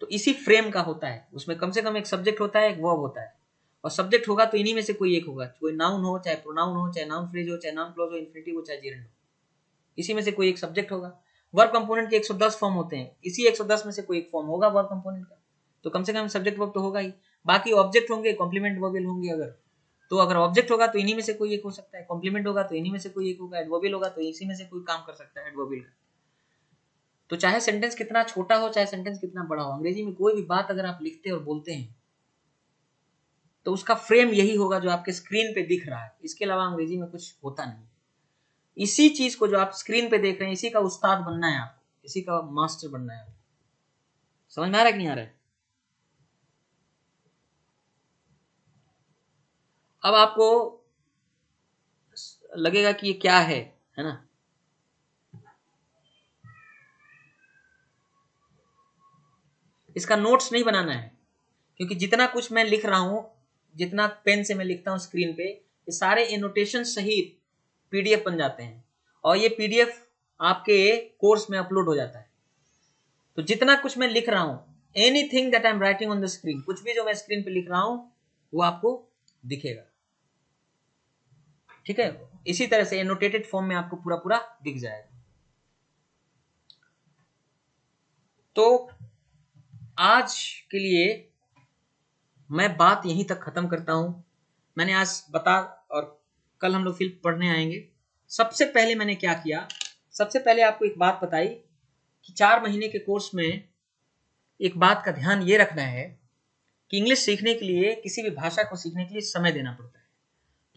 तो इसी फ्रेम का होता है। उसमें कम से कम एक सब्जेक्ट होता है, एक वर्ब होता है। और सब्जेक्ट होगा तो इन्हीं में से कोई एक होगा, कोई नाउन हो, चाहे प्रोनाउन हो, चाहे नाउन फ्रेज हो, चाहे नाउन क्लॉज हो, इंफिनिटिव हो, चाहे जीरेंड हो, इसी में से कोई एक सब्जेक्ट होगा। वर्ब कंपोनेंट के 110 फॉर्म होते हैं, इसी 110 में से कोई एक फॉर्म होगा वर्ब कंपोनेंट का। तो कम से कम सब्जेक्ट वर्ब तो होगा ही। बाकी ऑब्जेक्ट होंगे, कॉम्प्लीमेंट वर्बियल होंगे, अगर तो अगर ऑब्जेक्ट होगा तो इन्हीं में से कोई एक हो सकता है, कॉम्प्लीमेंट होगा तो इन्हीं में से कोई एक होगा, एडवर्बियल होगा तो इसी में से कोई काम कर सकता है एडवर्बियल का। तो चाहे सेंटेंस कितना छोटा हो, चाहे सेंटेंस कितना बड़ा हो, अंग्रेजी में कोई भी बात अगर आप लिखते और बोलते हैं तो उसका फ्रेम यही होगा जो आपके स्क्रीन पे दिख रहा है। इसके अलावा अंग्रेजी में कुछ होता नहीं। इसी चीज को जो आप स्क्रीन पे देख रहे हैं, इसी का उस्ताद बनना है आपको, इसी का मास्टर बनना है आपको। समझ में आ रहा है कि नहीं आ रहा है? अब आपको लगेगा कि ये क्या है ना? इसका नोट्स नहीं बनाना है, क्योंकि जितना कुछ मैं लिख रहा हूं, जितना पेन से मैं लिखता हूं स्क्रीन पे, ये सारे एनोटेशन सहित पीडीएफ बन जाते हैं और ये पीडीएफ आपके कोर्स में अपलोड हो जाता है। तो जितना कुछ मैं लिख रहा हूं, anything that I am writing on the screen, कुछ भी जो मैं स्क्रीन पे लिख रहा हूं वो आपको दिखेगा। ठीक है, इसी तरह से एनोटेटेड फॉर्म में आपको पूरा पूरा दिख जाएगा। तो आज के लिए मैं बात यहीं तक खत्म करता हूं। मैंने आज बता, और कल हम लोग फिर पढ़ने आएंगे। सबसे पहले मैंने क्या किया, सबसे पहले आपको एक बात बताई कि 4 महीने के कोर्स में एक बात का ध्यान ये रखना है कि इंग्लिश सीखने के लिए, किसी भी भाषा को सीखने के लिए समय देना पड़ता है।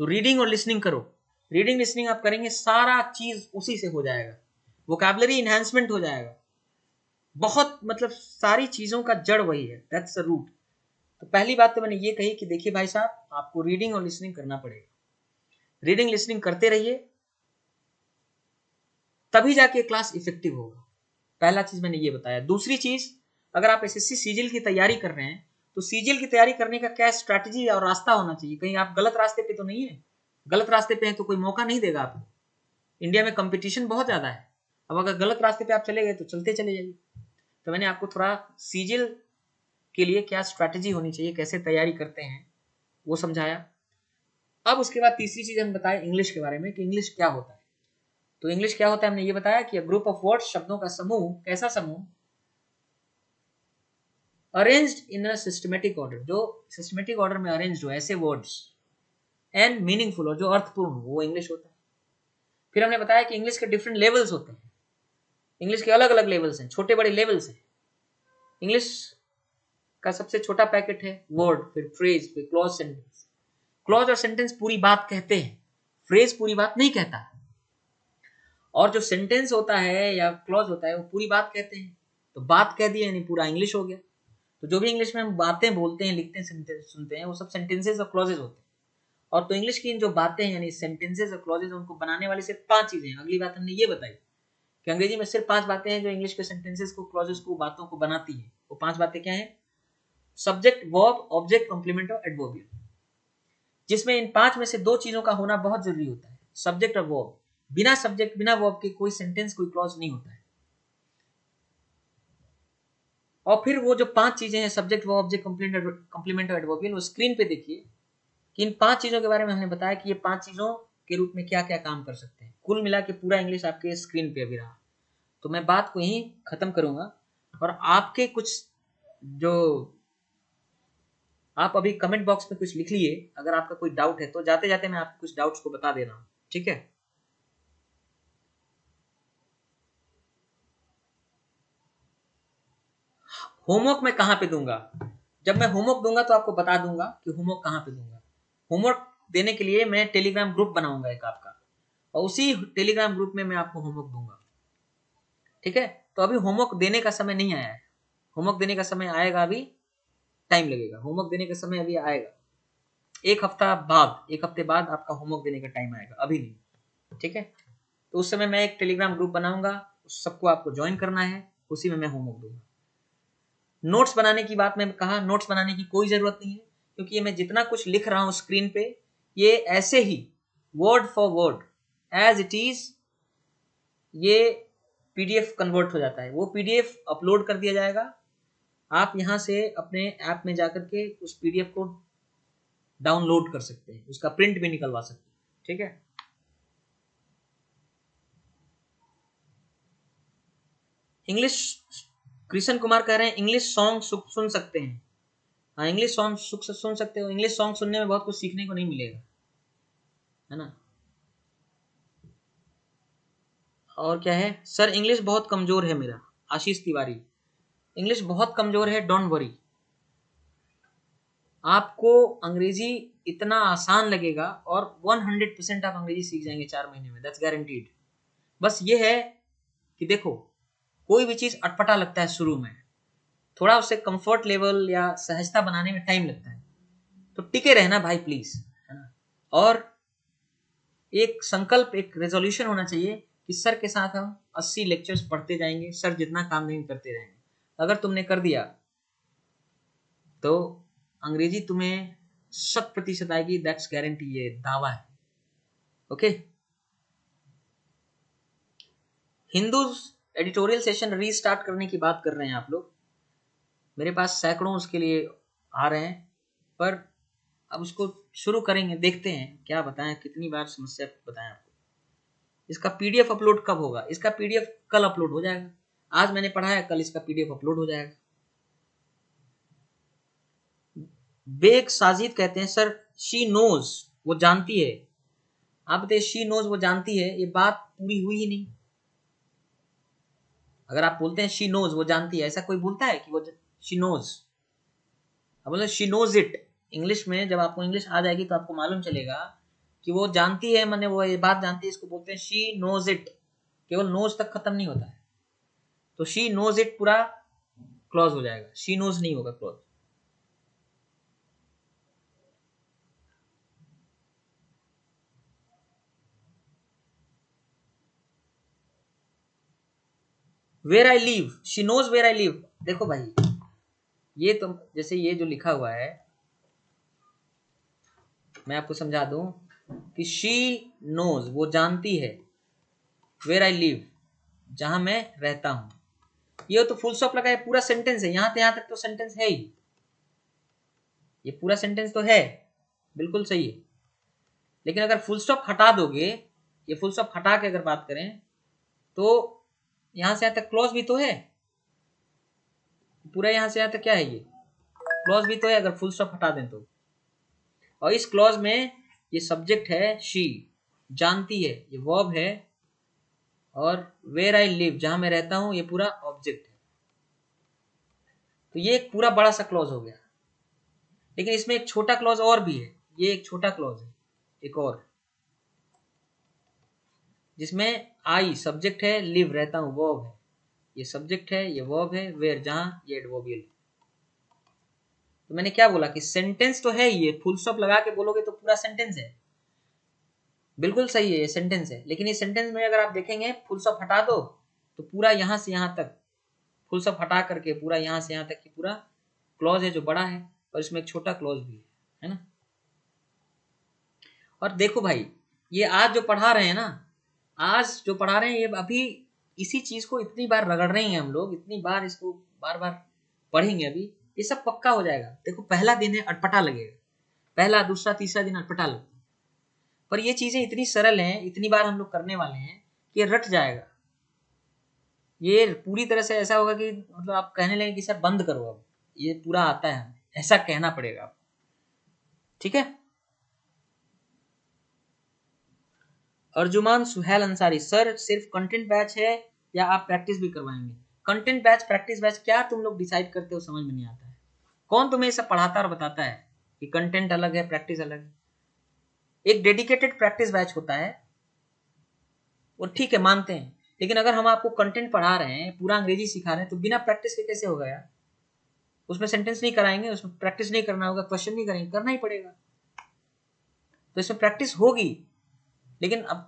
तो रीडिंग और लिसनिंग करो। रीडिंग लिसनिंग आप करेंगे, सारा चीज उसी से हो जाएगा। वोकैबुलरी इनहैंसमेंट हो जाएगा। बहुत मतलब सारी चीजों का जड़ वही है, दैट्स द रूट। तो पहली बात तो मैंने ये कही कि देखिए भाई साहब, आपको रीडिंग और लिसनिंग करना पड़ेगा। रीडिंग लिसनिंग करते रहिए, तभी जाके क्लास इफेक्टिव होगा। पहला चीज मैंने ये बताया। दूसरी चीज, अगर आप एसएससी सीजीएल की तैयारी कर रहे हैं तो सीजीएल की तैयारी करने का क्या स्ट्रैटेजी और रास्ता होना चाहिए। कहीं आप गलत रास्ते पे तो नहीं है? गलत रास्ते पे हैं तो कोई मौका नहीं देगा आपको। इंडिया में कंपटीशन बहुत ज्यादा है। अब अगर गलत रास्ते पे आप चले गए तो चलते चले जाइए। तो मैंने आपको थोड़ा सीजीएल के लिए क्या स्ट्रैटेजी होनी चाहिए, कैसे तैयारी करते हैं, वो समझाया। अब उसके बाद तीसरी चीज हम बताए इंग्लिश के बारे में कि इंग्लिश क्या होता है। तो इंग्लिश क्या होता है हमने ये बताया कि ग्रुप ऑफ वर्ड्स, शब्दों का समूह। कैसा समूह? Arranged in a systematic order, जो सिस्टमेटिक ऑर्डर में अरेंज्ड हो, ऐसे वर्ड्स। एंड मीनिंगफुल हो, जो अर्थपूर्ण हो, वो इंग्लिश होता है। फिर हमने बताया कि इंग्लिश के डिफरेंट लेवल्स होते हैं। इंग्लिश के अलग अलग लेवल्स हैं, छोटे बड़े लेवल्स हैं। इंग्लिश का सबसे छोटा पैकेट है वर्ड, फिर फ्रेज, फिर क्लॉज, सेंटेंस। क्लॉज और सेंटेंस पूरी बात कहते हैं, फ्रेज पूरी बात नहीं कहता। और जो सेंटेंस होता है या क्लॉज होता है वो पूरी बात कहते हैं। तो बात कह दी यानी पूरा इंग्लिश हो गया। तो जो भी इंग्लिश में हम बातें बोलते हैं, लिखते हैं, सुनते हैं, वो सब सेंटेंसेस और क्लॉजेज होते हैं। और तो इंग्लिश की जो बातें हैं यानी सेंटेंसेस और क्लॉजेज, उनको बनाने वाली सिर्फ 5 चीजें हैं। अगली बात हमने ये बताई कि अंग्रेजी में सिर्फ 5 बातें हैं जो इंग्लिश के सेंटेंसेस को, क्लॉजेज को, बातों को बनाती है। वो 5 बातें क्या है? सब्जेक्ट, वर्ब, ऑब्जेक्ट, कॉम्प्लीमेंट और एडवर्बियल। जिसमें इन 5 में से 2 चीजों का होना बहुत जरूरी होता है, सब्जेक्ट और वर्ब। बिना सब्जेक्ट, बिना वर्ब के कोई सेंटेंस, कोई क्लॉज नहीं होता है। और फिर वो जो 5 चीजें हैं, सब्जेक्ट, वर्ब, ऑब्जेक्ट, कॉम्प्लीमेंट और एडवर्बियल, वो स्क्रीन पे देखिए कि इन 5 चीजों के बारे में हमने बताया कि ये 5 चीजों के रूप में क्या क्या काम कर सकते हैं। कुल मिला के पूरा इंग्लिश आपके स्क्रीन पे अभी रहा। तो मैं बात को यहीं खत्म करूंगा। और आपके कुछ जो, आप अभी कमेंट बॉक्स में कुछ लिख लिए अगर आपका कोई डाउट है, तो जाते जाते मैं आपको कुछ डाउट्स को बता दे रहा हूं। ठीक है? होमवर्क मैं कहाँ पे दूंगा? जब मैं होमवर्क दूंगा तो आपको बता दूंगा कि होमवर्क कहाँ पे दूंगा। होमवर्क देने के लिए मैं टेलीग्राम ग्रुप बनाऊंगा एक आपका, और उसी टेलीग्राम ग्रुप में मैं आपको होमवर्क दूंगा। ठीक है? तो अभी होमवर्क देने का समय नहीं आया है। होमवर्क देने का समय आएगा, अभी टाइम लगेगा। होमवर्क देने का समय अभी आएगा, एक हफ्ता बाद, एक हफ्ते बाद आपका होमवर्क देने का टाइम आएगा, अभी नहीं। ठीक है? तो उस समय मैं एक टेलीग्राम ग्रुप बनाऊंगा, सबको आपको ज्वाइन करना है, उसी में मैं होमवर्क दूंगा। नोट्स बनाने की बात मैं कहा, नोट्स बनाने की कोई जरूरत नहीं है, क्योंकि ये मैं जितना कुछ लिख रहा हूं स्क्रीन पे, ये ऐसे ही word for word as it is ये पीडीएफ कन्वर्ट हो जाता है। वो पीडीएफ अपलोड कर दिया जाएगा। आप यहां से अपने ऐप में जाकर के उस पीडीएफ को डाउनलोड कर सकते हैं, उसका प्रिंट भी निकलवा सकते हैं। ठीक है? इंग्लिश, कृष्ण कुमार कह रहे हैं इंग्लिश सॉन्ग सुन सकते हैं। हाँ, इंग्लिश सॉन्ग सुन सकते हो। इंग्लिश सॉन्ग सुनने में बहुत कुछ सीखने को नहीं मिलेगा, है ना। और क्या है सर, इंग्लिश बहुत कमजोर है मेरा। आशीष तिवारी, इंग्लिश बहुत कमजोर है, डोंट वरी। आपको अंग्रेजी इतना आसान लगेगा और 100% आप अंग्रेजी सीख जाएंगे 4 महीने में, दैट्स गारंटीड। बस ये है कि देखो, कोई भी चीज अटपटा लगता है शुरू में, थोड़ा उससे कंफर्ट लेवल या सहजता बनाने में टाइम लगता है, तो टिके रहना भाई प्लीज, है ना। और एक संकल्प, एक रेजोल्यूशन होना चाहिए कि सर के साथ हम 80 लेक्चर्स पढ़ते जाएंगे, सर जितना काम नहीं करते रहेंगे। अगर तुमने कर दिया तो अंग्रेजी तुम्हें 100% आएगी, दैट्स गारंटी, ये दावा है। Okay. Hindus editorial session restart करने की बात कर रहे हैं आप लोग, मेरे पास सैकड़ों उसके लिए आ रहे हैं, पर अब उसको शुरू करेंगे, देखते हैं क्या बताएं, कितनी बार समस्या बताएं आपको। इसका पीडीएफ अपलोड कब होगा? इसका पीडीएफ कल अपलोड हो जाएगा। आज मैंने पढ़ाया, कल इसका पीडीएफ अपलोड हो जाएगा। बेग साजिद कहते हैं सर शी नोज, वो जानती है। आप बताइए, शी नोज वो जानती है, ये बात पूरी हुई ही नहीं। अगर आप बोलते हैं शी नोज वो जानती है, ऐसा कोई बोलता है कि वो शी नोज? अब बोले शी नोज इट। इंग्लिश में जब आपको इंग्लिश आ जाएगी तो आपको मालूम चलेगा कि वो जानती है, मैंने वो ये बात जानती है, इसको बोलते हैं शी नोज इट। केवल नोज तक खत्म नहीं होता है, तो शी नोज इट पूरा क्लॉज हो जाएगा, शी नोज नहीं होगा clause. Where I live, she knows where I live. देखो भाई, ये तो जैसे ये जो लिखा हुआ है, मैं आपको समझा दूं कि शी नोज वो जानती है, वेयर आई लिव जहां मैं रहता हूं। ये तो फुल स्टॉप लगा है, पूरा सेंटेंस है, यहां तक तो सेंटेंस है ही, ये पूरा सेंटेंस तो है, बिल्कुल सही है। लेकिन अगर फुल स्टॉप हटा दोगे, ये फुल स्टॉप हटा के अगर बात करें, तो यहां से यहां तक क्लॉज भी तो है, पूरा यहां से यहां तक क्या है, ये क्लॉज भी तो है अगर फुल स्टॉप हटा दें तो। और इस क्लॉज में ये सब्जेक्ट है शी, जानती है ये वर्ब है, और वेयर आई लिव जहां मैं रहता हूं ये पूरा ऑब्जेक्ट है। तो ये एक पूरा बड़ा सा क्लॉज हो गया। लेकिन इसमें एक छोटा क्लॉज और भी है, ये एक छोटा क्लॉज है एक और, जिसमें आई सब्जेक्ट है, लिव रहता हूं वर्ब है, ये सब्जेक्ट है, ये वर्ब है, वेयर जहां ये एडवर्बियल। तो मैंने क्या बोला कि सेंटेंस तो है, ये फुल स्टॉप लगा के बोलोगे तो पूरा सेंटेंस है, बिल्कुल सही है, ये सेंटेंस है। लेकिन ये सेंटेंस में अगर आप देखेंगे फुल स्टॉप हटा दो तो पूरा यहां से यहां तक, फुल स्टॉप हटा करके पूरा यहां से यहां तक की पूरा क्लॉज है जो बड़ा है, और इसमें एक छोटा क्लॉज भी है ना। और देखो भाई, ये आज जो पढ़ा रहे हैं ना, आज जो पढ़ा रहे हैं, ये अभी इसी चीज को इतनी बार रगड़ रहे हैं हम लोग, इतनी बार इसको बार बार पढ़ेंगे, अभी ये सब पक्का हो जाएगा। देखो पहला दिन है, अटपटा लगेगा, पहला दूसरा तीसरा दिन अटपटा लगता है, पर ये चीजें इतनी सरल हैं, इतनी बार हम लोग करने वाले हैं कि ये रट जाएगा। ये पूरी तरह से ऐसा होगा कि मतलब आप कहने लगे कि सर बंद करो, अब ये पूरा आता है हमें, ऐसा कहना पड़ेगा आपको, ठीक है। अर्जुमान सुहेल अंसारी, सर सिर्फ कंटेंट बैच है या आप प्रैक्टिस भी करवाएंगे? कंटेंट बैच प्रैक्टिस बैच क्या तुम लोग डिसाइड करते हो, समझ में नहीं आता है। कौन तुम्हें सब पढ़ाता और बताता है कि कंटेंट अलग है प्रैक्टिस अलग है? एक डेडिकेटेड प्रैक्टिस बैच होता है, वो ठीक है मानते हैं, लेकिन अगर हम आपको कंटेंट पढ़ा रहे हैं, पूरा अंग्रेजी सिखा रहे हैं, तो बिना प्रैक्टिस के कैसे होगा यार? उसमें सेंटेंस नहीं कराएंगे, उसमें प्रैक्टिस नहीं करना होगा, क्वेश्चन नहीं करेंगे, करना ही पड़ेगा। तो इसमें प्रैक्टिस होगी, लेकिन अब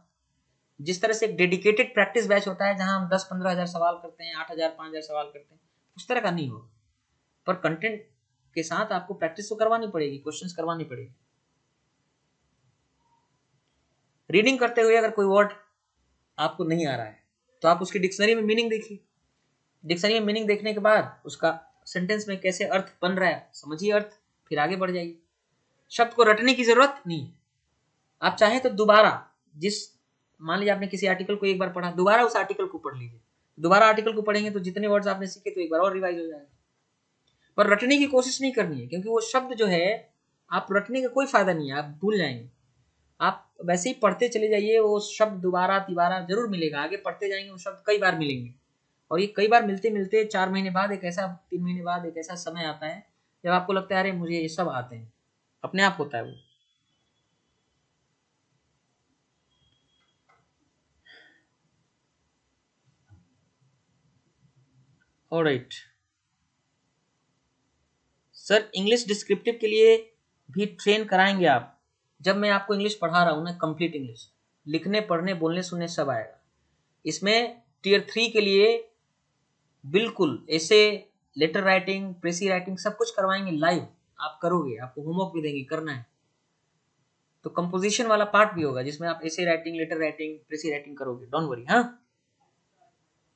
जिस तरह से एक डेडिकेटेड प्रैक्टिस बैच होता है जहां हम 10-15 हजार सवाल करते हैं, 8,000 5,000 सवाल करते हैं, उस तरह का नहीं होगा। पर कंटेंट के साथ आपको प्रैक्टिस तो करवानी पड़ेगी, क्वेश्चंस करवानी पड़ेगी। रीडिंग करते हुए अगर कोई वर्ड आपको नहीं आ रहा है तो आप उसकी डिक्शनरी में मीनिंग देखिए, डिक्शनरी में मीनिंग देखने के बाद उसका सेंटेंस में कैसे अर्थ बन रहा है समझिए अर्थ, फिर आगे बढ़ जाइए। शब्द को रटने की जरूरत नहीं। आप चाहें तो दोबारा, जिस मान लीजिए आपने किसी आर्टिकल को एक बार पढ़ा, दोबारा उस आर्टिकल को पढ़ लीजिए, दोबारा आर्टिकल को पढ़ेंगे तो जितने वर्ड्स आपने सीखे तो एक बार और रिवाइज हो जाएगा। पर रटने की कोशिश नहीं करनी है, क्योंकि वो शब्द जो है आप रटने का कोई फायदा नहीं है, आप भूल जाएंगे। आप वैसे ही पढ़ते चले जाइए, वो शब्द दोबारा तिबारा जरूर मिलेगा, आगे पढ़ते जाएंगे वो शब्द कई बार मिलेंगे। और ये कई बार मिलते मिलते 4 महीने बाद एक ऐसा 3 महीने बाद एक ऐसा समय आता है जब आपको लगता है अरे मुझे ये सब आते हैं, अपने आप होता है वो। ऑलराइट सर, इंग्लिश डिस्क्रिप्टिव के लिए भी ट्रेन कराएंगे आप? जब मैं आपको इंग्लिश पढ़ा रहा हूँ ना, कंप्लीट इंग्लिश, लिखने पढ़ने बोलने सुनने सब आएगा। इसमें टियर 3 के लिए बिल्कुल ऐसे लेटर राइटिंग, प्रेसी राइटिंग सब कुछ करवाएंगे लाइव, आप करोगे, आपको होमवर्क भी देंगे, करना है। तो कंपोजिशन वाला पार्ट भी होगा जिसमें आप ऐसे writing, letter writing, precis writing करोगे, डोंट वरी। हाँ,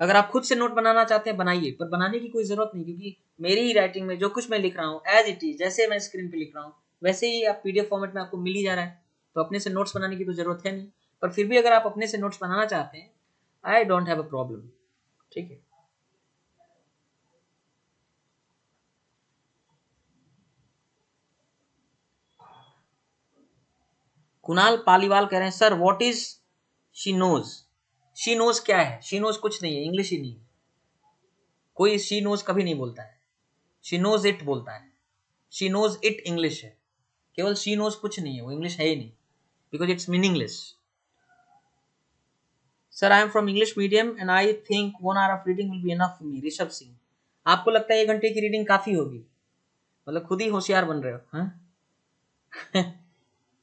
अगर आप खुद से नोट बनाना चाहते हैं बनाइए, पर बनाने की कोई जरूरत नहीं, क्योंकि मेरी ही राइटिंग में जो कुछ मैं लिख रहा हूँ एज इट इज, जैसे मैं स्क्रीन पे लिख रहा हूँ वैसे ही आप पीडीएफ फॉर्मेट में आपको मिल ही जा रहा है, तो अपने से नोट्स बनाने की तो जरूरत है नहीं। पर फिर भी अगर आप अपने से नोट्स बनाना चाहते हैं, I don't have a problem, ठीक है। कुणाल पालीवाल कह रहे हैं sir what is she knows? She knows क्या है? शी नोज कुछ नहीं है, इंग्लिश ही नहीं है। कोई शी नोज कभी नहीं बोलता है, शी नोज इट बोलता है। शी नोज इट इंग्लिश है, केवल शी नोज कुछ नहीं है, वो इंग्लिश है ही नहीं, because it's meaningless. Sir I am from English medium and I think 1 hour of reading will be enough for me. Rishabh Singh, आपको लगता है 1 घंटे की रीडिंग काफी होगी? मतलब खुद ही होशियार बन रहे हो, हाँ?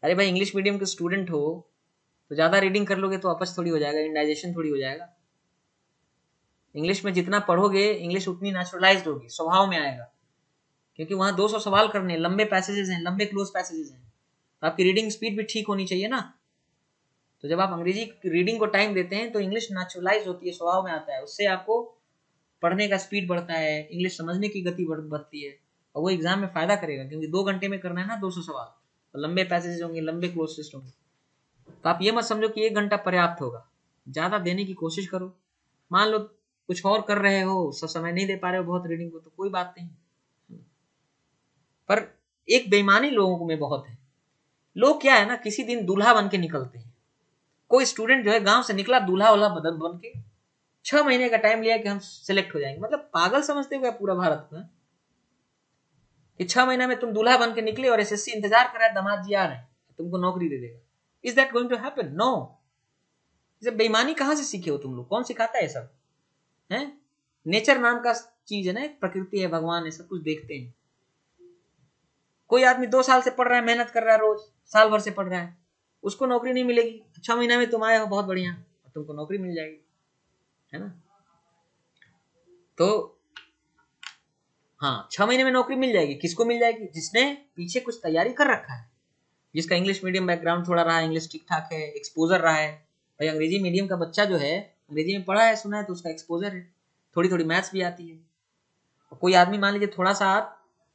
अरे भाई, इंग्लिश मीडियम के स्टूडेंट हो तो ज्यादा रीडिंग कर लोगे तो अपच थोड़ी हो जाएगा, इंडाइजेशन थोड़ी हो जाएगा। इंग्लिश में जितना पढ़ोगे इंग्लिश उतनी नेचुरलाइज्ड होगी, स्वभाव में आएगा, क्योंकि वहां 200 सवाल करने, लंबे पैसेजेस हैं, लंबे क्लोज पैसेजेस हैं, तो आपकी रीडिंग स्पीड भी ठीक होनी चाहिए ना। तो जब आप अंग्रेजी रीडिंग को टाइम देते हैं तो इंग्लिश नेचुरलाइज होती है, स्वभाव में आता है, उससे आपको पढ़ने का स्पीड बढ़ता है, इंग्लिश समझने की गति बढ़ती है, और वो एग्जाम में फायदा करेगा, क्योंकि 2 घंटे में करना है ना 200 सवाल, तो लंबे पैसेजेस होंगे, लंबे क्लोज टेस्ट होंगे। तो आप ये मत समझो कि 1 घंटा पर्याप्त होगा, ज्यादा देने की कोशिश करो। मान लो कुछ और कर रहे हो, समय नहीं दे पा रहे हो बहुत रीडिंग को, तो कोई बात नहीं। पर एक बेईमानी लोगों में बहुत है, लोग क्या है ना, किसी दिन दूल्हा बन के निकलते हैं। कोई स्टूडेंट जो है गांव से निकला दूल्हा वाला बदन बन के, 6 महीने का टाइम लिया कि हम सिलेक्ट हो जाएंगे। मतलब पागल समझते हुए पूरा भारत में कि 6 महीने में तुम दूल्हा बन के निकले और एसएससी इंतजार कर रहा है, दामाद जी आ रहे हैं तुमको नौकरी दे देगा। Is that going to happen? No. इसे बेईमानी कहां से सीखे हो तुम लोग? कौन सिखाता है सब? है नेचर नाम का चीज है ना, एक प्रकृति है, भगवान है, सब कुछ देखते हैं। कोई आदमी 2 साल से पढ़ रहा है, मेहनत कर रहा है, रोज साल भर से पढ़ रहा है, उसको नौकरी नहीं मिलेगी। 6 महीने में तुम आए हो, बहुत बढ़िया, तुमको नौकरी मिल जाएगी, है ना। तो हाँ, 6 महीने में नौकरी मिल जाएगी। किसको मिल जाएगी? जिसने पीछे कुछ तैयारी कर रखा है, जिसका इंग्लिश मीडियम बैकग्राउंड थोड़ा रहा है, इंग्लिश ठीक ठाक है, एक्सपोजर रहा है। भाई अंग्रेजी मीडियम का बच्चा जो है, अंग्रेजी में पढ़ा है सुना है, तो उसका एक्सपोजर है, थोड़ी थोड़ी मैथ्स भी आती है। और कोई आदमी मान लीजिए थोड़ा सा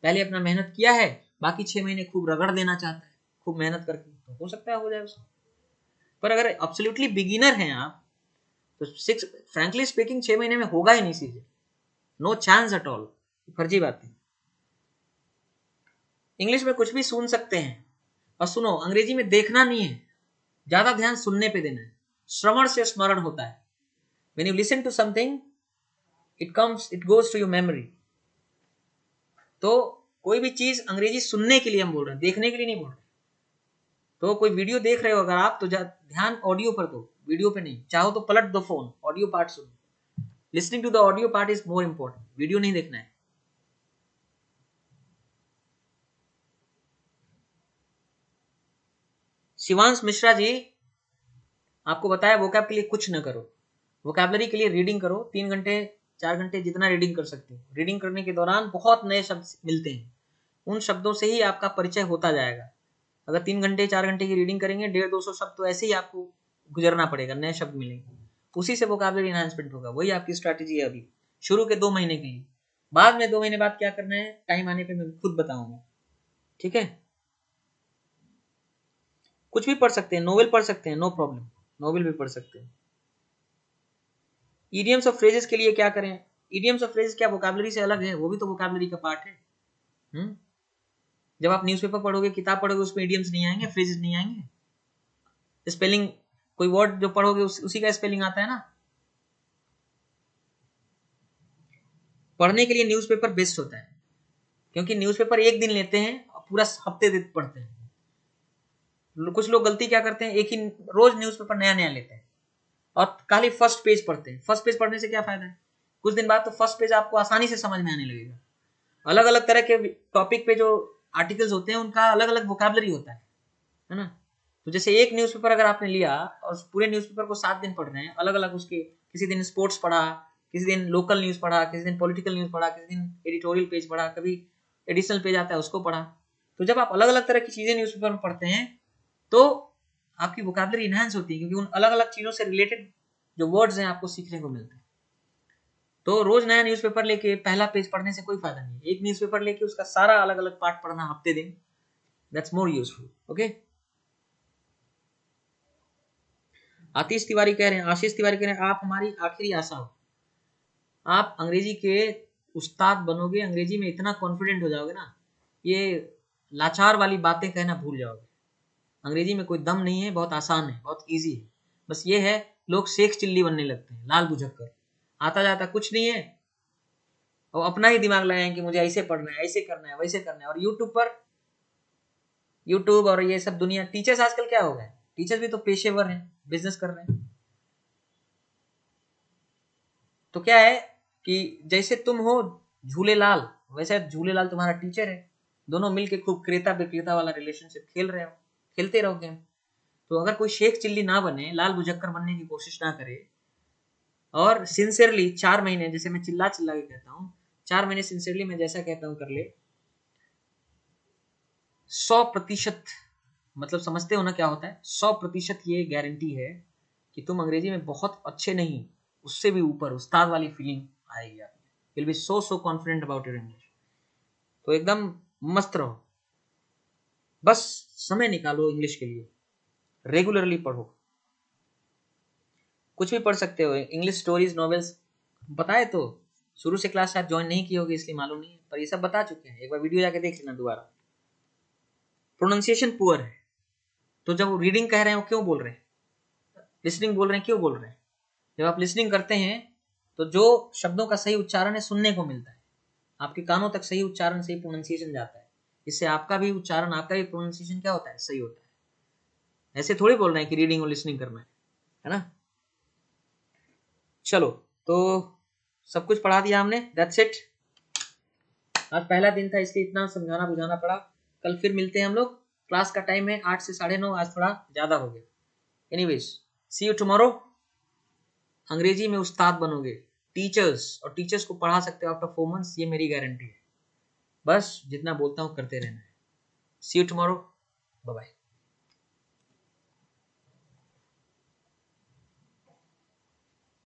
पहले अपना मेहनत किया है, बाकी 6 महीने खूब रगड़ देना चाहता है, खूब मेहनत करके, तो हो सकता है हो जाए उसको। पर अगर एब्सोल्युटली बिगिनर हैं आप, तो फ्रैंकली स्पीकिंग 6 महीने में होगा ही नहीं सीधे, नो चांस एट ऑल, फर्जी बात है। इंग्लिश में कुछ भी सुन सकते हैं, और सुनो, अंग्रेजी में देखना नहीं है, ज्यादा ध्यान सुनने पे देना है। श्रवण से स्मरण होता है। When you listen to something, it goes to your memory. तो कोई भी चीज अंग्रेजी सुनने के लिए हम बोल रहे हैं, देखने के लिए नहीं बोल रहे। तो कोई वीडियो देख रहे हो अगर आप, तो ध्यान ऑडियो पर दो, वीडियो पे नहीं। चाहो तो पलट दो फोन, ऑडियो पार्ट सुनो। Listening to the audio part is more important, video नहीं देखना है। शिवांश मिश्रा जी, आपको बताया वोकैब के लिए कुछ न करो, वोकैबलरी के लिए रीडिंग करो। 3 घंटे 4 घंटे जितना रीडिंग कर सकते हो। रीडिंग करने के दौरान बहुत नए शब्द मिलते हैं, उन शब्दों से ही आपका परिचय होता जाएगा। अगर 3 घंटे 4 घंटे की रीडिंग करेंगे, 150-200 शब्द तो ऐसे ही आपको गुजरना पड़ेगा, नए शब्द मिलेंगे, उसी से वोकैबलरी एनहांसमेंट होगा। वही आपकी स्ट्रैटेजी है अभी शुरू के 2 महीने के लिए। बाद में 2 महीने बाद क्या करना है, टाइम आने पे मैं खुद बताऊंगा, ठीक है। कुछ भी पढ़ सकते हैं, नोवेल पढ़ सकते हैं, नो प्रॉब्लम, नोवेल भी पढ़ सकते हैं। इडियम्स ऑफ फ्रेजेस के लिए क्या करें? इडियम्स ऑफ फ्रेजेस क्या वोकैबलरी से अलग है? वो भी तो वोकैबलरी का पार्ट है। जब आप न्यूज़पेपर पढ़ोगे, किताब पढ़ोगे, उसमें इडियम्स नहीं आएंगे, फ्रेजेस नहीं आएंगे, स्पेलिंग, कोई वर्ड जो पढ़ोगे उसी का स्पेलिंग आता है ना। पढ़ने के लिए न्यूज़पेपर बेस्ट होता है, क्योंकि न्यूज़पेपर एक दिन लेते हैं और पूरा हफ्ते दिन पढ़ते हैं। कुछ लोग गलती क्या करते हैं, एक ही रोज न्यूज़पेपर नया नया लेते हैं और खाली फर्स्ट पेज पढ़ते हैं। फर्स्ट पेज पढ़ने से क्या फायदा है, कुछ दिन बाद तो फर्स्ट पेज आपको आसानी से समझ में आने लगेगा। अलग अलग तरह के टॉपिक पे जो आर्टिकल्स होते हैं उनका अलग अलग वोकैबुलरी होता है ना। तो जैसे एक न्यूज़पेपर अगर आपने लिया और पूरे न्यूज़पेपर को 7 दिन पढ़ रहे हैं, अलग अलग उसके, किसी दिन स्पोर्ट्स पढ़ा, किसी दिन लोकल न्यूज़ पढ़ा, किसी दिन पॉलिटिकल न्यूज़ पढ़ा, किसी दिन एडिटोरियल पेज पढ़ा, कभी एडिशनल पेज आता है उसको पढ़ा। तो जब आप अलग अलग तरह की चीजें न्यूज़पेपर में पढ़ते हैं तो आपकी वोकैबुलरी इनहैंस होती है, क्योंकि उन अलग अलग चीजों से रिलेटेड जो वर्ड्स हैं आपको सीखने को मिलते हैं। तो रोज नया न्यूज़पेपर लेके पहला पेज पढ़ने से कोई फायदा नहीं है। एक न्यूज़पेपर लेके उसका सारा अलग अलग पार्ट पढ़ना हफ्ते दिन, दैट्स मोर यूजफुल। ओके, आशीष तिवारी कह रहे हैं आप हमारी आखिरी आशा हो। आप अंग्रेजी के उस्ताद बनोगे, अंग्रेजी में इतना कॉन्फिडेंट हो जाओगे ना, ये लाचार वाली बातें कहना भूल जाओगे। अंग्रेजी में कोई दम नहीं है, बहुत आसान है, बहुत इजी है। बस ये है, लोग शेख चिल्ली बनने लगते हैं, लाल बुझक कर, आता जाता कुछ नहीं है और अपना ही दिमाग लगाएं कि मुझे ऐसे पढ़ना है, ऐसे करना है, वैसे करना है। और यूट्यूब और ये सब दुनिया, टीचर्स आजकल क्या हो गए, टीचर्स भी तो पेशेवर हैं, बिजनेस कर रहे हैं। तो क्या है कि जैसे तुम हो झूलेलाल, वैसे झूलेलाल तुम्हारा टीचर है, दोनों मिलके खूब क्रेता विक्रेता वाला रिलेशनशिप खेल रहे हो, खेलते रहो गेम। तो अगर कोई शेख चिल्ली ना बने, लाल बुझक्कर बनने की कोशिश ना करे और सिंसियरली 4 महीने, जैसे मैं चिल्ला चिल्ला के कहता हूँ, 4 महीने सिंसियरली मैं जैसा कहता हूँ कर ले, 100%, मतलब समझते हो ना क्या होता है 100%, ये गारंटी है कि तुम अंग्रेजी में बहुत अच्छे नहीं, उससे भी ऊपर उस्ताद वाली फीलिंग आएगी आपको। Will be so confident about your English. तो एकदम मस्त रहो, बस समय निकालो इंग्लिश के लिए, रेगुलरली पढ़ो, कुछ भी पढ़ सकते हो, इंग्लिश स्टोरीज, नॉवेल्स बताए तो शुरू से क्लास शायद ज्वाइन नहीं की होगी इसलिए मालूम नहीं है, पर ये सब बता चुके हैं, एक बार वीडियो जाके देख लेना दोबारा। प्रोनाउंसिएशन पुअर है, तो जब रीडिंग कह रहे हैं वो क्यों बोल रहे हैं, लिसनिंग बोल रहे हैं क्यों बोल रहे हैं। जब आप लिसनिंग करते हैं तो जो शब्दों का सही उच्चारण है सुनने को मिलता है, आपके कानों तक सही उच्चारण, सही प्रोनाउंसिएशन जाता है, इससे आपका भी उच्चारण, आपका भी प्रोनाउंसिएशन क्या होता है, सही होता है। ऐसे थोड़ी बोल रहे हैं कि रीडिंग और लिसनिंग करना है ना। चलो, तो सब कुछ पढ़ा दिया हमने, दैट्स इट। आज पहला दिन था इसलिए इतना समझाना बुझाना पड़ा। कल फिर मिलते हैं हम लोग, क्लास का टाइम है 8 से 9:30, आज थोड़ा ज्यादा हो गया। Anyways, see you tomorrow. अंग्रेजी में उस्ताद बनोगे, टीचर्स, और टीचर्स को पढ़ा सकते हो आफ्टर 4 मंथ्स, ये मेरी गारंटी है। बस जितना बोलता हूँ करते रहना है। सी यू टुमारो, बाय बाय।